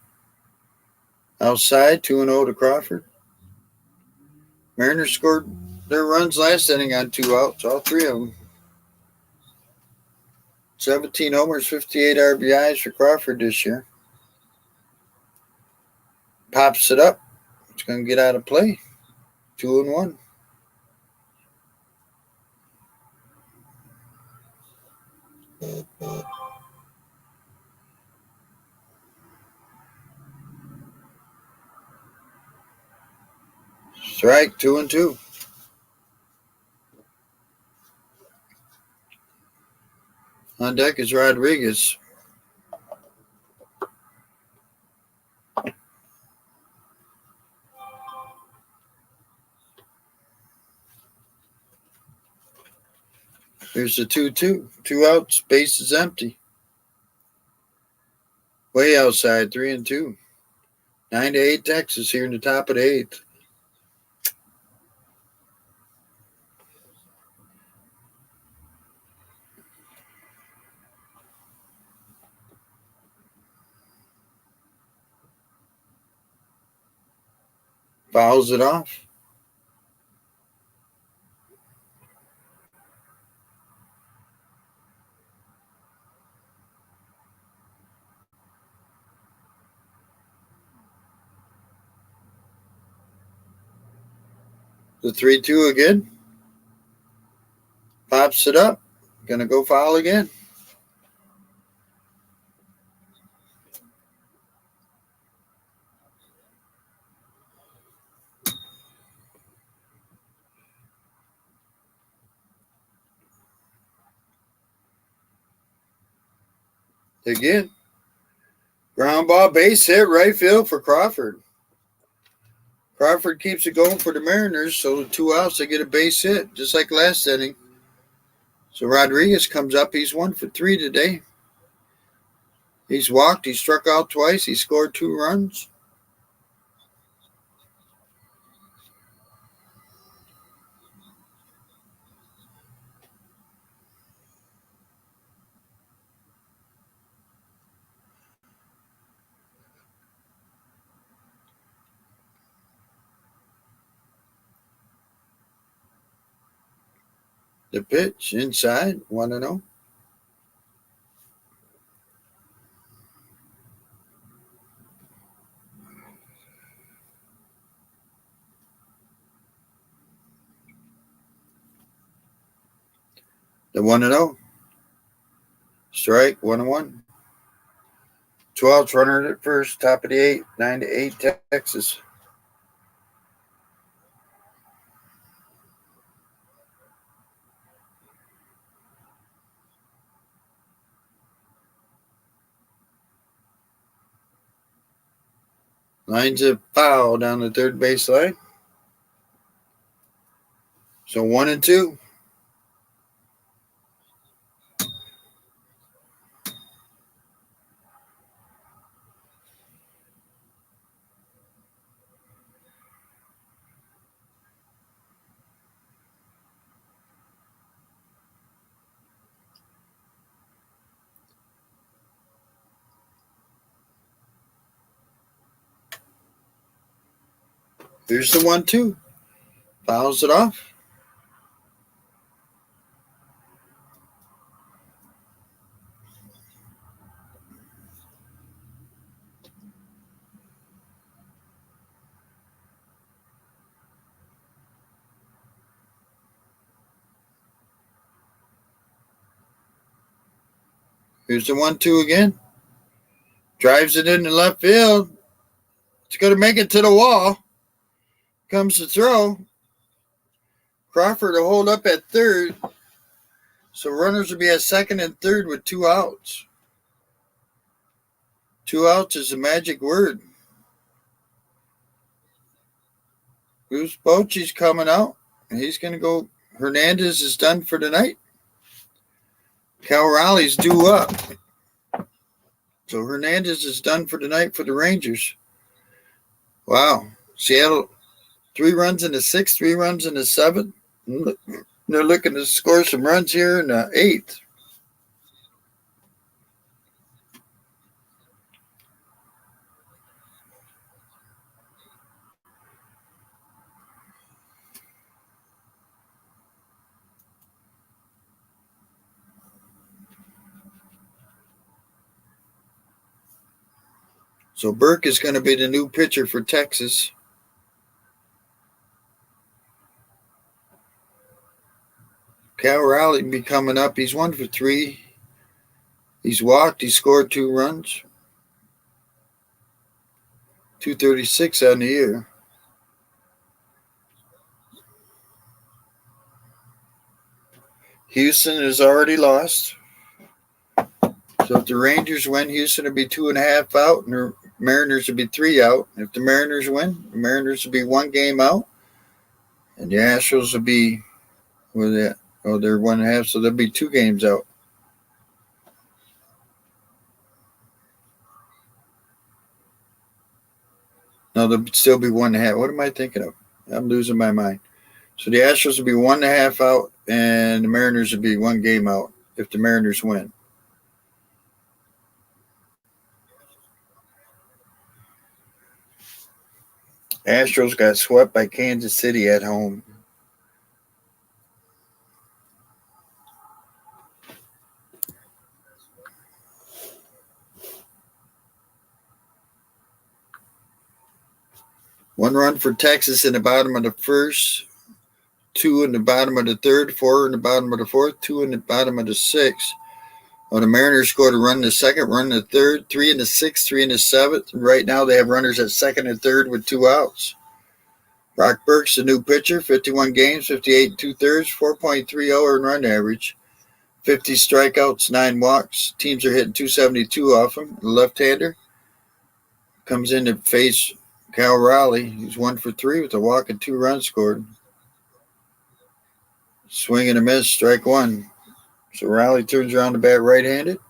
Outside, 2-0 to Crawford. Mariners scored their runs last inning on 2 outs, all 3 of them. 17 homers, 58 RBIs for Crawford this year. Pops it up. It's going to get out of play. 2-1. Strike, 2-2. On deck is Rodriguez. Here's the 2-2. 2 outs, base is empty. Way outside, 3-2. 9-8 Texas here in the top of the 8th. Fouls it off. The 3-2 again. Pops it up. Gonna go foul again. Again. Ground ball, base hit, right field for Crawford. Crawford keeps it going for the Mariners, so the 2 outs, they get a base hit, just like last inning. So Rodriguez comes up. He's 1 for 3 today. He's walked. He struck out twice. He scored 2 runs. The pitch inside, 1-0. The 1-0. Strike, 1-1. 2 outs, runner at first, top of the 8th, 9-8 Texas. Lines a foul down the third base line. So 1-2. Here's the 1-2. Fouls it off. Here's the 1-2 again. Drives it into left field. It's going to make it to the wall. Comes the throw. Crawford will hold up at third. So runners will be at second and third with 2 outs. 2 outs is the magic word. Bruce Bochy's coming out. And he's going to go. Hernandez is done for the night. Cal Raleigh's due up. So Hernandez is done for the night for the Rangers. Wow. Seattle, 3 runs in the 6th, 3 runs in the 7th. They're looking to score some runs here in the 8th. So Burke is going to be the new pitcher for Texas. Cal Raleigh be coming up. He's 1 for 3. He's walked. He scored 2 runs. 236 on the year. Houston has already lost. So if the Rangers win, Houston will be 2.5 out, and the Mariners will be 3 out. If the Mariners win, the Mariners will be 1 game out, and the Astros will be, they're 1.5, so they'll be 2 games out. No, they'll still be 1.5. What am I thinking of? I'm losing my mind. So the Astros will be 1.5 out, and the Mariners will be 1 game out if the Mariners win. Astros got swept by Kansas City at home. One run for Texas in the bottom of the first, 2 in the bottom of the third, 4 in the bottom of the fourth, 2 in the bottom of the sixth. Well, the Mariners scored a run in the second, run in the third, 3 in the sixth, 3 in the seventh. And right now they have runners at second and third with 2 outs. Brock Burke's the new pitcher, 51 games, 58 2/3, 4.30 earned run average, 50 strikeouts, 9 walks. Teams are hitting 272 off him. The left-hander comes in to face Cal Raleigh. He's 1 for 3 with a walk and 2 runs scored. Swing and a miss, strike 1. So Raleigh turns around the bat right-handed.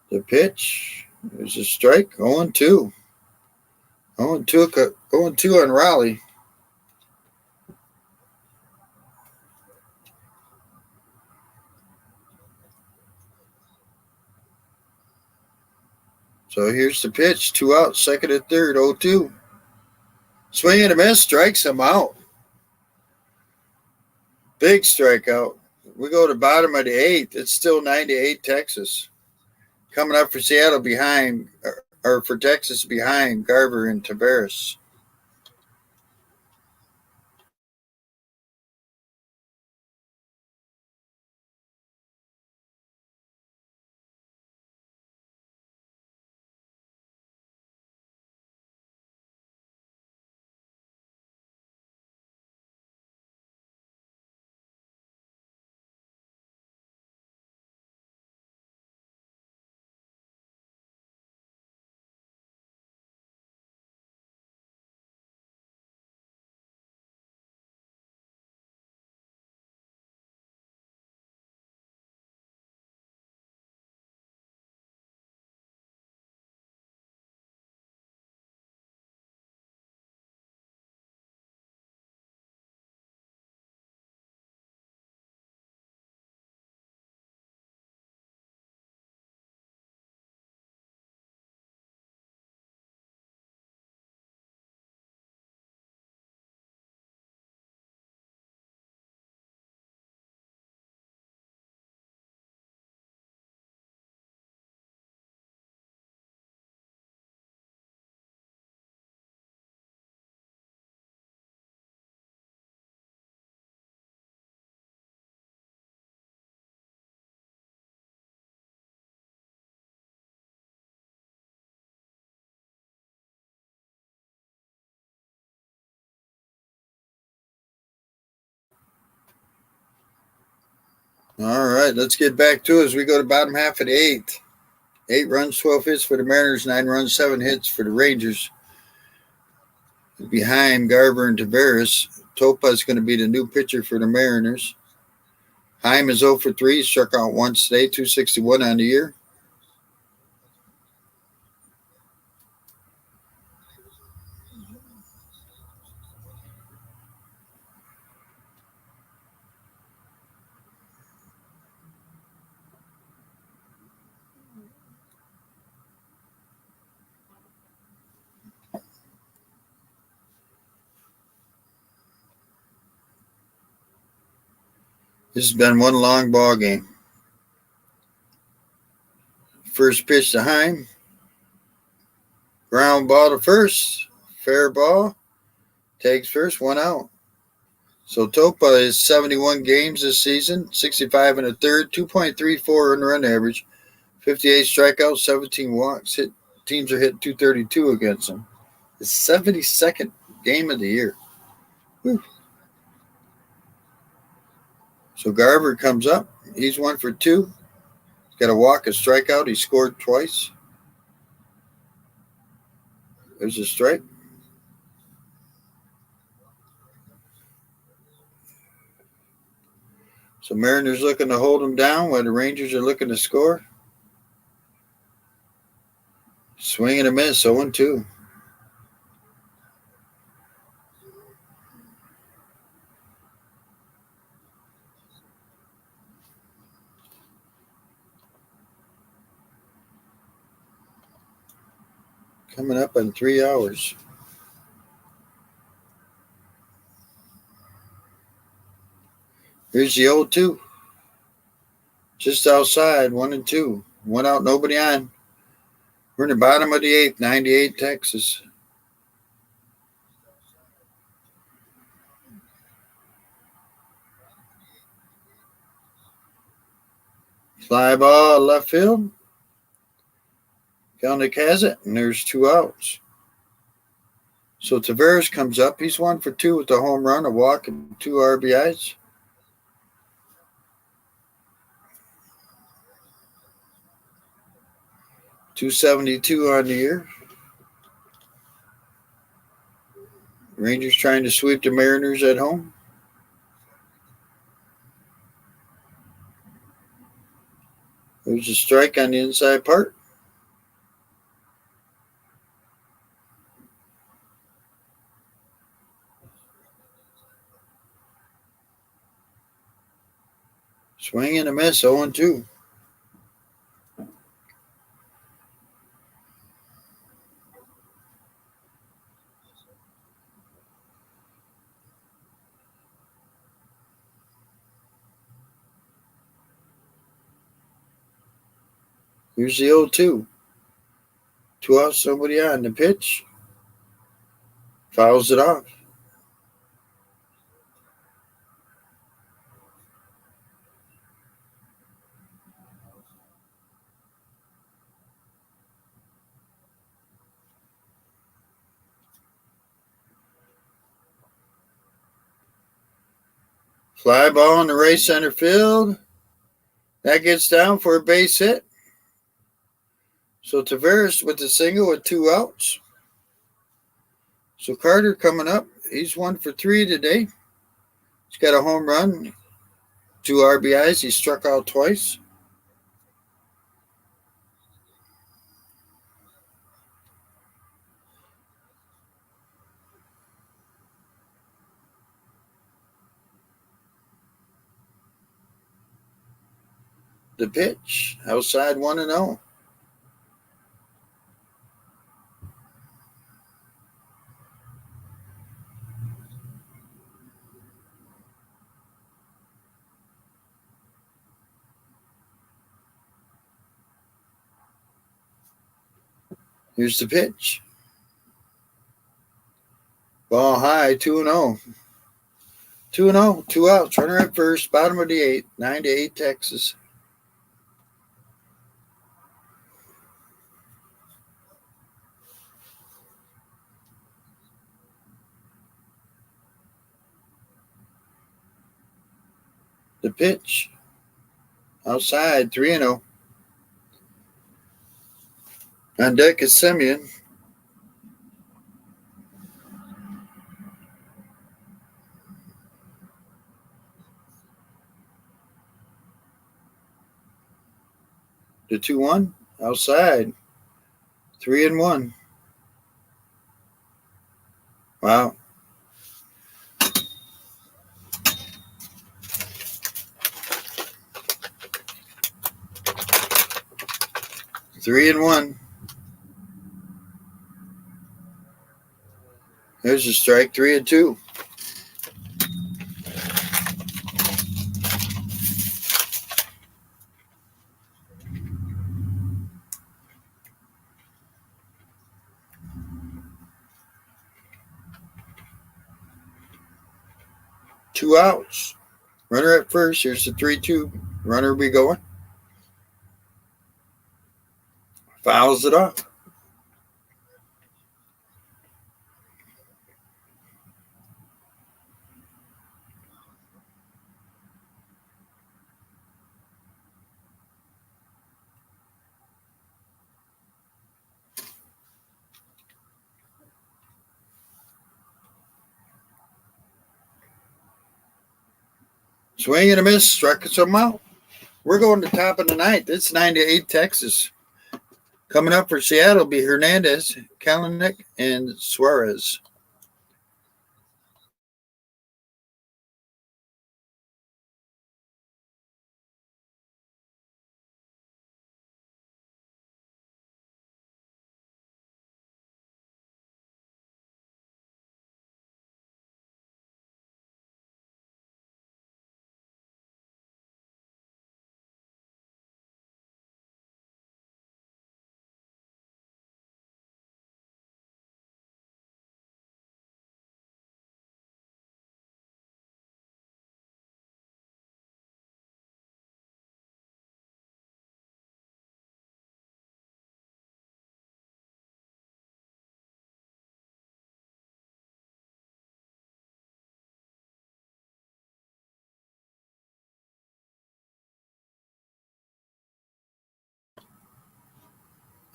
The pitch is a strike, 0-2. 0-2 on Raleigh. So here's the pitch, 2 outs, second and third, 0-2. Swing and a miss, strikes him out. Big strikeout. We go to bottom of the 8th. It's still 9-8 Texas. Coming up for Seattle behind, or for Texas behind Garver and Tavares. All right, let's get back to it as we go to bottom half of the 8th. 8 runs, 12 hits for the Mariners, 9 runs, 7 hits for the Rangers. Behind Garver and Tavares, Topa is going to be the new pitcher for the Mariners. Heim is 0 for 3, struck out once today, 261 on the year. This has been one long ball game. First pitch to Heim. Ground ball to first. Fair ball. Takes first, 1 out. So Topa is 71 games this season, 65 and a third, 2.34 earned run average, 58 strikeouts, 17 walks. Teams are hitting 232 against him. His 72nd game of the year. Whew. So Garver comes up. He's 1 for 2. He's got a walk, a strikeout. He scored twice. There's a strike. So Mariners looking to hold him down while the Rangers are looking to score. Swing and a miss, 0-2. Coming up in 3 hours. Here's the 0-2. Just outside, 1-2. One out, nobody on. We're in the bottom of the eighth, 98 Texas. Fly ball left field. Kelnick has it, and there's 2 outs. So Taveras comes up. He's 1 for 2 with a home run, a walk, and 2 RBIs. .272 on the year. Rangers trying to sweep the Mariners at home. There's a strike on the inside part. Swing and a miss, 0-2. Here's the 0-2. 2 outs, somebody on the pitch. Fouls it off. Fly ball in the right center field. That gets down for a base hit. So Taveras with the single with 2 outs. So Carter coming up. He's 1 for 3 today. He's got a home run, 2 RBIs. He struck out twice. The pitch, outside 1-0. Here's the pitch. Ball high, 2-0. 2-0, 2 outs. Runner at first, bottom of the eighth, 9-8 Texas. The pitch, outside, 3-0. On deck is Semyon. The 2-1, outside, 3-1. Wow. Three and one. There's a strike, 3-2. Two outs. Runner at first. Here's the 3-2. Runner will be going. Fouls it off. Swing and a miss. Struck some out. We're going to top of the ninth. It's 9-8 Texas. Coming up for Seattle will be Hernandez, Kalanick, and Suarez.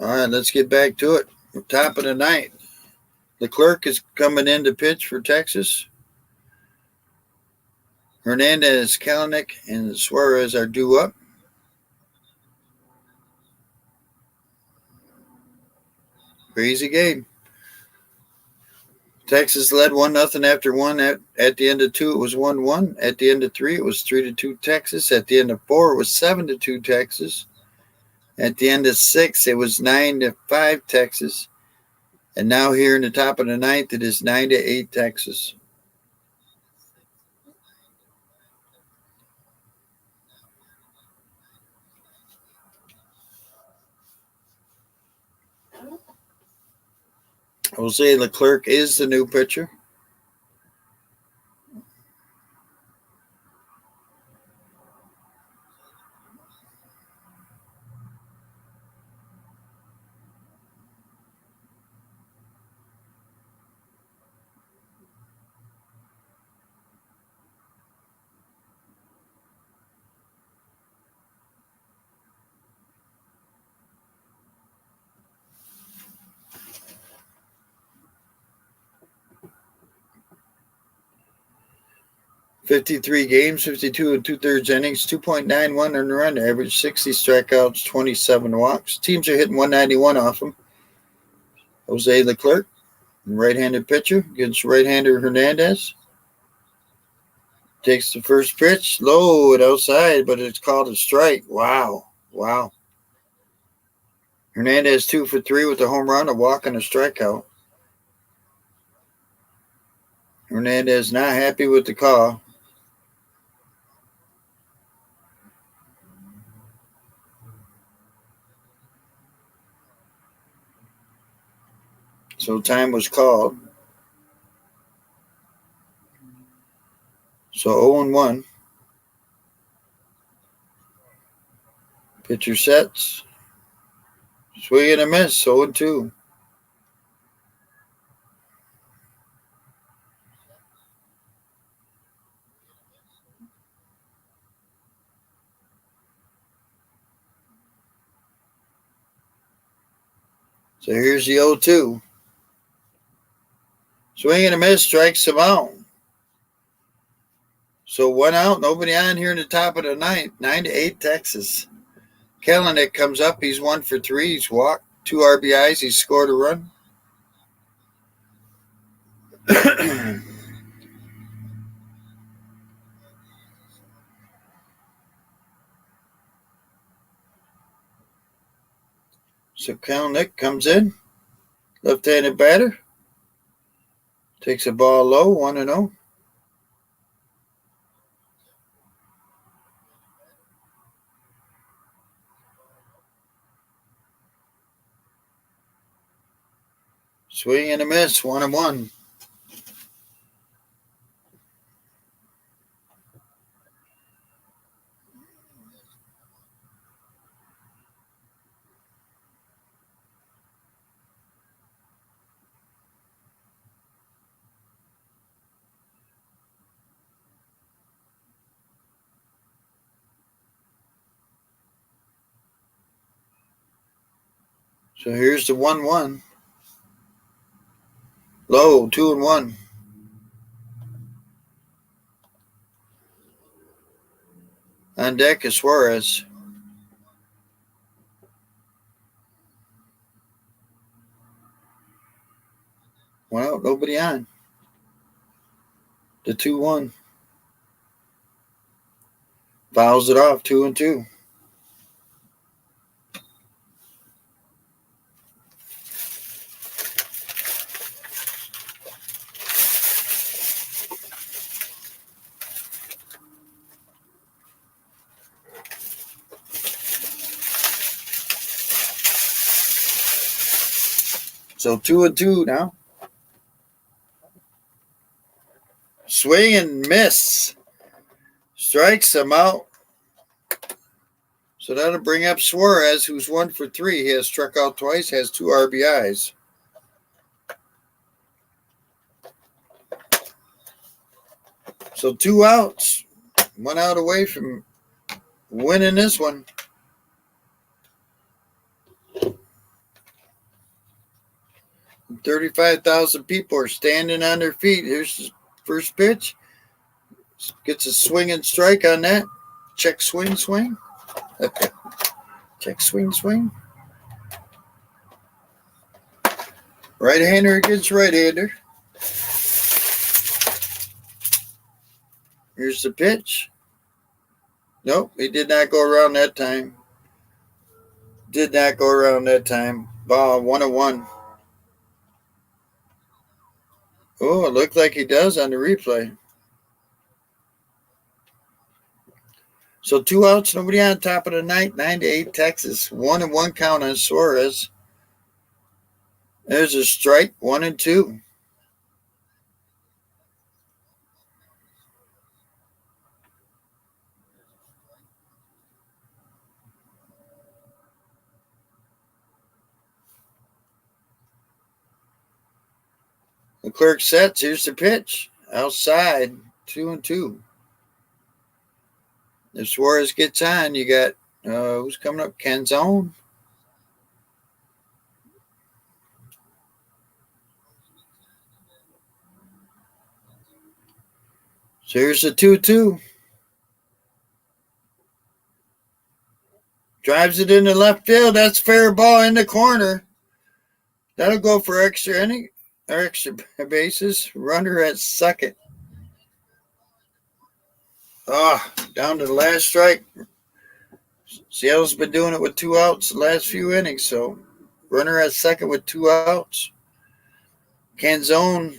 All right, let's get back to it. Top of the ninth. Leclerc is coming in to pitch for Texas. Hernandez, Kalanick, and Suarez are due up. Crazy game. Texas led 1-0 after one. At the end of two, it was 1-1. At the end of three, it was 3-2 Texas. At the end of four, it was 7-2 Texas. At the end of six, it was 9-5 Texas. And now here in the top of the ninth, it is 9-8 Texas. Jose Leclerc is the new pitcher. "53 games, 52 and 2/3 innings, 2.91 earned run average, 60 strikeouts, 27 walks. Teams are hitting 191 off him. Jose Leclerc, right-handed pitcher against right-hander Hernandez. Takes the first pitch, low and outside, but it's called a strike. Wow. Hernandez 2 for 3 with a home run, a walk, and a strikeout. Hernandez not happy with the call. So time was called. So 0-1. Pitcher sets. Swing and a miss, 0-2. So here's the 0-2. Swing and a miss, strikes him out. So 1 out, nobody on here in the top of the ninth. 9-8 Texas. Kalanick comes up. He's 1 for 3. He's walked 2 RBIs. He's scored a run. So Kalanick comes in. Left-handed batter. Takes a ball low, 1-0. Swing and a miss, 1-1. So here's the 1-1. Low, 2-1. On deck is Suarez. Well, nobody on. The 2-1. Fouls it off, 2-2. So 2-2 now. Swing and miss. Strikes him out. So that'll bring up Suarez, who's 1 for 3. He has struck out twice, has 2 RBIs. So 2 outs. 1 out away from winning this one. 35,000 people are standing on their feet. Here's the first pitch. Gets a swing and strike on that. Check, swing, swing. Check, swing, swing. Right-hander against right-hander. Here's the pitch. Nope, he did not go around that time. Did not go around that time. Ball 1-1. Oh, it looked like he does on the replay. So 2 outs, nobody on top of the ninth. 9-8 Texas. 1-1 count on Suarez. There's a strike. 1-2. Leclerc sets. Here's the pitch. Outside. 2-2. If Suarez gets on, you got who's coming up? Canzone. So here's the 2-2. Drives it into left field. That's fair ball in the corner. That'll go for extra inning or extra bases. Runner at second. Down to the last strike. Seattle's been doing it with 2 outs the last few innings. So runner at second with 2 outs. Canzone.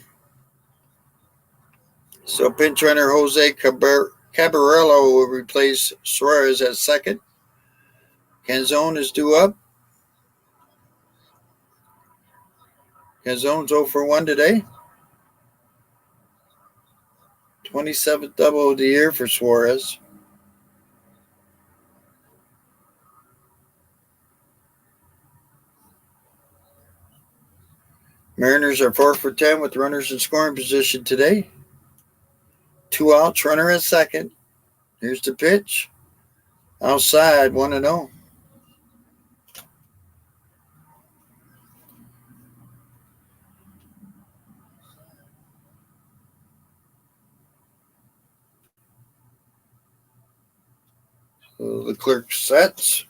So pinch runner Jose Cabarello will replace Suarez at second. Canzone is due up. Canzone's 0 for 1 today. 27th double of the year for Suarez. Mariners are 4 for 10 with runners in scoring position today. 2 outs, runner at second. Here's the pitch. Outside, 1-0. Leclerc sets.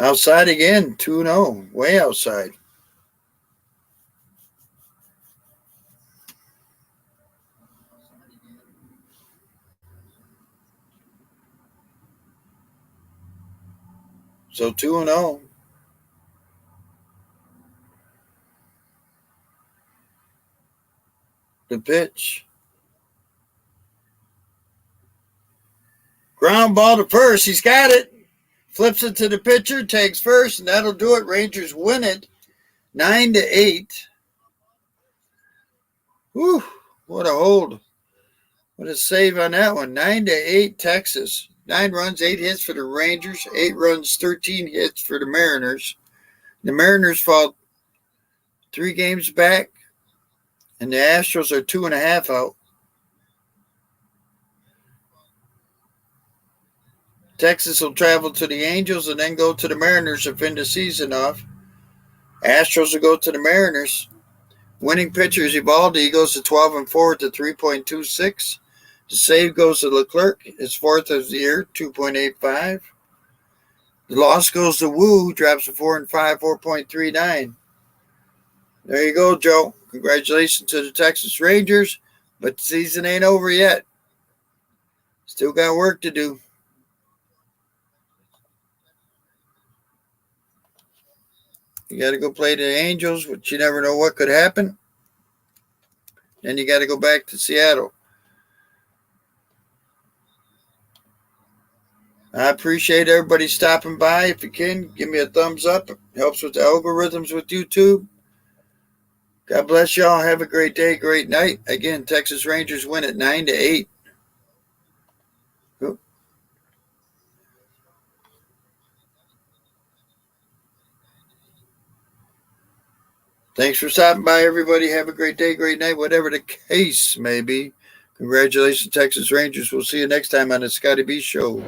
Outside again, 2-0. Way outside. So 2-0. The pitch. Ground ball to first. He's got it. Flips it to the pitcher. Takes first, and that'll do it. Rangers win it 9-8. Whew. What a hold. What a save on that one. 9-8 Texas. 9 runs, 8 hits for the Rangers. 8 runs, 13 hits for the Mariners. The Mariners fall 3 games back, and the Astros are 2.5 out. Texas will travel to the Angels and then go to the Mariners to finish the season off. Astros will go to the Mariners. Winning pitcher is Evaldi. He goes to 12-4 to 3.26. The save goes to Leclerc, his 4th of the year, 2.85. The loss goes to Wu, who drops to 4-5, 4.39. There you go, Joe. Congratulations to the Texas Rangers, but the season ain't over yet. Still got work to do. You got to go play the Angels, but you never know what could happen. Then you got to go back to Seattle. I appreciate everybody stopping by. If you can, give me a thumbs up. It helps with the algorithms with YouTube. God bless y'all. Have a great day, great night. Again, Texas Rangers win at 9-8. Thanks for stopping by, everybody. Have a great day, great night, whatever the case may be. Congratulations, Texas Rangers. We'll see you next time on the Scotty B Show.